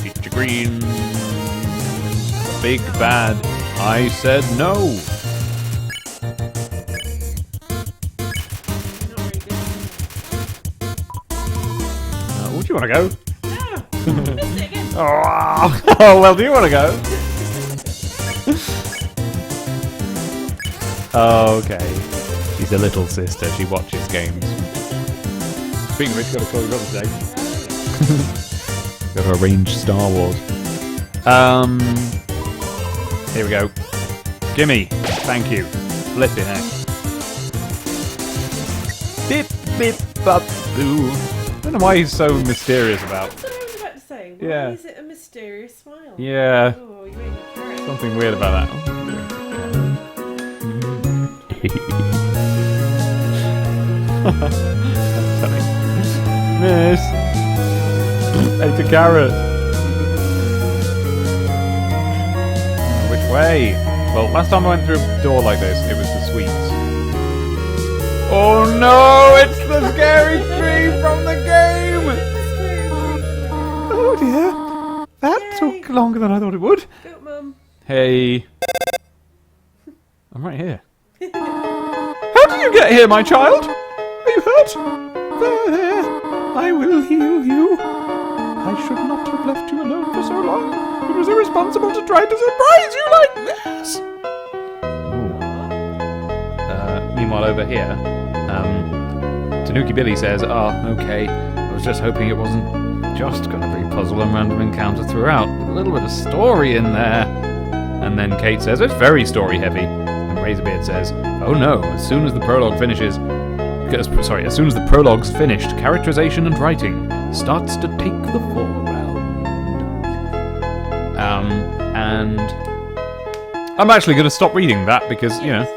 Eat your greens. The big bad. I said no. Would you want to go? No! Missed it again. Oh, well, do you want to go? Okay. She's a little sister. She watches games. Speaking of which, gotta call your brother today. Gotta arrange Star Wars. Here we go. Gimme. Thank you. Flipping heck. Bip, bip, bop, boo. I don't know why he's so mysterious about. That's what I was about to say. Why Yeah. is it a mysterious smile? Yeah. Oh, you made me carrot. Something weird about that. That's funny. Miss! Ate a carrot! Which way? Well, last time I went through a door like this, it was the sweets. Oh no! It's the scary tree from the game! Oh dear. That Yay. took longer than I thought it would. Go, Mum. Hey. I'm right here. How did you get here, my child? Are you hurt? There. I will heal you. I should not have left you alone for so long. It was irresponsible to try to surprise you like this. Meanwhile, over here, Tanuki Billy says, okay, I was just hoping it wasn't just going to be puzzle and random encounter throughout. A little bit of story in there. And then Kate says, it's very story heavy. And Razorbeard says, oh no, as soon as the prologue finishes... as soon as the prologue's finished, characterization and writing starts to take the foreground. And I'm actually going to stop reading that because, you know.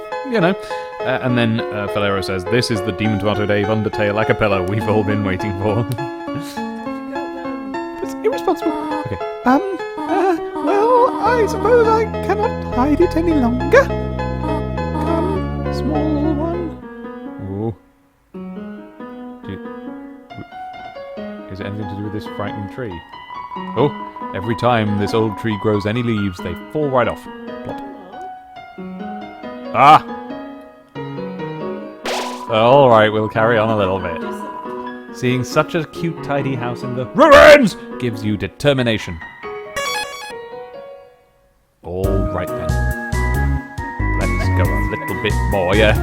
And then Falero says, this is the Demon Tomato Dave Undertale a cappella we've all been waiting for. It's irresponsible. Okay. Well, I suppose I cannot hide it any longer. Come, small one. Ooh. this frightening tree. Oh, every time this old tree grows any leaves, they fall right off. Plop. Ah! Alright, we'll carry on a little bit. Seeing such a cute, tidy house in the ruins gives you determination. Alright then. Let's go a little bit more, yeah?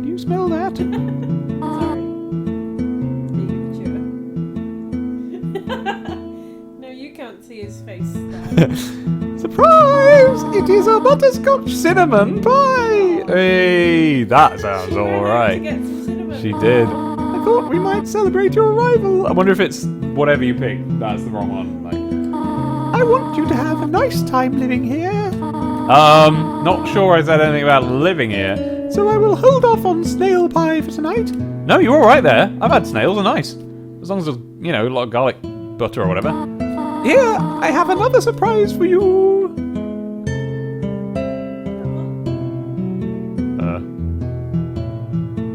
Do you smell that? Sorry. No, you can't see his face. Surprise! It is a butterscotch cinnamon pie! Hey, that sounds To alright. get some cinnamon. She did. I thought we might celebrate your arrival. I wonder if it's whatever you pick. That's the wrong one. Like, I want you to have a nice time living here, not sure I said anything about living here. so I will hold off on snail pie for tonight. No, you're all right there. I've had snails, are nice. As long as there's, a lot of garlic butter or whatever. Here, I have another surprise for you.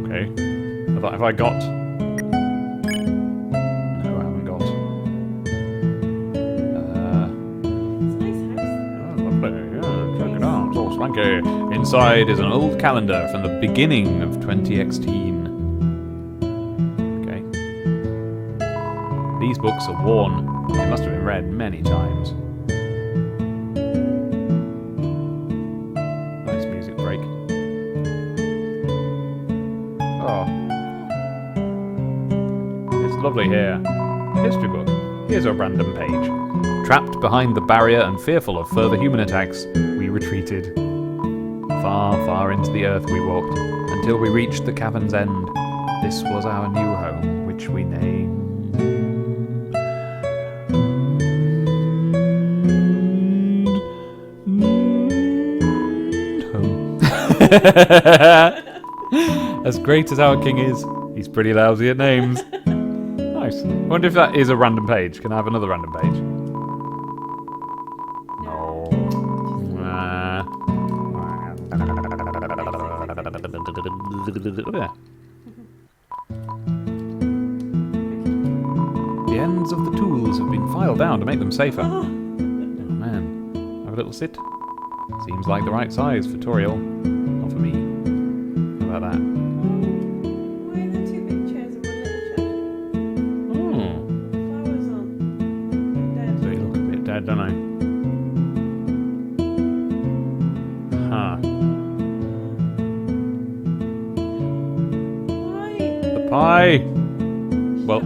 Okay. Have I got? No, I haven't got. It's a nice house. Lovely. Yeah, check it out. It's all swanky. Inside is an old calendar from the beginning of 2016. Okay. These books are worn. They must have been read many times. Nice music break. Oh. It's lovely here. History book. Here's a random page. Trapped behind the barrier and fearful of further human attacks, we retreated. Far, far into the earth we walked, until we reached the cavern's end. This was our new home, which we named... home. As great as our king is, he's pretty lousy at names. Nice. I wonder if that is a random page. Can I have another random page? No. The ends of the tools have been filed down to make them safer. Oh man. Have a little sit. Seems like the right size for Toriel. Not for me. How about that? Why are there two big chairs and one little chair? Flowers on. They're They dead. look a bit dead, don't they? Huh. Why? The pie! Well, Oh,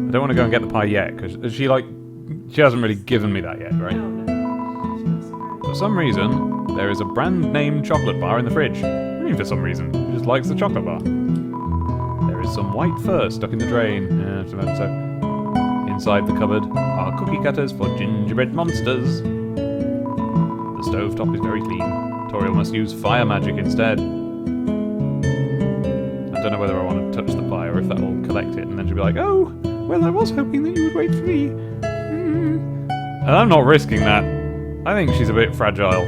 I don't want to go and get the pie yet, because she hasn't really given me that yet, right? no. For some reason, there is a brand name chocolate bar in the fridge. What do you mean for some reason? She just likes the chocolate bar. There is some white fur stuck in the drain. Yeah, so. Inside the cupboard are cookie cutters for gingerbread monsters. The stovetop is very clean. Toriel must use fire magic instead. I don't know whether I want to touch the pie or if that'll collect it and then she'll be like, oh, Well, I was hoping that you would wait for me. and I'm not risking that. I think she's a bit fragile.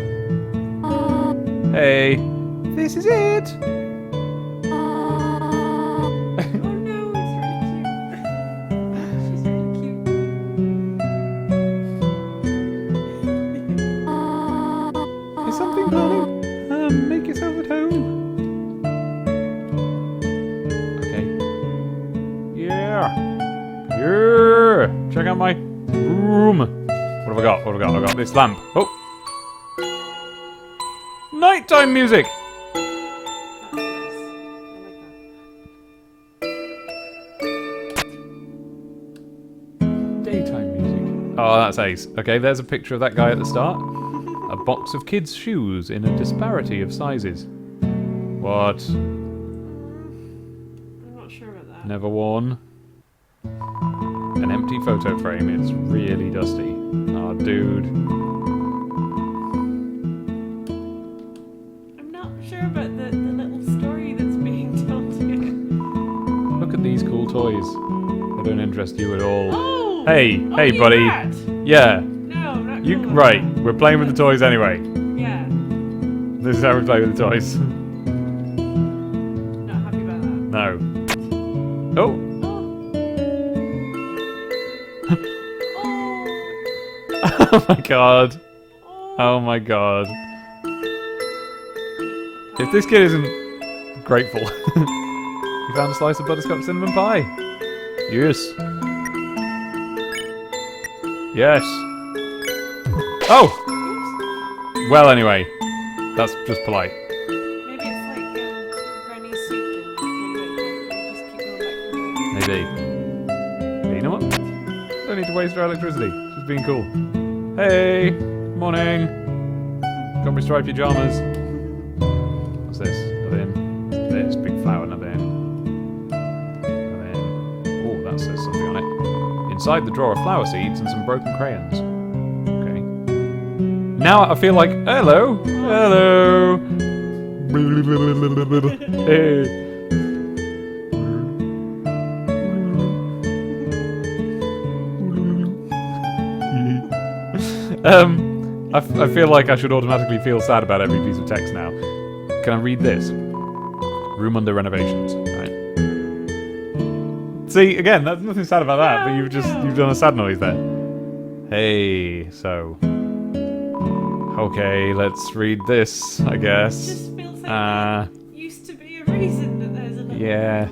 Hey. This is it. Oh no, it's really cute. She's really cute. Is something burning? Make yourself at home. Okay. Yeah. Yeah. Check out my room. What have I got? What have I got? I got this lamp. Oh. Nighttime music. That's nice. I like Daytime music. Oh, that's ace. Okay, there's a picture of that guy at the start. A box of kids' shoes in a disparity of sizes. What? that. I'm not sure about that. Never worn. An empty photo frame. It's really dusty. Oh, dude. I'm not sure about the little story that's being told here. Look at these cool toys. They don't interest you at all. Oh! Hey, Oh, hey, you buddy. rat. Yeah, No, I'm not you cool. right. We're playing with the toys anyway. Yeah. This is how we play with the toys. Not happy about that. No. Oh, Oh my god. Oh my god. If this kid isn't grateful. You found a slice of butterscotch cinnamon pie. Yes. Yes. Oh! Well, anyway. That's just polite. Maybe it's like Granny's soup and just keep going back from Maybe. But you know what? Don't need to waste our electricity. She's being cool. Hey! Morning! Got my striped pajamas. What's this? Nothing. This big flower, nothing. Oh, that says something on it. Inside the drawer are flower seeds and some broken crayons. Okay. Now I feel like, hello! Hello! Hey! I feel like I should automatically feel sad about every piece of text now. Can I read this? Room under renovations. Right. See, again, there's nothing sad about that, but you've done a sad noise there. Hey, so. Okay, let's read this, I guess. It just feels like there used to be a reason that there's a little... Yeah.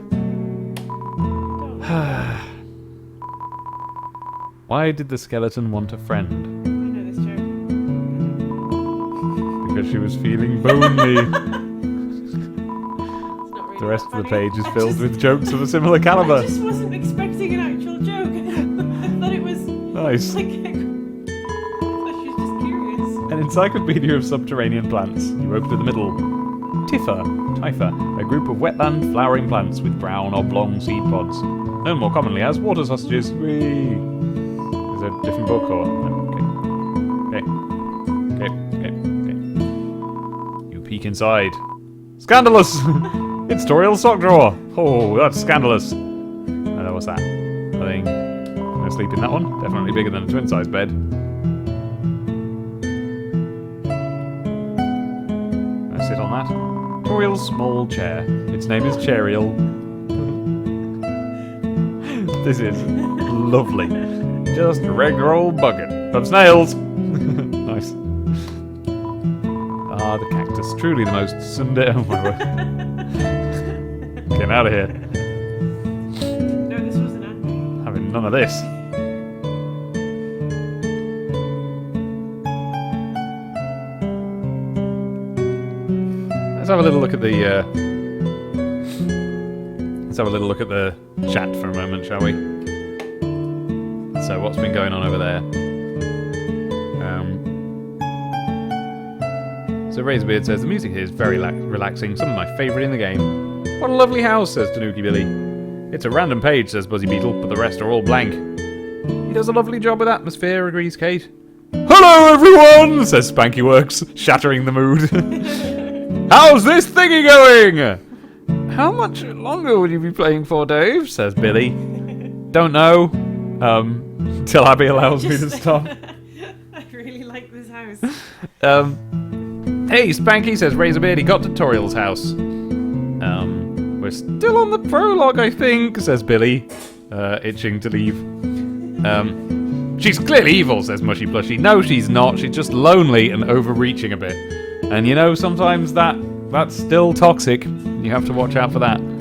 Why did the skeleton want a friend? I know this joke. Because she was feeling lonely. It's not really The rest that of the funny. page is I filled just- with jokes of a similar I caliber. just wasn't expecting an actual joke. I thought it was Nice. like... I thought she was just curious. An encyclopedia of subterranean plants. You open to the middle. Typha, a group of wetland flowering plants with brown oblong seed pods. Known more commonly as water sausages. Whee! Is there a different book or... Okay. You peek inside. Scandalous! It's Toriel's sock drawer. Oh, that's scandalous. What's that? Nothing. No sleep in that one. Definitely bigger than a twin-size bed. I sit on that. Toriel's small chair. Its name is Toriel. This is lovely. Just a regular old bucket of snails. Nice. Ah, the cactus. Truly the most Sunday. Oh my word. Get out of here. No, this wasn't happening. Having none of this. Let's have a little look at the. Let's have a little look at the chat for a moment, shall we? So, what's been going on over there? So, Razorbeard says the music here is very relaxing. Some of my favourite in the game. What a lovely house, says Tanuki Billy. It's a random page, says Buzzy Beetle, but the rest are all blank. He does a lovely job with atmosphere, agrees Kate. Hello, everyone, says Spanky Works, shattering the mood. How's this thingy going? How much longer will you be playing for, Dave? Says Billy. Don't know. Till Abby allows me to stop. I really like this house. Hey, Spanky, says Razorbeard. He got to Toriel's house. We're still on the prologue, I think, says Billy, itching to leave. She's clearly evil, says Mushy Plushy. No, she's not. She's just lonely and overreaching a bit. And you know, sometimes that's still toxic. You have to watch out for that. Sorry, but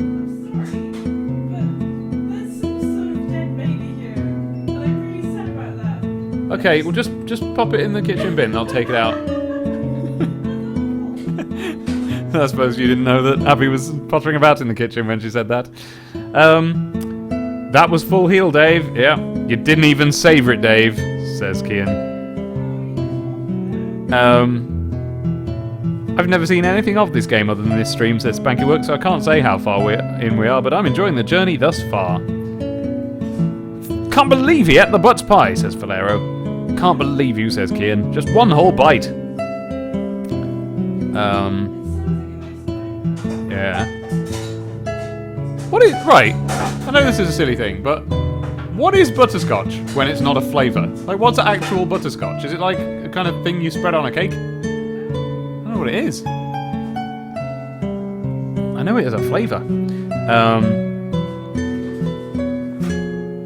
there's some sort of dead baby here, and I'm really sad about that. Okay, well just pop it in the kitchen bin. I'll take it out. I suppose you didn't know that Abby was pottering about in the kitchen when she said that. That was full heal, Dave. Yeah, you didn't even savour it, Dave, says Kian. I've never seen anything of this game other than this stream, says Spankyworks, so I can't say how far we are, but I'm enjoying the journey thus far. Can't believe he ate the butts pie, says Falero. Can't believe you, says Kian. Just one whole bite. Yeah. What is... Right, I know this is a silly thing, but what is butterscotch when it's not a flavour? Like, what's actual butterscotch? Is it like a kind of thing you spread on a cake? I don't know what it is. I know it has a flavour.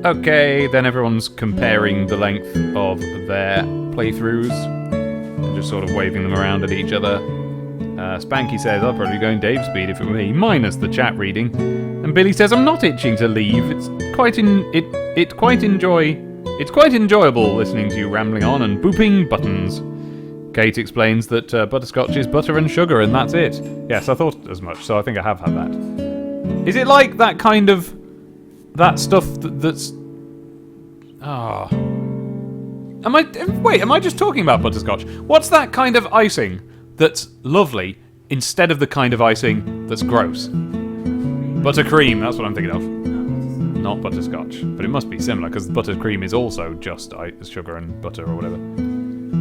Okay, then everyone's comparing the length of their playthroughs and just sort of waving them around at each other. Spanky says, I'll probably go in Dave's speed if it were me, minus the chat reading. And Billy says, I'm not itching to leave. It's quite enjoyable listening to you rambling on and booping buttons. Kate explains that butterscotch is butter and sugar, and that's it. Yes, I thought as much, so I think I have had that. Is it like that kind of... that stuff that's... Ah... Am I just talking about butterscotch? What's that kind of icing that's lovely instead of the kind of icing that's gross? Buttercream, that's what I'm thinking of. Not butterscotch. But it must be similar, because buttercream is also just sugar and butter or whatever.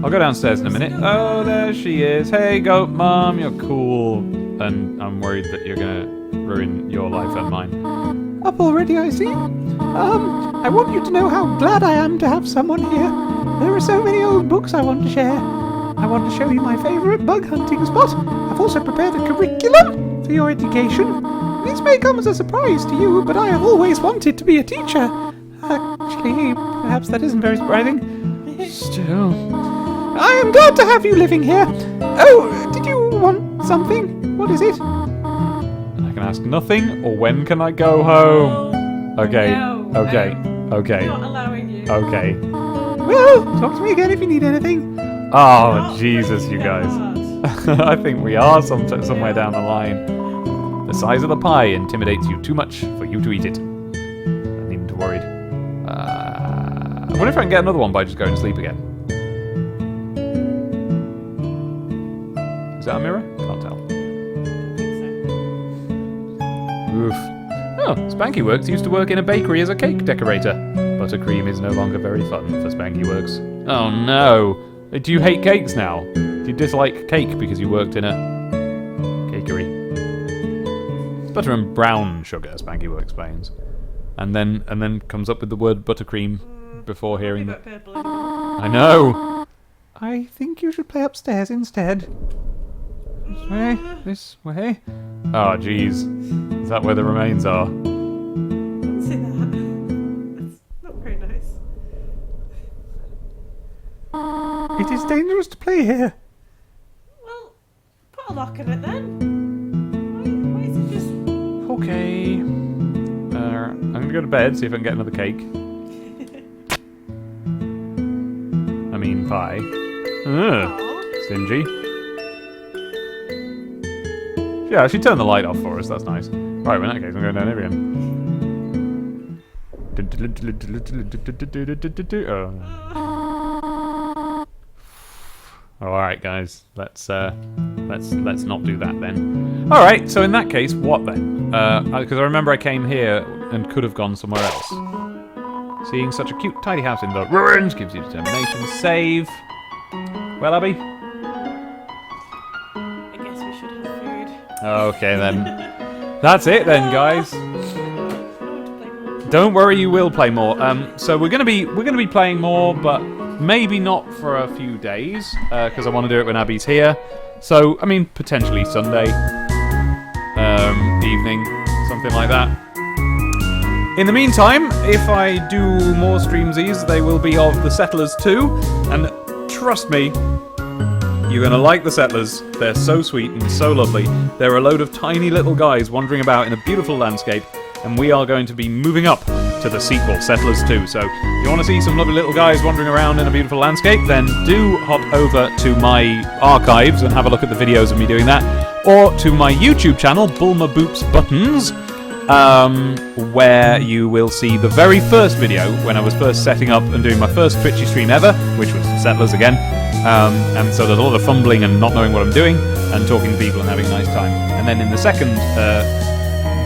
I'll go downstairs in a minute. Oh, there she is. Hey, Goat Mom, you're cool. And I'm worried that you're going to ruin your life and mine. Up already, I see. I want you to know how glad I am to have someone here. There are so many old books I want to share. I want to show you my favourite bug hunting spot. I've also prepared a curriculum for your education. This may come as a surprise to you, but I have always wanted to be a teacher. Actually, perhaps that isn't very surprising. Still... I am glad to have you living here. Oh, did you want something? What is it? I can ask nothing, or when can I go home? Okay, okay. Not allowing you. Okay. Well, talk to me again if you need anything. Oh, Jesus, you guys. I think we are somewhere down the line. The size of the pie intimidates you too much for you to eat it. I'm even too worried. I wonder if I can get another one by just going to sleep again. Is that a mirror? Can't tell. Oof. Oh, Spanky Works used to work in a bakery as a cake decorator. Buttercream is no longer very fun for Spanky Works. Oh no! Do you hate cakes now? Do you dislike cake because you worked in a cakery? Butter and brown sugar, Spanky Works explains. And then comes up with the word buttercream before hearing that. I know! I think you should play upstairs instead. This way, this way. Oh, jeez. Is that where the remains are? Don't say that. That's not very nice. It is dangerous to play here. Well, put a lock in it then. Why is it just... Okay. I'm gonna go to bed, see if I can get another cake. I mean, pie. Ugh. Stingy. Yeah, she turned the light off for us, that's nice. Right, well, in that case, I'm going down here again. Alright, guys, let's not do that then. Alright, so in that case, what then? Because I remember I came here and could have gone somewhere else. Seeing such a cute, tidy house in the ruins gives you determination. Save. Well, Abby? I guess we should have food. Okay then. That's it then, guys. Don't worry, you will play more. So we're gonna be playing more, but maybe not for a few days, because I want to do it when Abby's here. So I mean, potentially Sunday evening, something like that. In the meantime, if I do more streamsies, they will be of the Settlers 2, and trust me, you're going to like the Settlers. They're so sweet and so lovely. They're a load of tiny little guys wandering about in a beautiful landscape, and we are going to be moving up to the sequel, Settlers 2. So, if you want to see some lovely little guys wandering around in a beautiful landscape, then do hop over to my archives and have a look at the videos of me doing that, or to my YouTube channel, Bulma Boops Buttons, where you will see the very first video when I was first setting up and doing my first Twitchy stream ever, which was Settlers again. And so there's a lot of fumbling and not knowing what I'm doing, and talking to people and having a nice time. And then in the second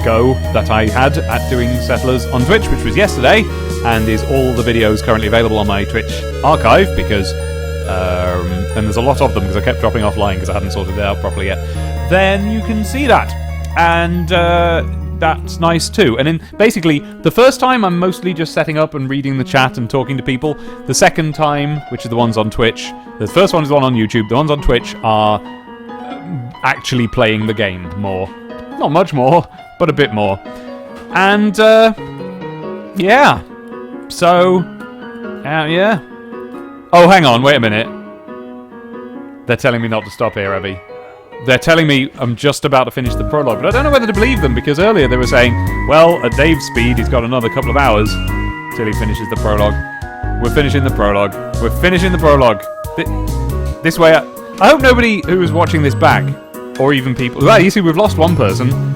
go that I had at doing Settlers on Twitch, which was yesterday, and is all the videos currently available on my Twitch archive, because and there's a lot of them because I kept dropping offline because I hadn't sorted it out properly yet, then you can see that. And that's nice too. And then basically, the first time I'm mostly just setting up and reading the chat and talking to people. The second time, which are the ones on Twitch, the first one is the one on YouTube, the ones on Twitch are actually playing the game more. Not much more, but a bit more. And yeah, So, yeah. Oh, hang on, wait a minute. They're telling me not to stop here, Abby. They're telling me I'm just about to finish the prologue, but I don't know whether to believe them, because earlier they were saying, well, at Dave's speed, he's got another couple of hours till he finishes the prologue. We're finishing the prologue. We're finishing the prologue. This way, I hope nobody who is watching this back, or even people... Well, you see, we've lost one person.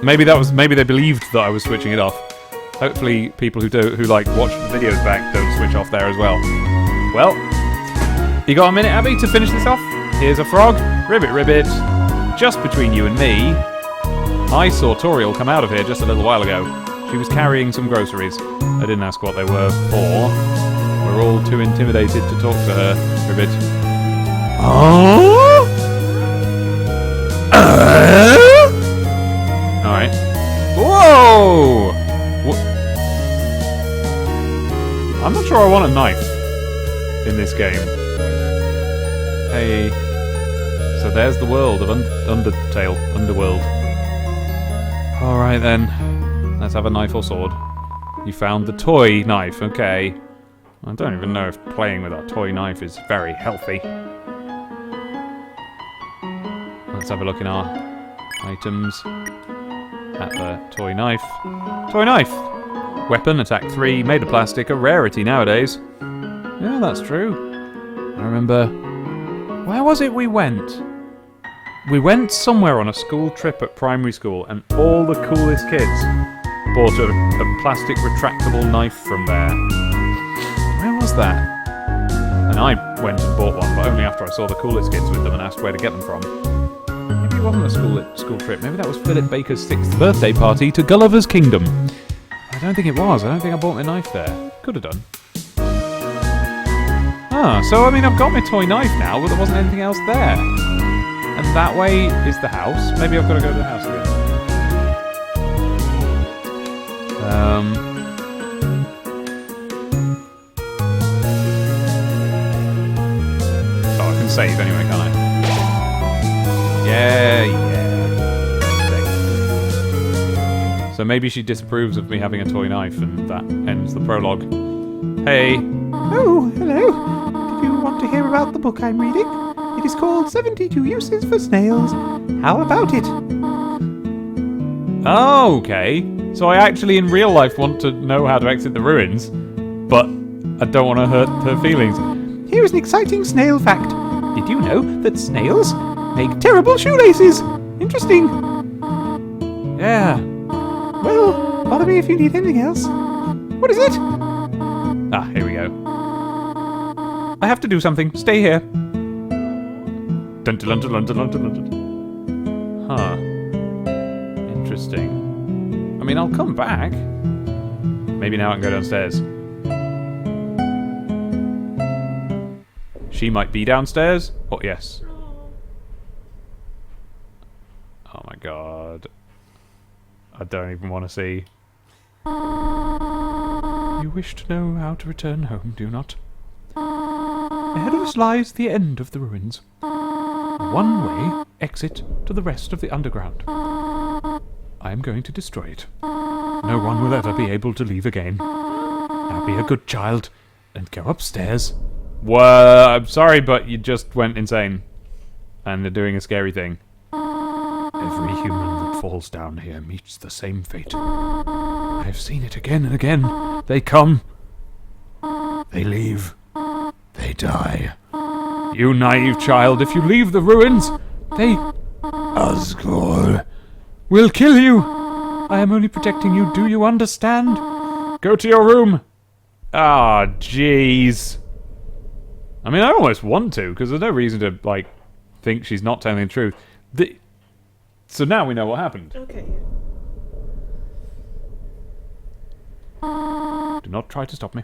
Maybe they believed that I was switching it off. Hopefully people who watch the videos back don't switch off there as well. Well, you got a minute, Abby, to finish this off? Here's a frog. Ribbit, ribbit. Just between you and me, I saw Toriel come out of here just a little while ago. She was carrying some groceries. I didn't ask what they were for. We're all too intimidated to talk to her, Ribbit. Oh? Alright. Whoa! I'm not sure I want a knife in this game. Hey. So there's the world of Undertale. Underworld. Alright then. Let's have a knife or sword. You found the toy knife, okay. I don't even know if playing with a toy knife is very healthy. Let's have a look in our items. At the toy knife. Toy knife! Weapon, attack 3, made of plastic, a rarity nowadays. Yeah, that's true. I remember... Where was it we went? We went somewhere on a school trip at primary school, and all the coolest kids bought a plastic retractable knife from there. Where was that? And I went and bought one, but only after I saw the coolest kids with them and asked where to get them from. Maybe it wasn't a school trip. Maybe that was Philip Baker's 6th birthday party to Gulliver's Kingdom. I don't think it was. I don't think I bought my knife there. Could have done. Ah, so I mean I've got my toy knife now, but there wasn't anything else there. And that way is the house. Maybe I've got to go to the house again. Oh, I can save anyway, can't I? Yeah. Save. So maybe she disapproves of me having a toy knife, and that ends the prologue. Hey. Oh, hello. Did you want to hear about the book I'm reading? It is called 72 Uses for Snails. How about it? Oh, okay. So I actually in real life want to know how to exit the ruins, but I don't want to hurt her feelings. Here is an exciting snail fact. Did you know that snails make terrible shoelaces? Interesting. Yeah. Well, bother me if you need anything else. What is it? Ah, here we go. I have to do something. Stay here. Huh. Interesting. I mean, I'll come back. Maybe now I can go downstairs. She might be downstairs. Oh, yes. Oh my god. I don't even want to see. You wish to know how to return home, do you not? Ahead of us lies the end of the ruins. A one-way exit to the rest of the underground. I am going to destroy it. No one will ever be able to leave again. Now be a good child and go upstairs. Well, I'm sorry, but you just went insane. And they're doing a scary thing. Every human that falls down here meets the same fate. I have seen it again and again. They come. They leave. They die. You naive child, if you leave the ruins, they... Asgore will kill you. I am only protecting you, do you understand? Go to your room. Ah, jeez. I mean, I almost want to, because there's no reason to, like, think she's not telling the truth. So now we know what happened. Okay. Do not try to stop me.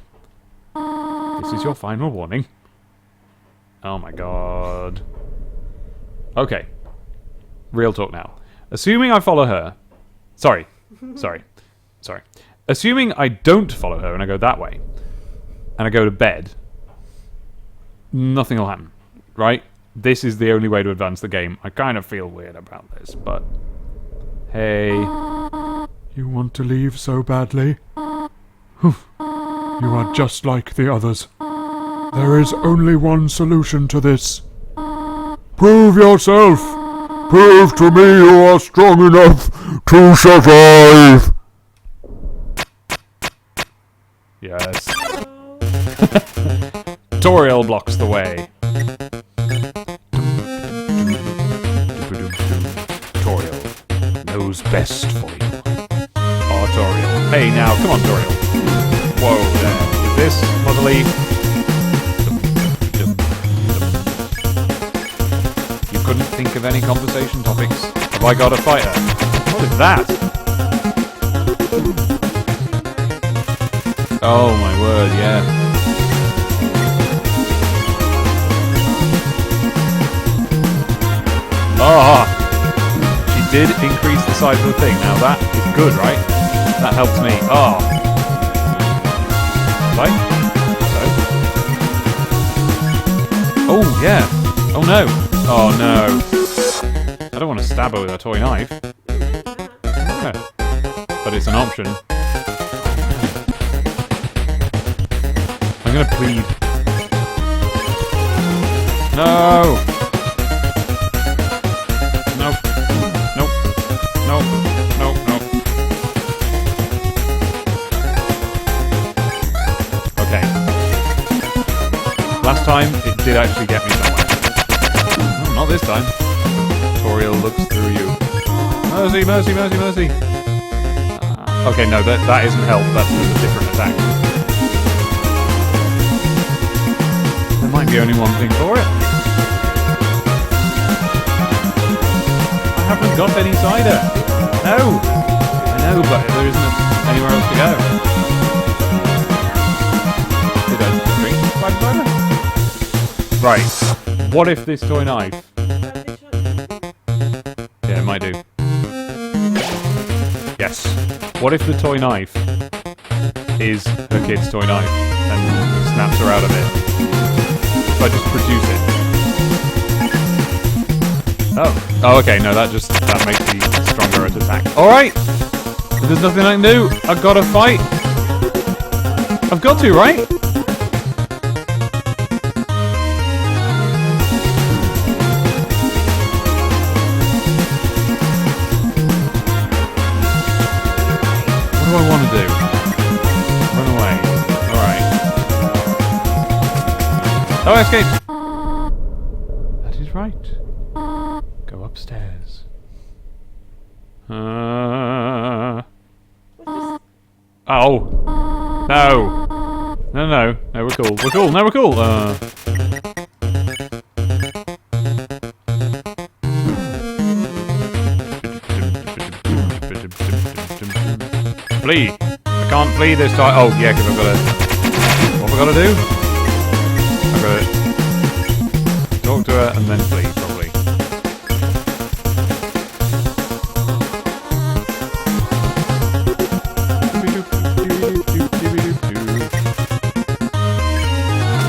This is your final warning. Oh my god. Okay. Real talk now. Assuming I follow her... Sorry. Assuming I don't follow her and I go that way, and I go to bed, nothing will happen, right? This is the only way to advance the game. I kind of feel weird about this, but... Hey... You want to leave so badly? You are just like the others. There is only one solution to this. Prove yourself! Prove to me you are strong enough to survive! Yes. Toriel blocks the way. Toriel knows best for you. Oh, Toriel. Hey, now, come on, Toriel. Whoa, there. Is this motherly? You couldn't think of any conversation topics? Have I got a fighter? What is that? Oh my word, yeah. Ah! She did increase the size of the thing. Now that is good, right? That helps me. Ah! Right? So? Oh, yeah. Oh no. Oh no. I don't want to stab her with a toy knife. Okay. But it's an option. I'm gonna plead. No! Nope. Nope. Nope. Nope. Nope. Okay. Last time, it did actually get me somewhere. No, not this time. Toriel looks through you. Mercy, mercy, mercy, mercy. Okay, no, that isn't help. That's just a different attack. There might be only one thing for it. I haven't got any cider. No. I know, but there isn't anywhere else to go. Did I drink spiked cider? Right. What if this toy knife? Yeah, it might do. Yes. What if the toy knife is her kid's toy knife and snaps her out of it? If I just produce it. Oh. Oh, okay, no, that makes me stronger at attack. Alright! If there's nothing I can do, I've got to fight. I've got to, right? What do I want to do? Run away. Alright. Oh, I escaped! That is right. Go upstairs. Oh. No. No, no. No, we're cool. We're cool. No, we're cool. Flee. I can't flee this time. Oh, yeah, because I've got to... What have I got to do? I've got to talk to her and then flee, probably.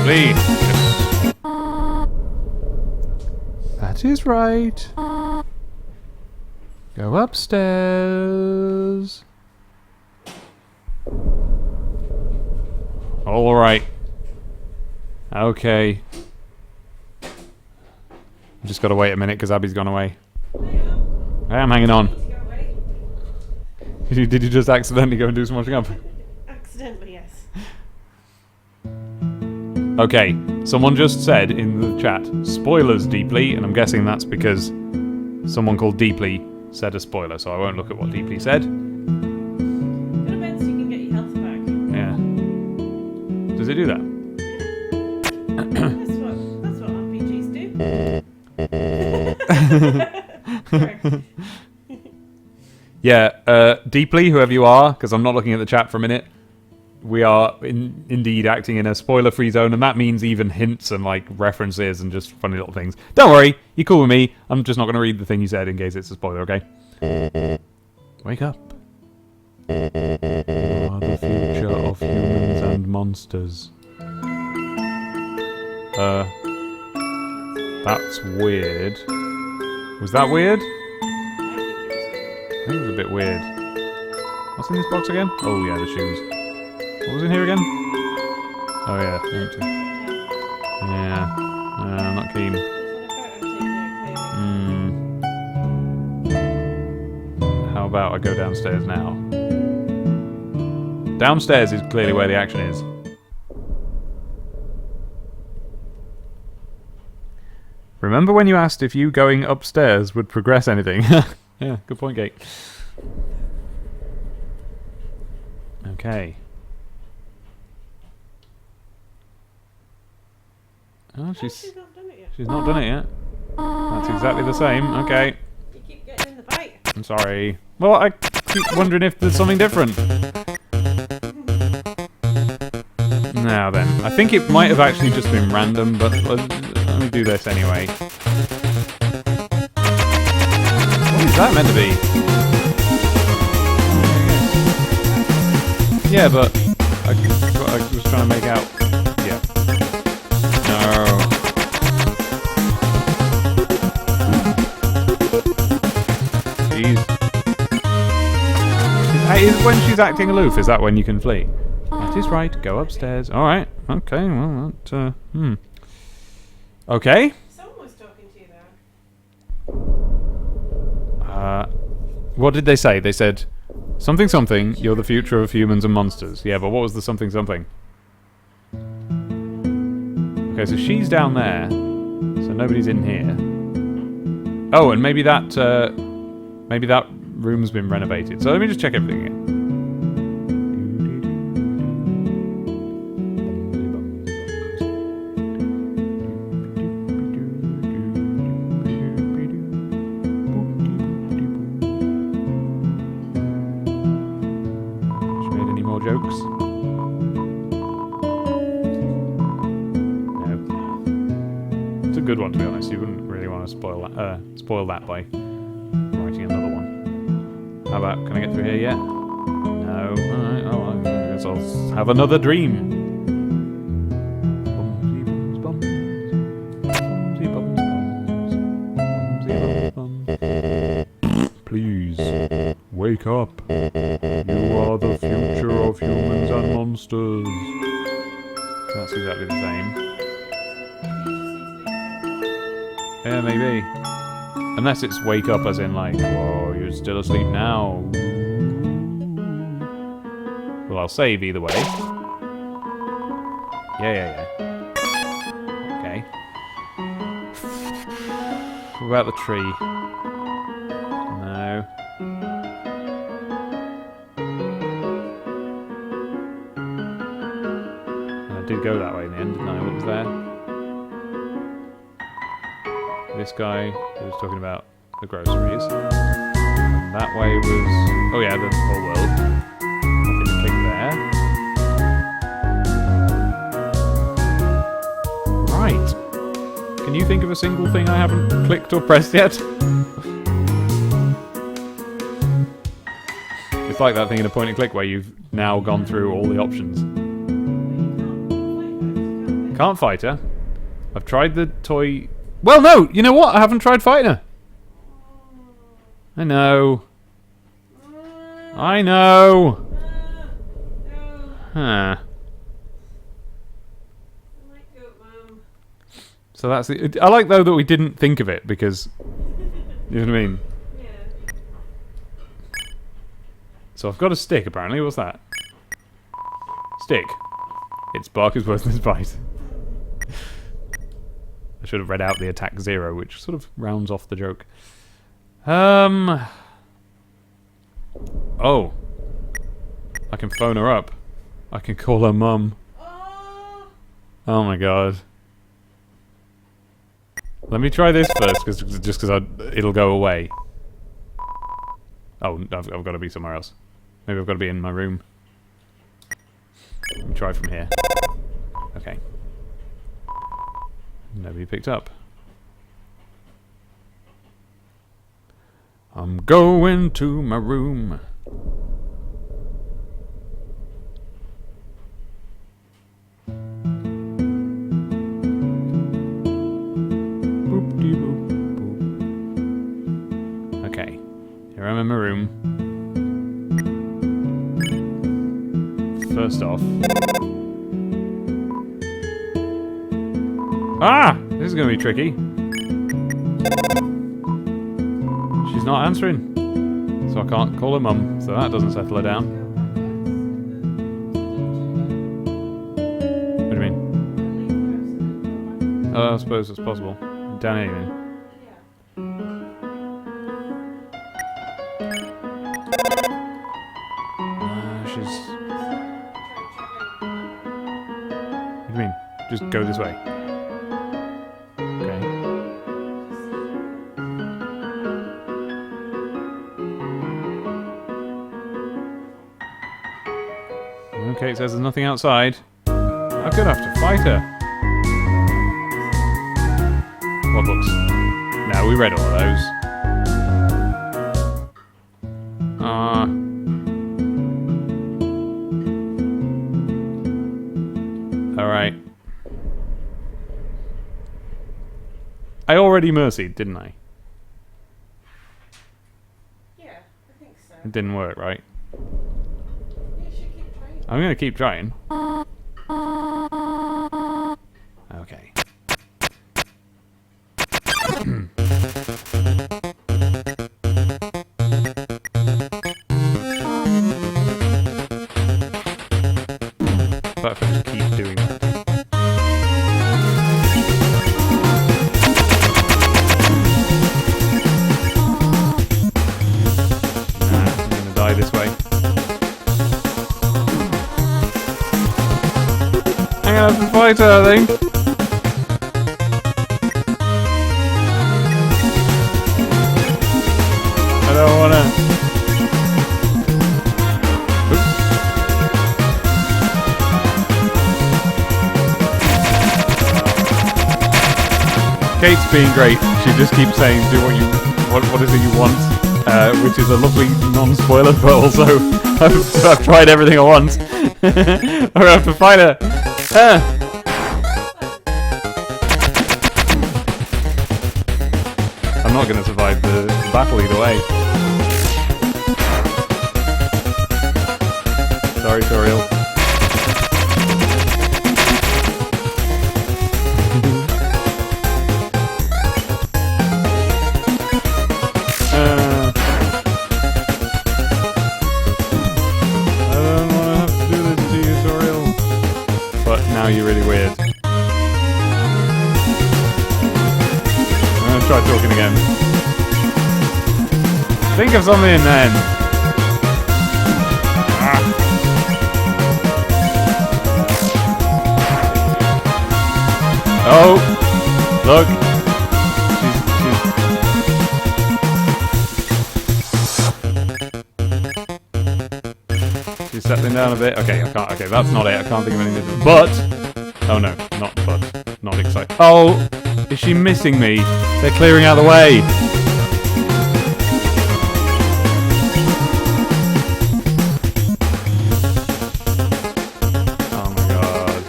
Flee. That is right. Go upstairs. All right. Okay. Just got to wait a minute because Abby's gone away. I am hanging on. Did you just accidentally go and do some washing up? Accidentally, yes. Okay, someone just said in the chat, spoilers Deeply, and I'm guessing that's because someone called Deeply said a spoiler, so I won't look at what Deeply said. Go to bed so you can get your health back. Yeah. Does it do that? That's what RPGs do. Sorry. Yeah, Deeply, whoever you are, because I'm not looking at the chat for a minute, we are indeed acting in a spoiler-free zone, and that means even hints and like references and just funny little things. Don't worry, you're cool with me. I'm just not going to read the thing you said in case it's a spoiler, okay? Wake up. You are the future of humans and monsters. That's weird. Was that weird? I think it was a bit weird. What's in this box again? Oh yeah, the shoes. What was in here again? Oh yeah. Yeah. I'm not keen. How about I go downstairs now? Downstairs is clearly where the action is. Remember when you asked if you going upstairs would progress anything? Yeah, good point, Kate. Okay. Oh, She's not done it yet. she's not done it yet. That's exactly the same. Okay. You keep getting in the fight. I'm sorry. Well, I keep wondering if there's something different. Now then, I think it might have actually just been random, but let me do this anyway. What is that meant to be? Yeah, but I was trying to make out. Yeah. No. Jeez. When she's acting aloof, is that when you can flee? That is right. Go upstairs. All right. Okay. Well, that. Okay. Someone was talking to you there. What did they say? They said something something. You're the future of humans and monsters. Yeah, but what was the something something? Okay, so she's down there, so nobody's in here. Oh, and maybe that room's been renovated. So let me just check everything again. Jokes? No. It's a good one, to be honest. You wouldn't really want to spoil that by writing another one. How about, can I get through here yet? No. Alright, oh, I guess I'll have another dream. Please, wake up. You are the future of humans and monsters. That's exactly the same. Yeah, maybe. Unless it's wake up as in like, whoa, you're still asleep now. Well, I'll save either way. Yeah. Okay. What about the tree? No. I did go that way in the end, didn't I? What was there? This guy who was talking about the groceries. And that way was... oh yeah, the whole world. Nothing to click there. Right. Can you think of a single thing I haven't clicked or pressed yet? It's like that thing in a point and click where you've now gone through all the options. Can't fight her. I've tried the toy... well, no! You know what? I haven't tried fighting her. I know. I know. Huh. So that's the... I like, though, that we didn't think of it, because... you know what I mean? So I've got a stick, apparently. What's that? Stick. Its bark is worse than its bite. I should have read out the attack 0, which sort of rounds off the joke. Oh. I can phone her up. I can call her mum. Oh my god. Let me try this first, just because it'll go away. Oh, I've got to be somewhere else. Maybe I've got to be in my room. Let me try from here. Okay. Nobody picked up. I'm going to my room. Boop-de-boop, boop. Okay. Here I'm in my room. First off, Ah! This is going to be tricky. She's not answering. So I can't call her mum, so that doesn't settle her down. What do you mean? Oh, I suppose it's possible. Down here, you mean? She's... What do you mean? Just go this way. Okay. Okay, it says there's nothing outside. I'm gonna have to fight her. What books? No, we read all of those. Alright. I already mercied, didn't I? Yeah, I think so. It didn't work, right? You should keep trying. I'm gonna keep trying. Okay. But if I just keep doing that. Nah, I'm gonna die this way. I'm gonna have to fight her, I think. I don't wanna. Oops. Kate's being great. She just keeps saying, "Do what is it you want?" Which is a lovely non-spoiler, but also I've tried everything I want. I have to fight her. I'm not going to survive the battle either way. Sorry, Toriel. I don't want to have to do this to you, Toriel. But now you're really weird. I'm gonna try talking again. Think of something then. Ah. Oh, look. She's settling down a bit. Okay, I can't. Okay, that's not it. I can't think of anything. But oh no, not but. Not excited. Oh, is she missing me? They're clearing out the way. Oh my god.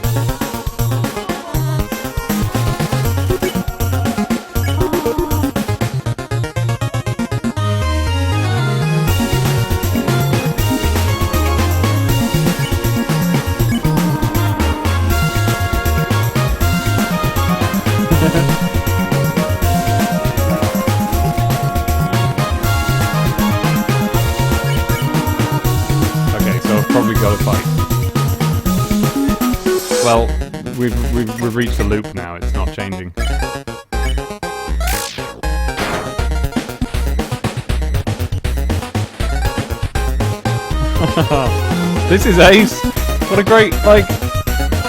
Okay, so I've probably got to fight. Well, we've reached a loop now. It's not changing. This is ace. What a great,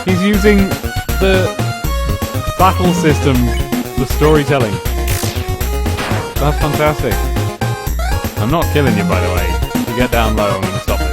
he's using the battle system, the storytelling. That's fantastic. I'm not killing you, by the way. If you get down low, I'm going to stop this.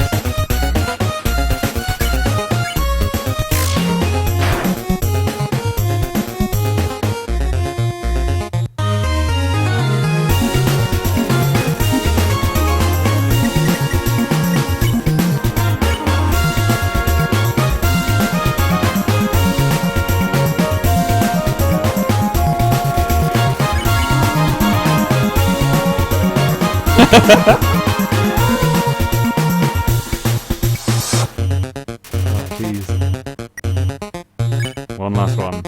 Oh, jeez. One last one.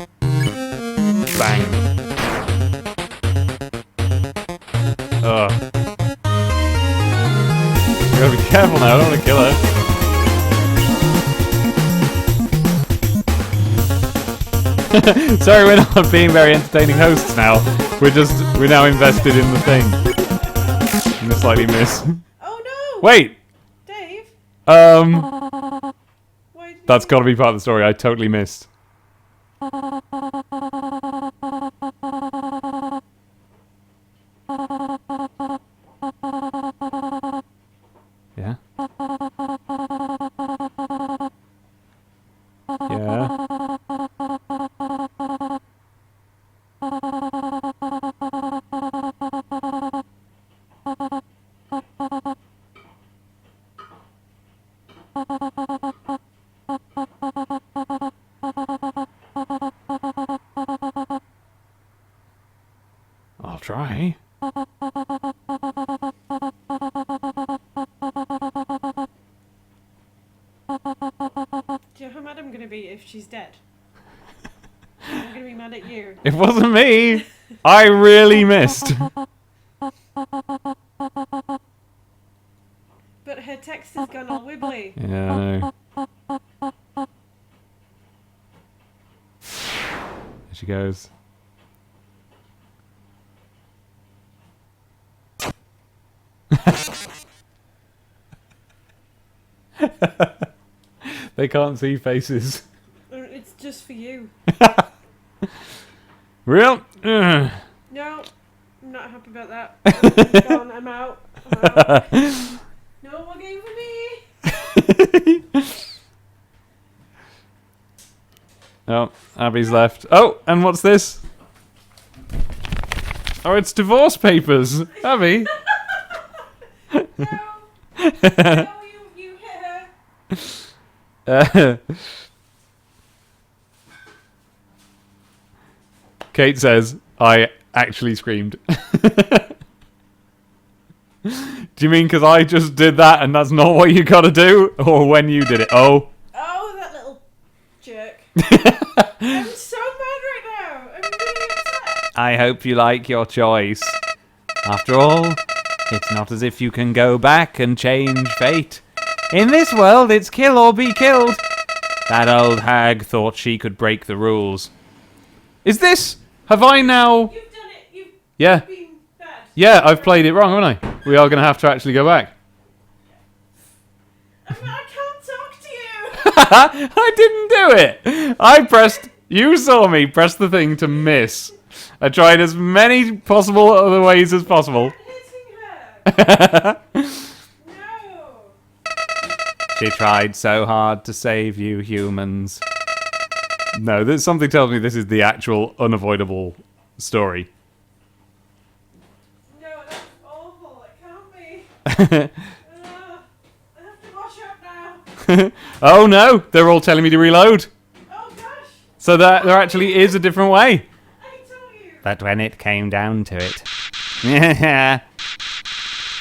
Oh. You gotta be careful now, I don't want to kill her. Sorry, we're not being very entertaining hosts now. We're now invested in the thing. I'm gonna slightly miss. Oh no! Wait! Dave? Um, Why did that's you... gotta be part of the story. I totally missed. Yeah? Yeah? I'll try. Do you know how mad I'm gonna be if she's dead? I'm gonna be mad at you. It wasn't me! I really missed. But her text has gone all wibbly. Yeah, I know. There she goes. They can't see faces. It's just for you. Real? No, I'm not happy about that. I'm gone, I'm out. No more game for me. Oh, Abby's left. Oh, and what's this? Oh, it's divorce papers. Abby. No. No, you hit her. Kate says, I actually screamed. Do you mean because I just did that and that's not what you gotta do? Or when you did it? Oh. Oh, that little jerk. I'm so mad right now. I'm really upset. I hope you like your choice. After all, it's not as if you can go back and change fate. In this world, it's kill or be killed. That old hag thought she could break the rules. Is this... Have I now... You've done it. You've Yeah. been bad. Yeah, I've played it wrong, haven't I? We are going to have to actually go back. I can't talk to you. I didn't do it. I pressed... You saw me press the thing to miss. I tried as many possible other ways as possible. I'm hitting her. No. She tried so hard to save you humans. No, there's something tells me this is the actual unavoidable story. No, that's awful. It can't be. I have to wash up now. Oh no, they're all telling me to reload. Oh gosh. So that there actually is a different way. I told you. But when it came down to it,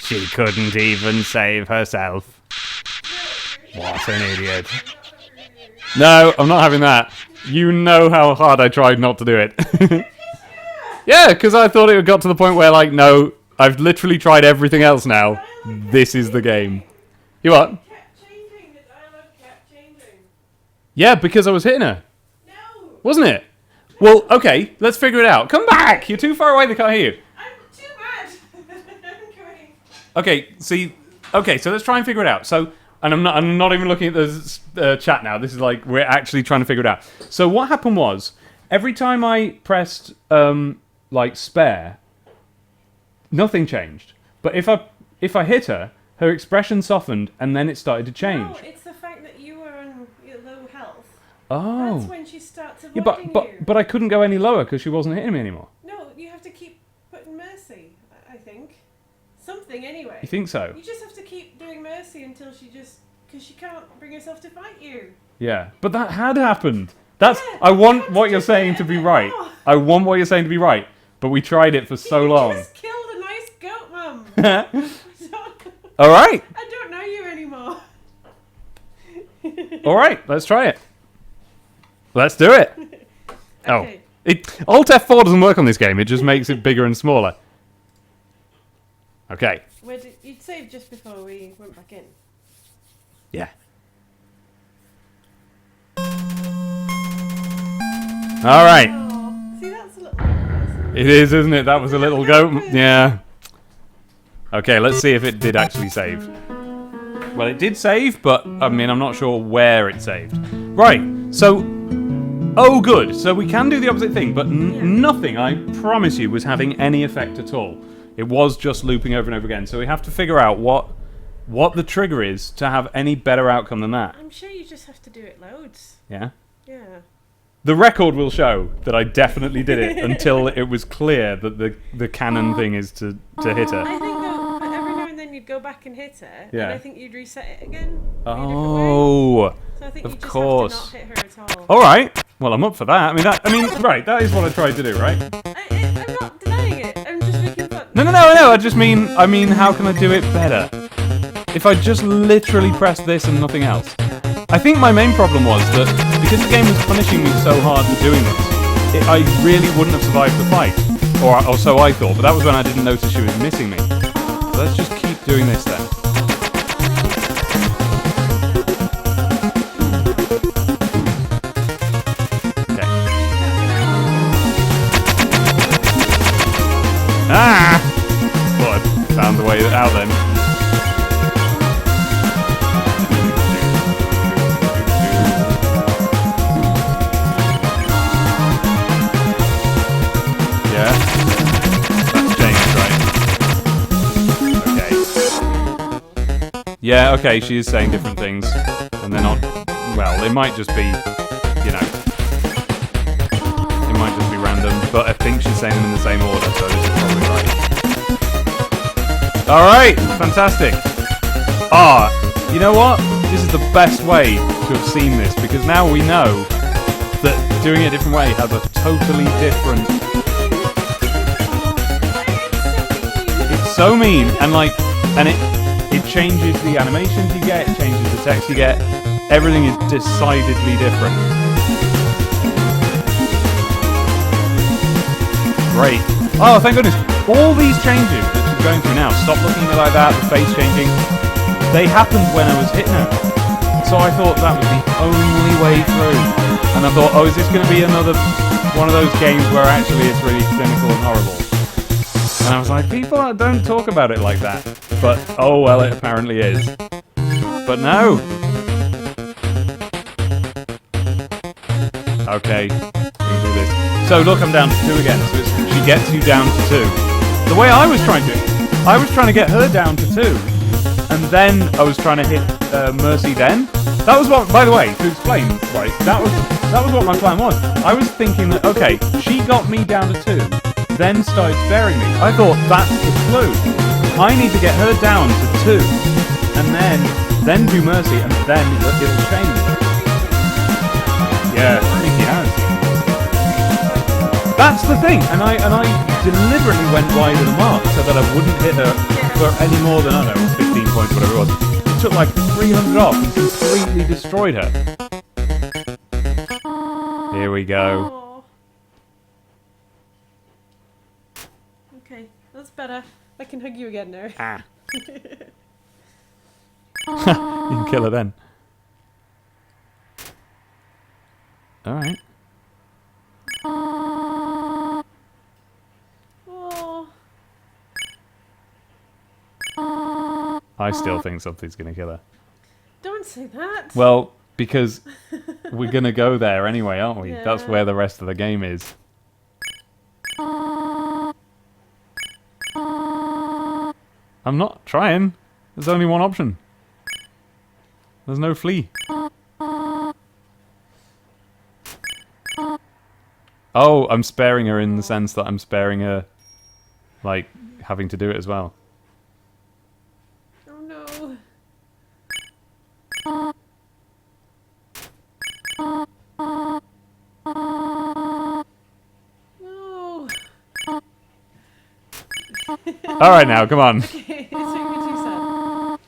she couldn't even save herself. What an idiot. No, I'm not having that. You know how hard I tried not to do it. Yeah, because I thought it got to the point where, like, no, I've literally tried everything else now. This is the game. You what? Kept changing. The dialogue kept changing. Yeah, because I was hitting her. No. Wasn't it? Well, okay, let's figure it out. Come back! You're too far away, they can't hear you. I'm too mad. I'm going. Okay, see... Okay, so let's try and figure it out. So... And I'm not even looking at the chat now. This is like, we're actually trying to figure it out. So what happened was, every time I pressed, like, spare, nothing changed. But if I hit her, her expression softened, and then it started to change. No, it's the fact that you were on low health. Oh. That's when she starts Yeah, avoiding you. but I couldn't go any lower because she wasn't hitting me anymore. No, you have to keep putting mercy, I think. Something, anyway. You think so? You just have to keep doing mercy until she just... Because she can't bring herself to fight you. Yeah. But that had happened. That's... Yeah, I want you what you're have to do saying it to be a bit right. more. I want what you're saying to be right. But we tried it for so You long. just killed a nice goat, Mum. All right. I don't know you anymore. All right. Let's try it. Let's do it. Okay. Oh. Alt F4 doesn't work on this game. It just makes it bigger and smaller. Okay. You'd saved just before we went back in. Yeah. All right. Oh, see, that's a little. It is, isn't it? That was a little goat. Yeah. Okay, let's see if it did actually save. Well, it did save, but I mean, I'm not sure where it saved. Right. So, oh, good. So we can do the opposite thing, but nothing, I promise you, was having any effect at all. It was just looping over and over again. So we have to figure out what the trigger is to have any better outcome than that. I'm sure you just have to do it loads. Yeah. Yeah. The record will show that I definitely did it until it was clear that the canon thing is to hit her. I think though, but every now and then you'd go back and hit her, Yeah. and I think you'd reset it again. Oh, So I think of you just course. have to not hit her at all. All right. Well, I'm up for that. I mean, right. That is what I tried to do, right? I'm not denying it. I'm just making fun. No. I just mean, how can I do it better? If I just literally press this and nothing else. I think my main problem was that because the game was punishing me so hard for doing this, I really wouldn't have survived the fight, or so I thought. But that was when I didn't notice she was missing me. So let's just keep doing this then. Okay. Ah! Well, I found the way out then. Yeah. That's changed, right? Okay. Yeah, okay, she is saying different things. And they're not... Well, it might just be, you know... It might just be random, but I think she's saying them in the same order, so this is probably right. Alright, fantastic. You know what? This is the best way to have seen this, because now we know that doing it a different way has a totally different... It's so mean, and it changes the animations you get, it changes the text you get. Everything is decidedly different. Great. Oh, thank goodness. All these changes that she's going through now, stop looking at me like that, the face changing, they happened when I was hitting her. So I thought that was the only way through. And I thought, oh, is this going to be another one of those games where actually it's really clinical and horrible? And I was like, people don't talk about it like that. But, oh well, it apparently is. But no. Okay, we can do this. So look, I'm down to 2 again. So she gets you down to 2. The way I was trying to get her down to 2. And then I was trying to hit Mercy then. That was what, by the way, to explain, right, that was what my plan was. I was thinking that, okay, she got me down to 2, then started sparing me. I thought, that's the clue. I need to get her down to 2, and then do Mercy, and then it'll change. Yeah, I think he has. That's the thing, and I deliberately went wide of the mark so that I wouldn't hit her for any more than, I don't know, 15 points, whatever it was. It took like 300 off and completely destroyed her. Here we go. Aww. Okay, that's better. I can hug you again now. Ah. You can kill her then. Alright. Oh. I still think something's going to kill her. Don't say that. Well, because we're going to go there anyway, aren't we? Yeah. That's where the rest of the game is. I'm not trying. There's only one option. There's no flea. Oh, I'm sparing her in the sense that I'm sparing her, like, having to do it as well. Oh no. No. Alright now, come on. Okay, it's making me too sad.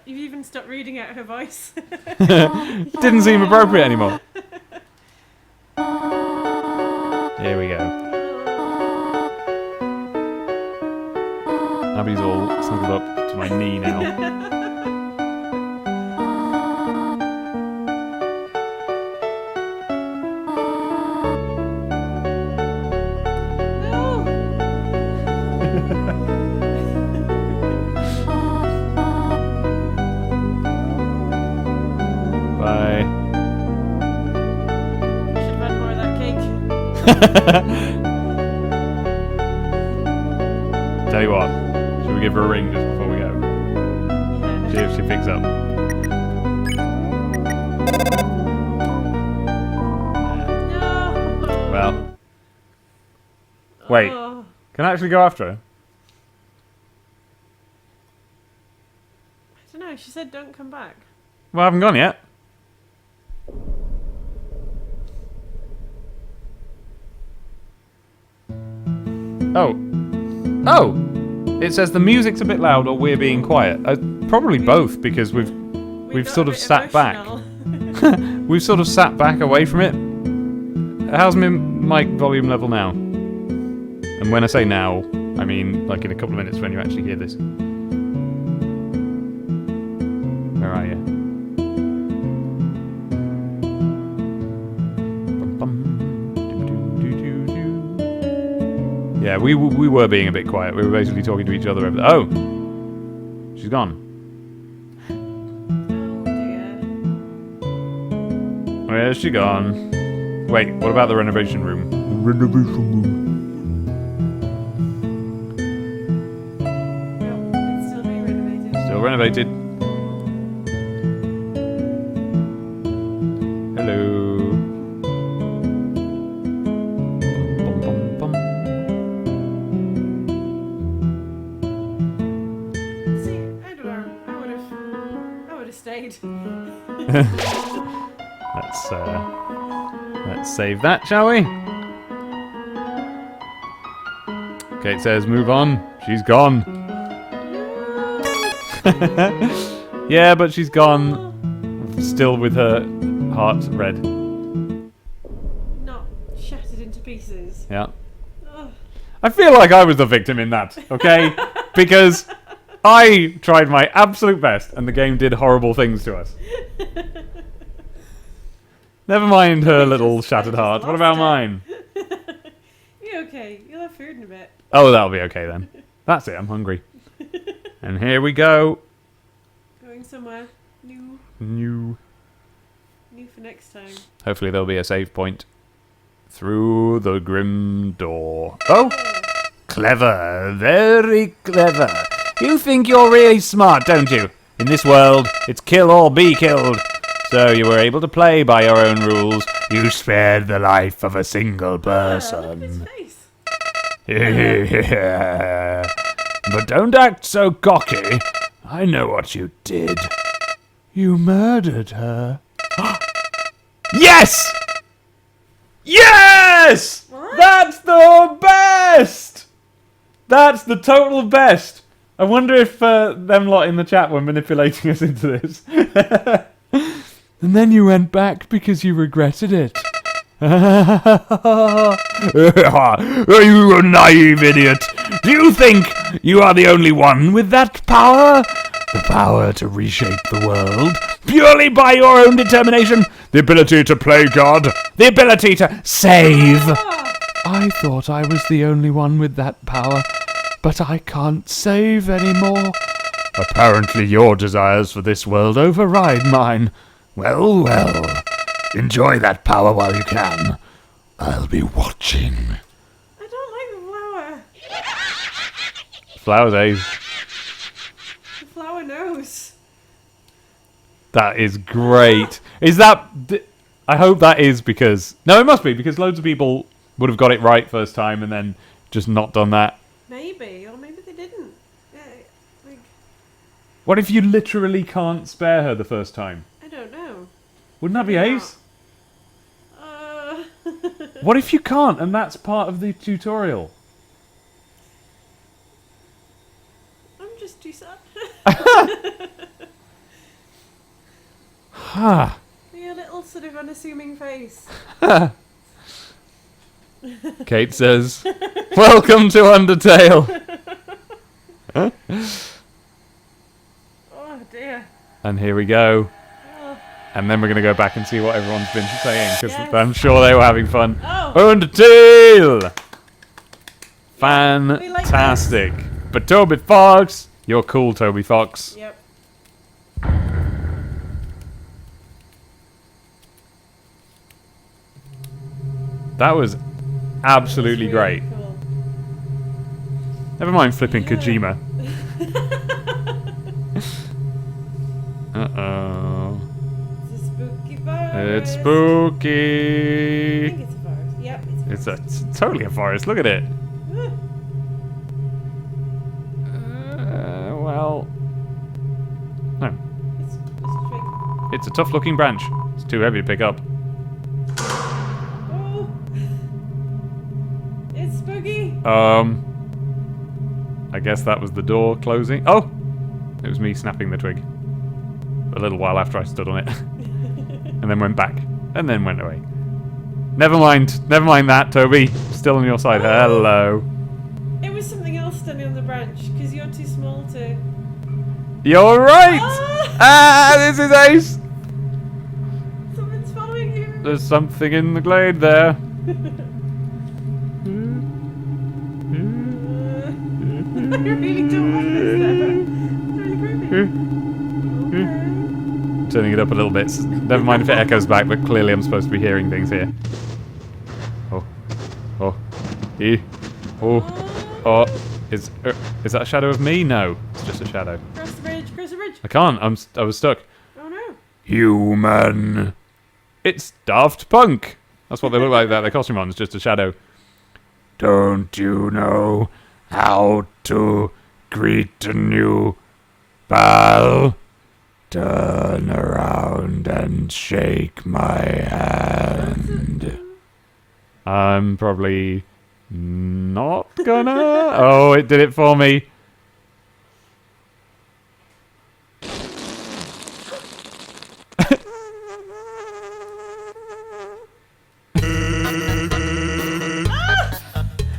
You've even stopped reading out her voice. Didn't seem appropriate anymore. Here we go. Abby's all snuggled up to my knee now. Bye. Should have had more of that cake. Tell you what, should we give her a ring just before we go? Yeah. See if she picks up. No. Well, wait. Oh. Can I actually go after her? I don't know. She said don't come back. Well, I haven't gone yet. Oh. Oh! It says the music's a bit loud or we're being quiet. Probably both, because we've Got sort a of bit sat back. emotional. We've sort of sat back away from it. How's my mic volume level now? And when I say now, I mean like in a couple of minutes when you actually hear this. Where are you? Yeah, we were being a bit quiet. We were basically talking to each other over there. Oh! She's gone. Oh dear. Where's she gone? Wait, what about the renovation room? No, it's still being renovated. Still renovated. Hello. Bum, bum, bum. See, I don't know. I would have stayed. Let's save that, shall we? Okay, it says move on. She's gone. Yeah, but she's gone. Still with her heart red. Not shattered into pieces. Yeah. Ugh. I feel like I was the victim in that, okay? Because I tried my absolute best and the game did horrible things to us. Never mind her little shattered heart. What about mine? You okay? You'll have food in a bit. Oh, that'll be okay then. That's it, I'm hungry. And here we go. Going somewhere new for next time. Hopefully there'll be a save point. Through the grim door. Oh! Clever. Very clever. You think you're really smart, don't you? In this world, it's kill or be killed. So you were able to play by your own rules. You spared the life of a single Look at his person. face. But don't act so cocky. I know what you did. You murdered her. Yes! Yes! What? That's the best! That's the total best. I wonder if them lot in the chat were manipulating us into this. And then you went back because you regretted it. You naive idiot. Do you think you are the only one with that power? The power to reshape the world purely by your own determination. The ability to play God. The ability to save. Ah! I thought I was the only one with that power, but I can't save anymore. Apparently your desires for this world override mine. Well, well. Enjoy that power while you can. I'll be watching. I don't like the flower. Flowers, eh? The flower knows. That is great. Is that... I hope that is because... No, it must be, because loads of people would have got it right first time and then just not done that. Maybe, or maybe they didn't. Yeah, like, What if you literally can't spare her the first time? I don't know. Wouldn't that be Maybe ace? not. What if you can't and that's part of the tutorial? I'm just too sad. Ha! Your little sort of unassuming face. Kate says, "Welcome to Undertale." Oh dear. And here we go. Oh. And then we're going to go back and see what everyone's been saying, because Yes. I'm sure they were having fun. Oh. Undertale! we like Fantastic. But Toby Fox, you're cool, Toby Fox. Yep. That was absolutely great. Really cool. Never mind flipping Yeah. Kojima. Uh-oh. It's a spooky virus. It's I spooky. think it's a virus. Yep, it's a virus. It's totally a forest. Look at it. Well, no. It's a twig. It's a tough-looking branch. It's too heavy to pick up. Oh. It's spooky. I guess that was the door closing. Oh! It was me snapping the twig. A little while after I stood on it. And then went back. And then went away. Never mind that, Toby. Still on your side. Hello. It was something else standing on the branch, because you're too small to... You're right! Ah! This is ace! Something's following you. There's something in the glade there. I really don't like this though. It's really creepy. Okay. Turning it up a little bit. Never mind if it echoes back, but clearly I'm supposed to be hearing things here. Oh. Oh. E. Oh. Oh. Is that a shadow of me? No. It's just a shadow. Cross the bridge, cross the bridge. I can't. I was stuck. Oh no. Human. It's Daft Punk. That's what they look like. That their costume on is just a shadow. Don't you know how to greet a new pal? Turn around and shake my hand. I'm probably not gonna. Oh, it did it for me.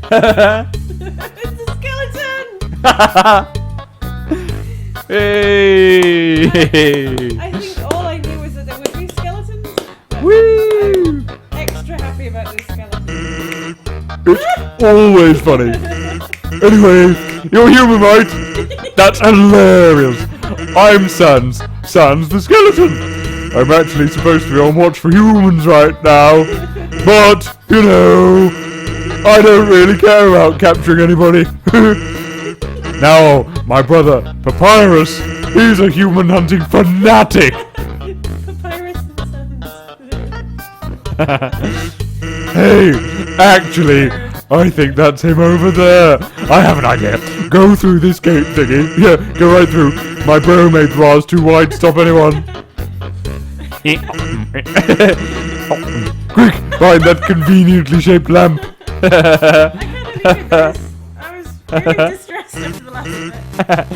It's a skeleton! Hey! I think all I knew was that there would be skeletons. But Woo! I'm extra happy about this skeleton. It's always funny. Anyway, you're human, right? That's hilarious. I'm Sans. Sans the skeleton. I'm actually supposed to be on watch for humans right now. But, you know, I don't really care about capturing anybody. Now, my brother, Papyrus, he's a human hunting fanatic. Papyrus and Sons. Hey, actually, I think that's him over there. I have an idea. Go through this gate thingy. Yeah, go right through. My bro made the bars too wide to stop anyone. Quick, find that conveniently shaped lamp. I kind of needed this. I was really distressed after the last bit.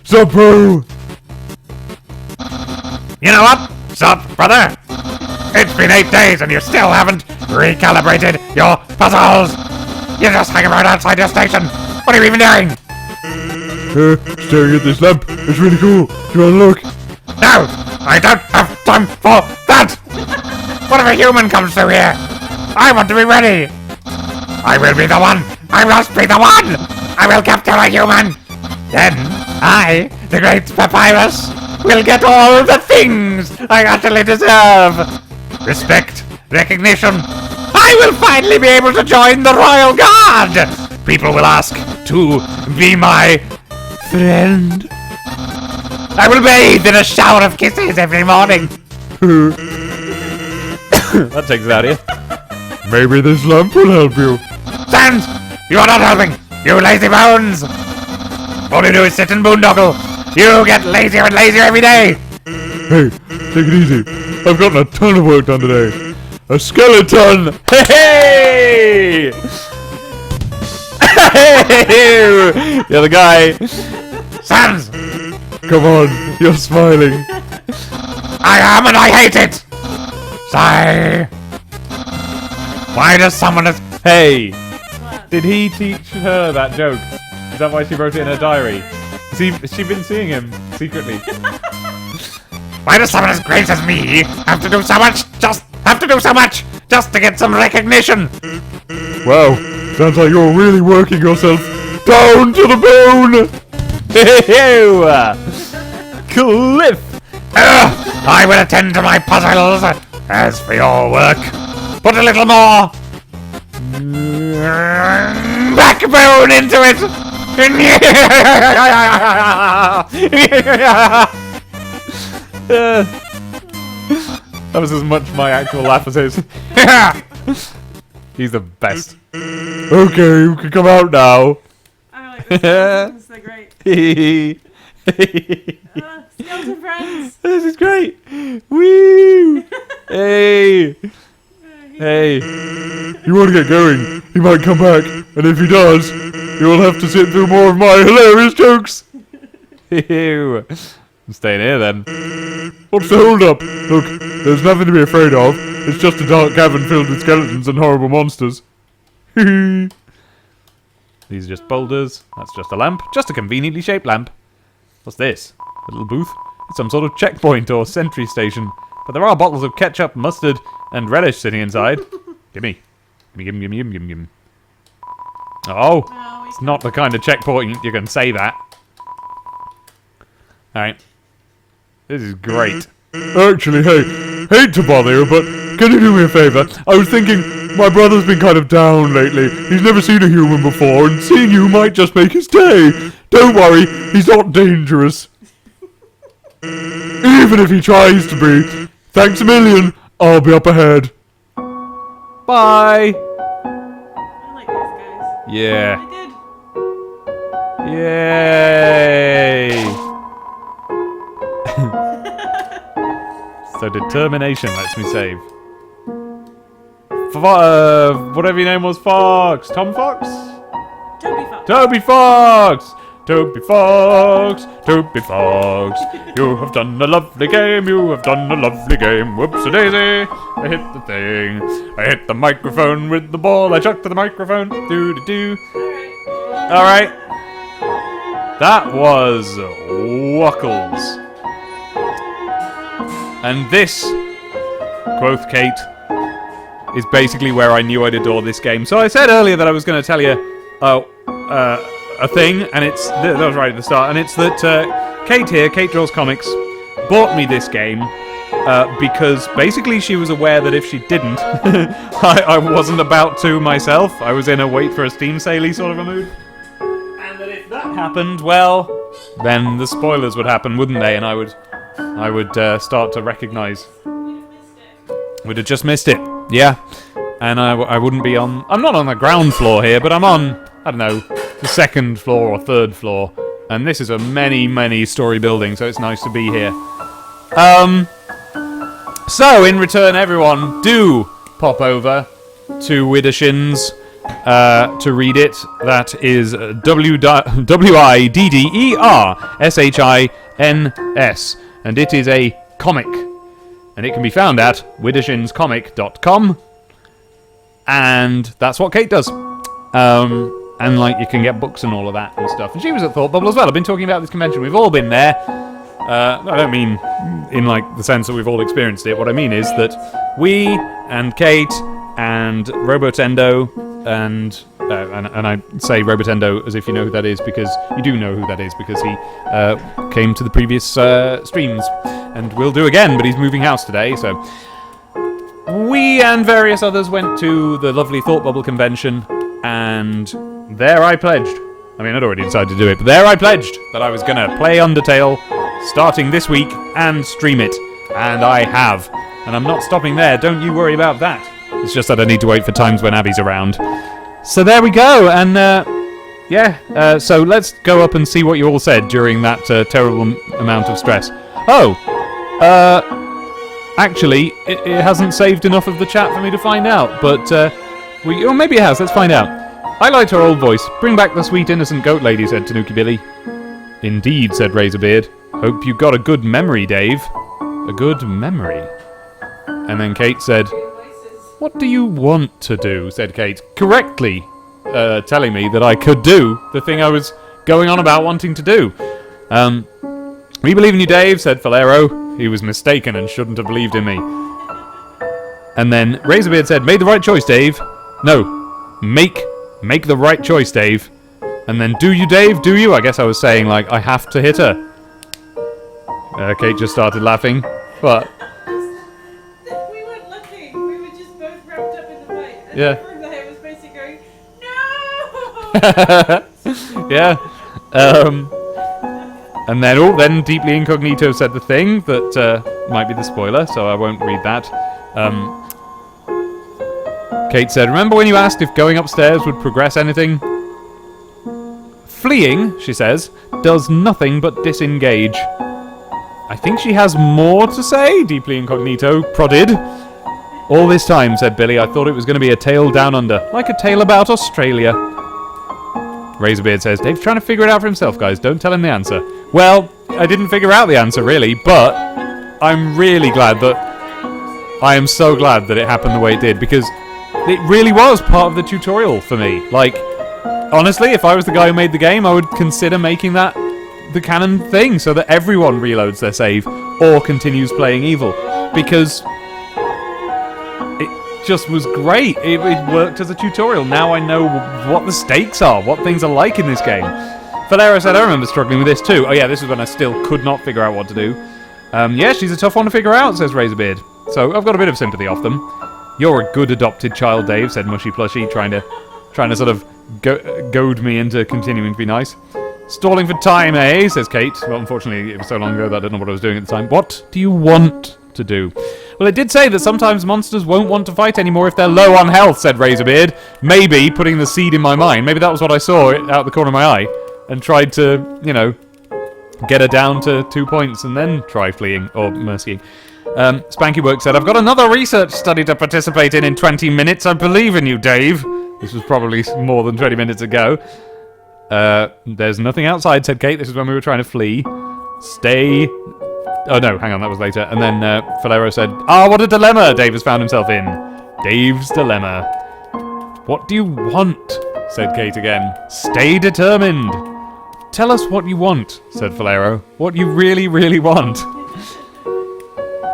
Sup, bro? You know what? Sup, brother? It's been 8 days and you still haven't recalibrated your puzzles! You just hang around outside your station! What are you even doing? Staring at this lamp. It's really cool. Do you want to look? No! I don't have time for that! What if a human comes through here? I want to be ready! I will be the one! I must be the one! I will capture a human! Then I, the great Papyrus, will get all the things I utterly deserve! Respect, recognition. I will finally be able to join the Royal Guard! People will ask to be my friend. I will bathe in a shower of kisses every morning. That takes it out of here. Maybe this lamp will help you. Sans, you are not helping. You lazy bones. All you do is sit and boondoggle. You get lazier and lazier every day. Hey, take it easy. I've gotten a ton of work done today. A skeleton! Hey! The other guy. Sans, Come on, you're smiling. I am and I hate it. Sigh. Why does someone as Hey, What? did he teach her that joke? Is that why she wrote it in her diary? Has she been seeing him secretly? Why does someone as great as me have to do so much? Just to get some recognition. Wow, sounds like you're really working yourself down to the bone! Cliff! I will attend to my puzzles. As for your work, put a little more backbone into it. That was as much my actual laugh as his. He's the best. Okay, you can come out now. I like this. They're great. Skeleton friends. This is great. Woo! Hey! Hey! You want to get going? He might come back, and if he does, you'll have to sit through more of my hilarious jokes. Ew. I'm staying here then. What's the hold up? Look, there's nothing to be afraid of. It's just a dark cavern filled with skeletons and horrible monsters. These are just boulders. That's just a lamp. Just a conveniently shaped lamp. What's this? A little booth? It's some sort of checkpoint or sentry station. But there are bottles of ketchup, mustard, and relish sitting inside. Gimme. Gimme. Oh, Oh, it's not the kind of checkpoint you can say that. Alright. This is great. Actually, hey, hate to bother you, but can you do me a favour? I was thinking, my brother's been kind of down lately. He's never seen a human before, and seeing you might just make his day. Don't worry, he's not dangerous. Even if he tries to be. Thanks a million, I'll be up ahead. Bye! I like these guys. Yeah. I did. Yay! So determination lets me save. Whatever your name was, Fox. Tom Fox? Toby Fox. Toby Fox! Toby Fox! Toby Fox! You have done a lovely game, you have done a lovely game. Whoops-a-daisy! I hit the thing. I hit the microphone with the ball. I chucked to the microphone. Do-do-do. Alright. That was Wuckles. And this, quoth Kate, is basically where I knew I'd adore this game. So I said earlier that I was going to tell you a thing, and it's that was right at the start, and it's that Kate here, Kate Draws Comics, bought me this game because basically she was aware that if she didn't, I wasn't about to myself. I was in a wait for a Steam sale-y sort of a mood. And that if that happened, well, then the spoilers would happen, wouldn't they? And I would start to recognise. We'd have just missed it. Yeah. And I wouldn't be on... I'm not on the ground floor here, but I'm on, I don't know, the second floor or third floor. And this is a many story building, so it's nice to be here. So, in return, everyone, do pop over to Widdershins to read it. That is WIDDERSHINS. And it is a comic. And it can be found at widdershinscomic.com. And that's what Kate does. And like you can get books and all of that and stuff. And she was at Thought Bubble as well. I've been talking about this convention. We've all been there. I don't mean in like the sense that we've all experienced it. What I mean is that we and Kate and Robotendo and I say Robotendo as if you know who that is, because you do know who that is, because he came to the previous streams and will do again, but he's moving house today, so we and various others went to the lovely Thought Bubble convention, and there I pledged. I mean, I'd already decided to do it, but there I pledged that I was going to play Undertale starting this week and stream it, and I have. And I'm not stopping there, don't you worry about that. It's just that I need to wait for times when Abby's around. So there we go, and so let's go up and see what you all said during that terrible amount of stress. Oh, actually, it hasn't saved enough of the chat for me to find out, but or maybe it has, let's find out. I liked her old voice. Bring back the sweet innocent goat lady, said Tanuki Billy. Indeed, said Razorbeard. Hope you got a good memory, Dave. A good memory. And then Kate said, What do you want to do? Said Kate, correctly telling me that I could do the thing I was going on about wanting to do. We believe in you, Dave, said Falero. He was mistaken and shouldn't have believed in me. And then Razorbeard said, made the right choice, Dave. No, make the right choice, Dave. And then, do you, Dave? Do you? I guess I was saying, like, I have to hit her. Kate just started laughing. What? We weren't looking. We were just both wrapped up in the fight. And Yeah. from there was basically going, no! Yeah. And then Deeply Incognito said the thing that might be the spoiler, so I won't read that. Kate said, remember when you asked if going upstairs would progress anything? Fleeing, she says, does nothing but disengage. I think she has more to say, Deeply Incognito prodded. All this time, said Billy, I thought it was going to be a tale down under, like a tale about Australia. Razorbeard says, Dave's trying to figure it out for himself, guys. Don't tell him the answer. Well, I didn't figure out the answer, really, but I'm really glad that... I am so glad that it happened the way it did, because it really was part of the tutorial for me. Like, honestly, if I was the guy who made the game, I would consider making that the canon thing, so that everyone reloads their save, or continues playing evil. Because... just was great. It worked as a tutorial. Now I know what the stakes are, what things are like in this game. Valera said, I remember struggling with this too. Oh yeah, this is when I still could not figure out what to do. Yeah, she's a tough one to figure out, says Razorbeard. So I've got a bit of sympathy off them. You're a good adopted child, Dave, said Mushy Plushy, trying to sort of goad me into continuing to be nice. Stalling for time, eh, says Kate. Well, unfortunately, it was so long ago that I don't know what I was doing at the time. What do you want to do? Well, it did say that sometimes monsters won't want to fight anymore if they're low on health, said Razorbeard. Maybe putting the seed in my mind. Maybe that was what I saw out the corner of my eye and tried to, you know, get her down to 2 points and then try fleeing or mercying. Spankywork said, I've got another research study to participate in 20 minutes. I believe in you, Dave. This was probably more than 20 minutes ago. There's nothing outside, said Kate. This is when we were trying to flee. Stay... Oh no, hang on, that was later. And then Falero said, what a dilemma Dave has found himself in. Dave's dilemma. What do you want? Said Kate again. Stay determined. Tell us what you want, said Falero. What you really, really want.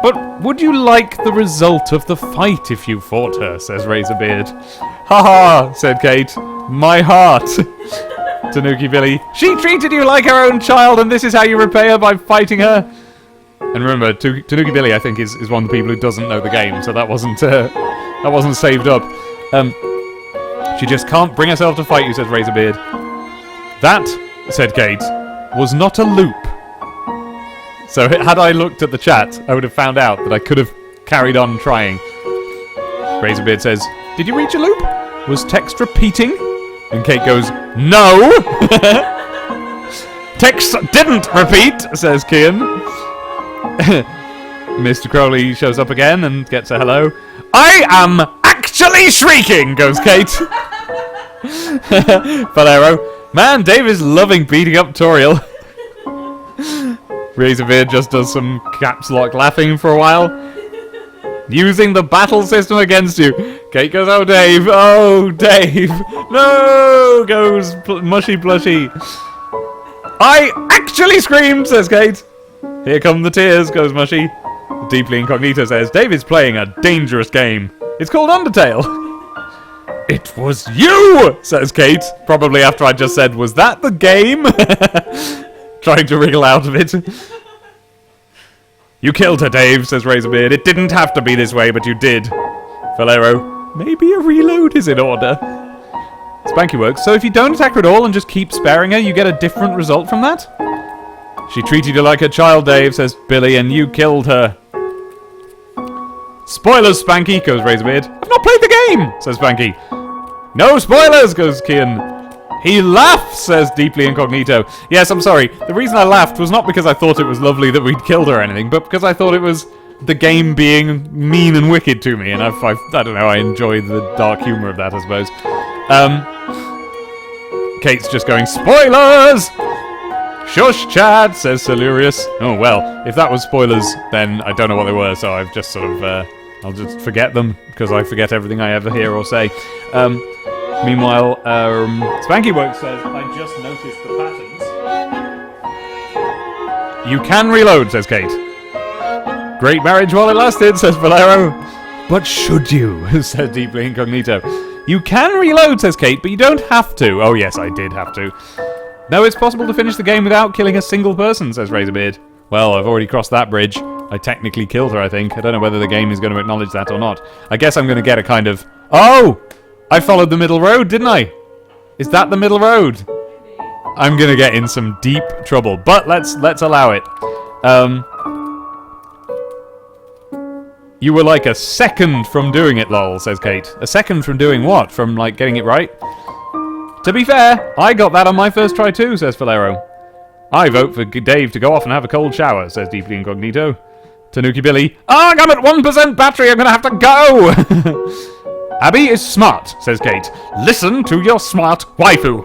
But would you like the result of the fight if you fought her, says Razorbeard. Ha ha, said Kate. My heart. Tanuki Billy. She treated you like her own child and this is how you repay her by fighting her? And remember, Tanuki Billy, I think, is one of the people who doesn't know the game, so that wasn't saved up. She just can't bring herself to fight you, says Razorbeard. That, said Kate, was not a loop. So had I looked at the chat, I would have found out that I could have carried on trying. Razorbeard says, did you reach a loop? Was text repeating? And Kate goes, no! Text didn't repeat, says Kian. Mr. Crowley shows up again and gets a hello. I am actually shrieking, goes Kate. Valero. Man, Dave is loving beating up Toriel. Razorbeard just does some caps lock laughing for a while. Using the battle system against you. Kate goes, oh, Dave. Oh, Dave. No, goes Mushy Plushy. I actually screamed, says Kate. Here come the tears, goes Mushy. Deeply Incognito says, David's playing a dangerous game. It's called Undertale. It was you, says Kate. Probably after I just said, was that the game? Trying to wriggle out of it. You killed her, Dave, says Razorbeard. It didn't have to be this way, but you did. Falero, maybe a reload is in order. Spankyworks, so if you don't attack her at all and just keep sparing her, you get a different result from that? She treated you like a child, Dave, says Billy, and you killed her. Spoilers, Spanky, goes Razorbeard. I've not played the game, says Spanky. No spoilers, goes Kian. He laughs, says Deeply Incognito. Yes, I'm sorry. The reason I laughed was not because I thought it was lovely that we'd killed her or anything, but because I thought it was the game being mean and wicked to me, and I don't know, I enjoyed the dark humour of that, I suppose. Kate's just going, spoilers! Shush, Chad, says Silurius. Oh, well, if that was spoilers, then I don't know what they were, so I've just sort of I'll just forget them, because I forget everything I ever hear or say. Meanwhile, Spankyworks says, I just noticed the patterns. You can reload, says Kate. Great marriage while it lasted, says Valero. But should you, said Deeply Incognito. You can reload, says Kate, but you don't have to. Oh yes, I did have to. No, it's possible to finish the game without killing a single person, says Razorbeard. Well, I've already crossed that bridge. I technically killed her, I think. I don't know whether the game is going to acknowledge that or not. I guess I'm going to get a kind of... Oh! I followed the middle road, didn't I? Is that the middle road? I'm going to get in some deep trouble, but let's allow it. You were like a second from doing it, lol, says Kate. A second from doing what? From, like, getting it right? To be fair, I got that on my first try too, says Valero. I vote for Dave to go off and have a cold shower, says Deeply Incognito. Tanuki Billy, I'm at 1% battery, I'm gonna have to go! Abby is smart, says Kate. Listen to your smart waifu.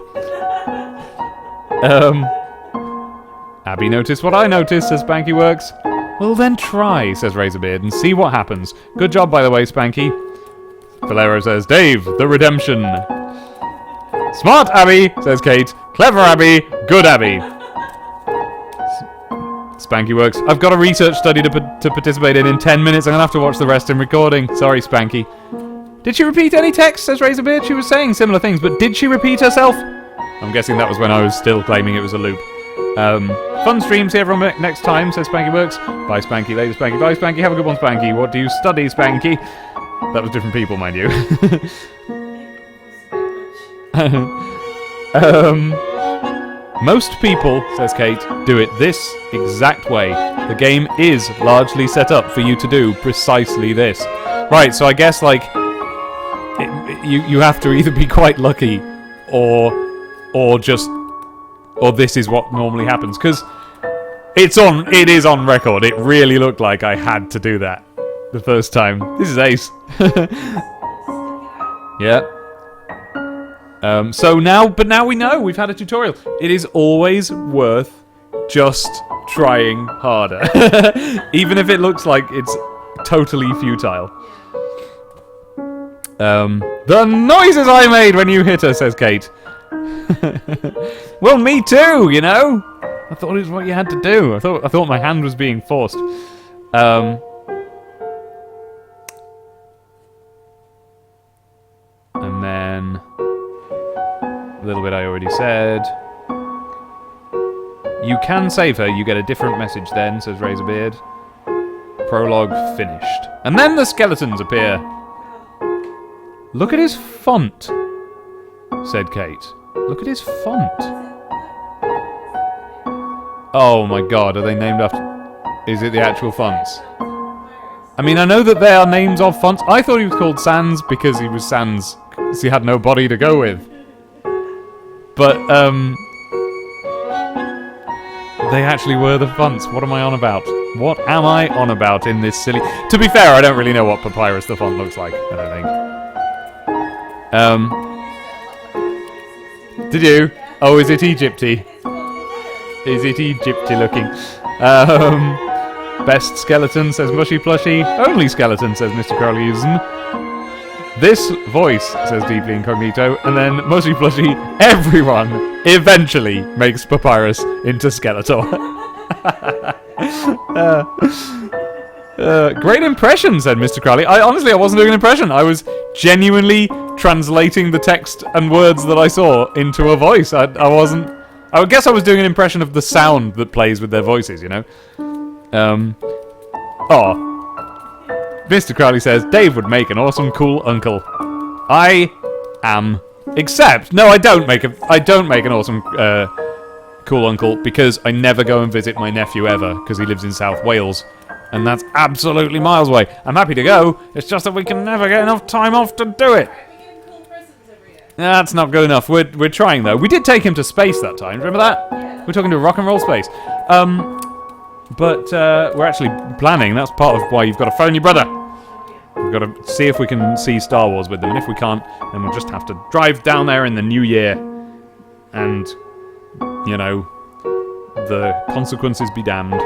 Abby noticed what I noticed, says Spankyworks. Well then try, says Razorbeard, and see what happens. Good job, by the way, Spanky. Valero says, Dave, the redemption. Smart Abby, says Kate. Clever Abby, good Abby. Spankyworks, I've got a research study to participate in 10 minutes. I'm going to have to watch the rest in recording. Sorry, Spanky. Did she repeat any text, says Razorbeard? She was saying similar things, but did she repeat herself? I'm guessing that was when I was still claiming it was a loop. Fun stream, see everyone next time, says Spankyworks. Bye, Spanky, later, Spanky. Bye, Spanky, have a good one, Spanky. What do you study, Spanky? That was different people, mind you. Most people, says Kate, do it this exact way. The game is largely set up for you to do precisely this. Right, so I guess, like, you have to either be quite lucky or this is what normally happens, because it is on record. It really looked like I had to do that the first time. This is ace. Yeah. So now we know. We've had a tutorial. It is always worth just trying harder. Even if it looks like it's totally futile. The noises I made when you hit her, says Kate. Well, me too, you know? I thought it was what you had to do. I thought my hand was being forced. And then... a little bit I already said. You can save her, you get a different message then, says Razorbeard. Prologue finished. And then the skeletons appear. Look at his font, said Kate. Look at his font. Oh my god, are they named after... Is it the actual fonts? I mean, I know that they are names of fonts. I thought he was called Sans because he was Sans, because he had no body to go with. But, they actually were the fonts. What am I on about? What am I on about in this silly... To be fair, I don't really know what Papyrus the font looks like, I don't think. Did you? Oh, is it Egypty? Is it Egypty looking? Best skeleton, says Mushy Plushy. Only skeleton, says Mr. Crowleyism. This voice, says Deeply Incognito, and then Mushy Plushy, everyone eventually makes Papyrus into Skeletor. Great impression, said Mr. Crowley. I wasn't doing an impression. I was genuinely translating the text and words that I saw into a voice. I guess I was doing an impression of the sound that plays with their voices, you know? Mr. Crowley says, Dave would make an awesome, cool uncle. I am. Except, no, I don't make an awesome, cool uncle, because I never go and visit my nephew ever, because he lives in South Wales. And that's absolutely miles away. I'm happy to go, it's just that we can never get enough time off to do it. That's not good enough. We're trying, though. We did take him to space that time, remember that? Yeah. We're talking to rock and roll space. But we're actually planning. That's part of why you've got to phone your brother. We've got to see if we can see Star Wars with them. And if we can't, then we'll just have to drive down there in the new year. And, you know, the consequences be damned.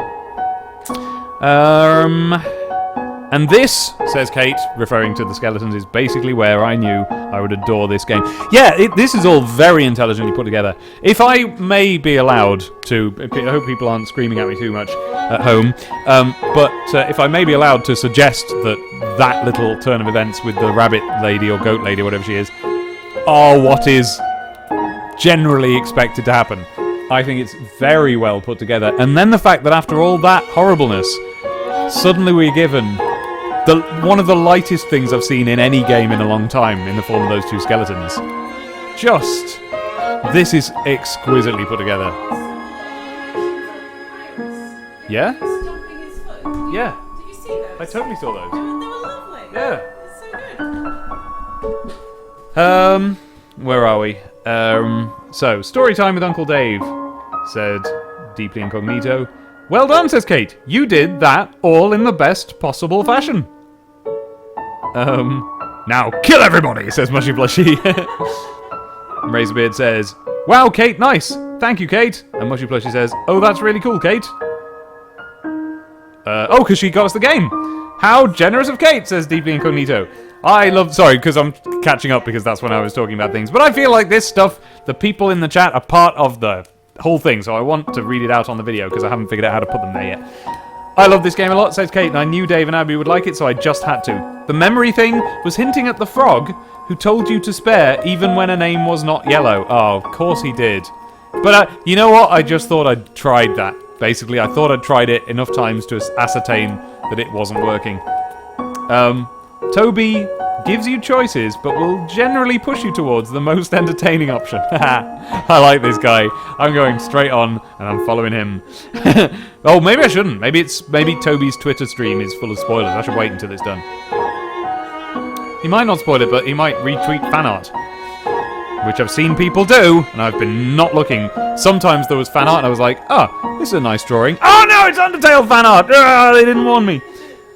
And this, says Kate, referring to the skeletons, is basically where I knew I would adore this game. Yeah, this is all very intelligently put together. If I may be allowed to, I hope people aren't screaming at me too much at home, but if I may be allowed to suggest that little turn of events with the rabbit lady or goat lady, whatever she is, are what is generally expected to happen. I think it's very well put together. And then the fact that after all that horribleness, suddenly we're given one of the lightest things I've seen in any game in a long time in the form of those two skeletons. This is exquisitely put together. Yeah? Yeah. Did you see those? I totally saw those. They were lovely. Yeah. It's so good. Where are we? So, story time with Uncle Dave, said Deeply Incognito. Well done, says Kate. You did that all in the best possible fashion. Now kill everybody, says Mushy Blushy. Razorbeard says, wow, Kate, nice. Thank you, Kate. And Mushy Blushy says, oh, that's really cool, Kate. Because she got us the game. How generous of Kate, says Deeply Incognito. Sorry, because I'm catching up because that's when I was talking about things. But I feel like this stuff, the people in the chat are part of the whole thing, so I want to read it out on the video because I haven't figured out how to put them there yet. I love this game a lot, says Kate, and I knew Dave and Abby would like it, so I just had to. The memory thing was hinting at the frog who told you to spare even when a name was not yellow. Oh, of course he did. But you know what? I just thought I'd tried that. Basically, I thought I'd tried it enough times to ascertain that it wasn't working. Toby gives you choices, but will generally push you towards the most entertaining option. I like this guy. I'm going straight on, and I'm following him. Oh, maybe I shouldn't. Maybe Toby's Twitter stream is full of spoilers. I should wait until it's done. He might not spoil it, but he might retweet fan art, which I've seen people do, and I've been not looking. Sometimes there was fan art, and I was like, oh, this is a nice drawing. Oh no, it's Undertale fan art! They didn't warn me.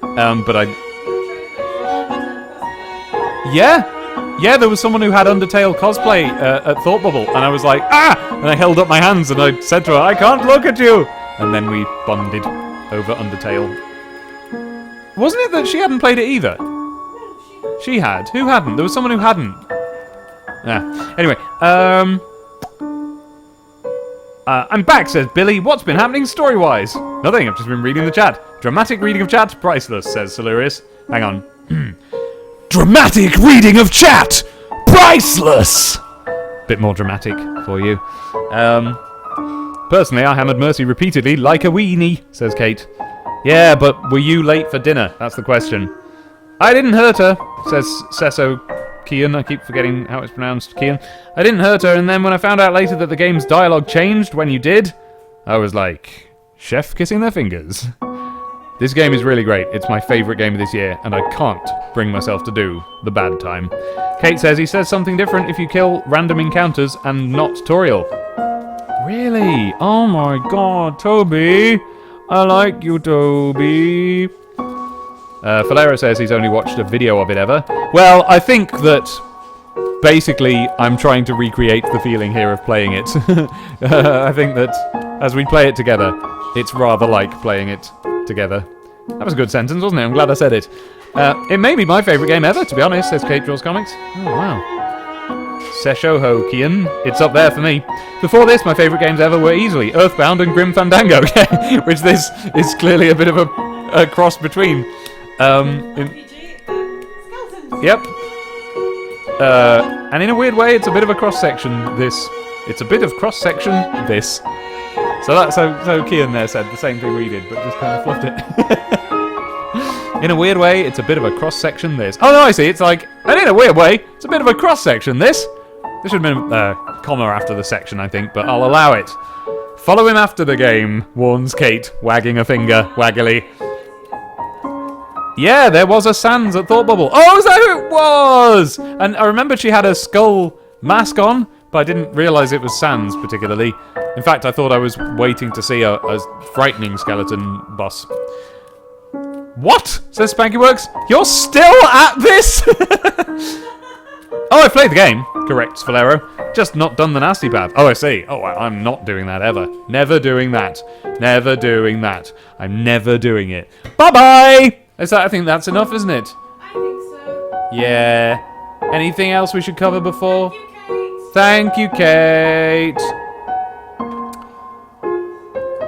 But Yeah, there was someone who had Undertale cosplay at Thought Bubble, and I was like, ah! And I held up my hands and I said to her, I can't look at you! And then we bonded over Undertale. Wasn't it that she hadn't played it either? She had. Who hadn't? There was someone who hadn't. Anyway, I'm back, says Billy. What's been happening story-wise? Nothing, I've just been reading the chat. Dramatic reading of chat, priceless, says Silurius. Hang on. Dramatic reading of chat! Priceless! Bit more dramatic for you. Personally, I hammered Mercy repeatedly like a weenie, says Kate. Yeah, but were you late for dinner? That's the question. I didn't hurt her, says Sesso Kian. I keep forgetting how it's pronounced, Kian. I didn't hurt her, and then when I found out later that the game's dialogue changed when you did, I was like, chef kissing their fingers. This game is really great. It's my favourite game of this year, and I can't bring myself to do the bad time. Kate says he says something different if you kill random encounters and not Toriel. Really? Oh my god, Toby! I like you, Toby. Falero says he's only watched a video of it ever. Well, I think that basically I'm trying to recreate the feeling here of playing it. I think that as we play it together, it's rather like playing it together. That was a good sentence, wasn't it? I'm glad I said it. It may be my favourite game ever, to be honest, says Kate Draws Comics. Oh, wow. Seshoho Kian. It's up there for me. Before this, my favourite games ever were easily Earthbound and Grim Fandango, which this is clearly a bit of a cross between. Yep. And in a weird way, it's a bit of a cross-section, this. It's a bit of cross-section, this. So that's so Kian there said the same thing we did, but just kind of fluffed it. In a weird way, it's a bit of a cross-section, this. Oh no, I see, it's like, and in a weird way, it's a bit of a cross-section, this. There should have been a comma after the section, I think, but I'll allow it. Follow him after the game, warns Kate, wagging a finger, waggily. Yeah, there was a Sans at Thought Bubble. Oh, is that who it was? And I remembered she had a skull mask on, but I didn't realise it was Sans particularly. In fact, I thought I was waiting to see a frightening skeleton boss. What? Says Spankyworks. You're still at this? Oh, I played the game, corrects Valero. Just not done the nasty path. Oh, I see. Oh, I'm not doing that ever. Never doing that. Never doing that. I'm never doing it. Bye-bye! I think that's enough, isn't it? I think so. Yeah. Anything else we should cover before? Thank you, Kate. Thank you, Kate.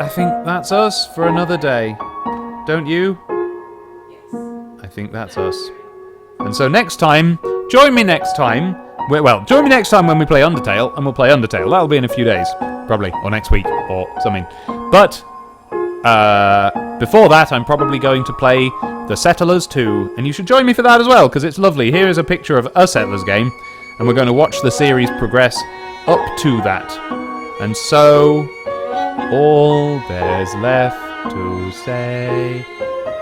I think that's us for another day. Don't you? Yes. I think that's us. And so next time, join me next time. Join me next time when we play Undertale, and we'll play Undertale. That'll be in a few days, probably, or next week, or something. But before that, I'm probably going to play The Settlers 2, and you should join me for that as well, because it's lovely. Here is a picture of a Settlers game, and we're going to watch the series progress up to that. And so, all there's left to say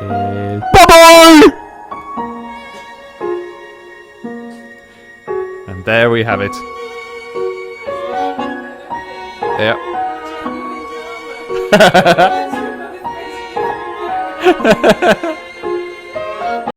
is bye-bye! And there we have it. Yep.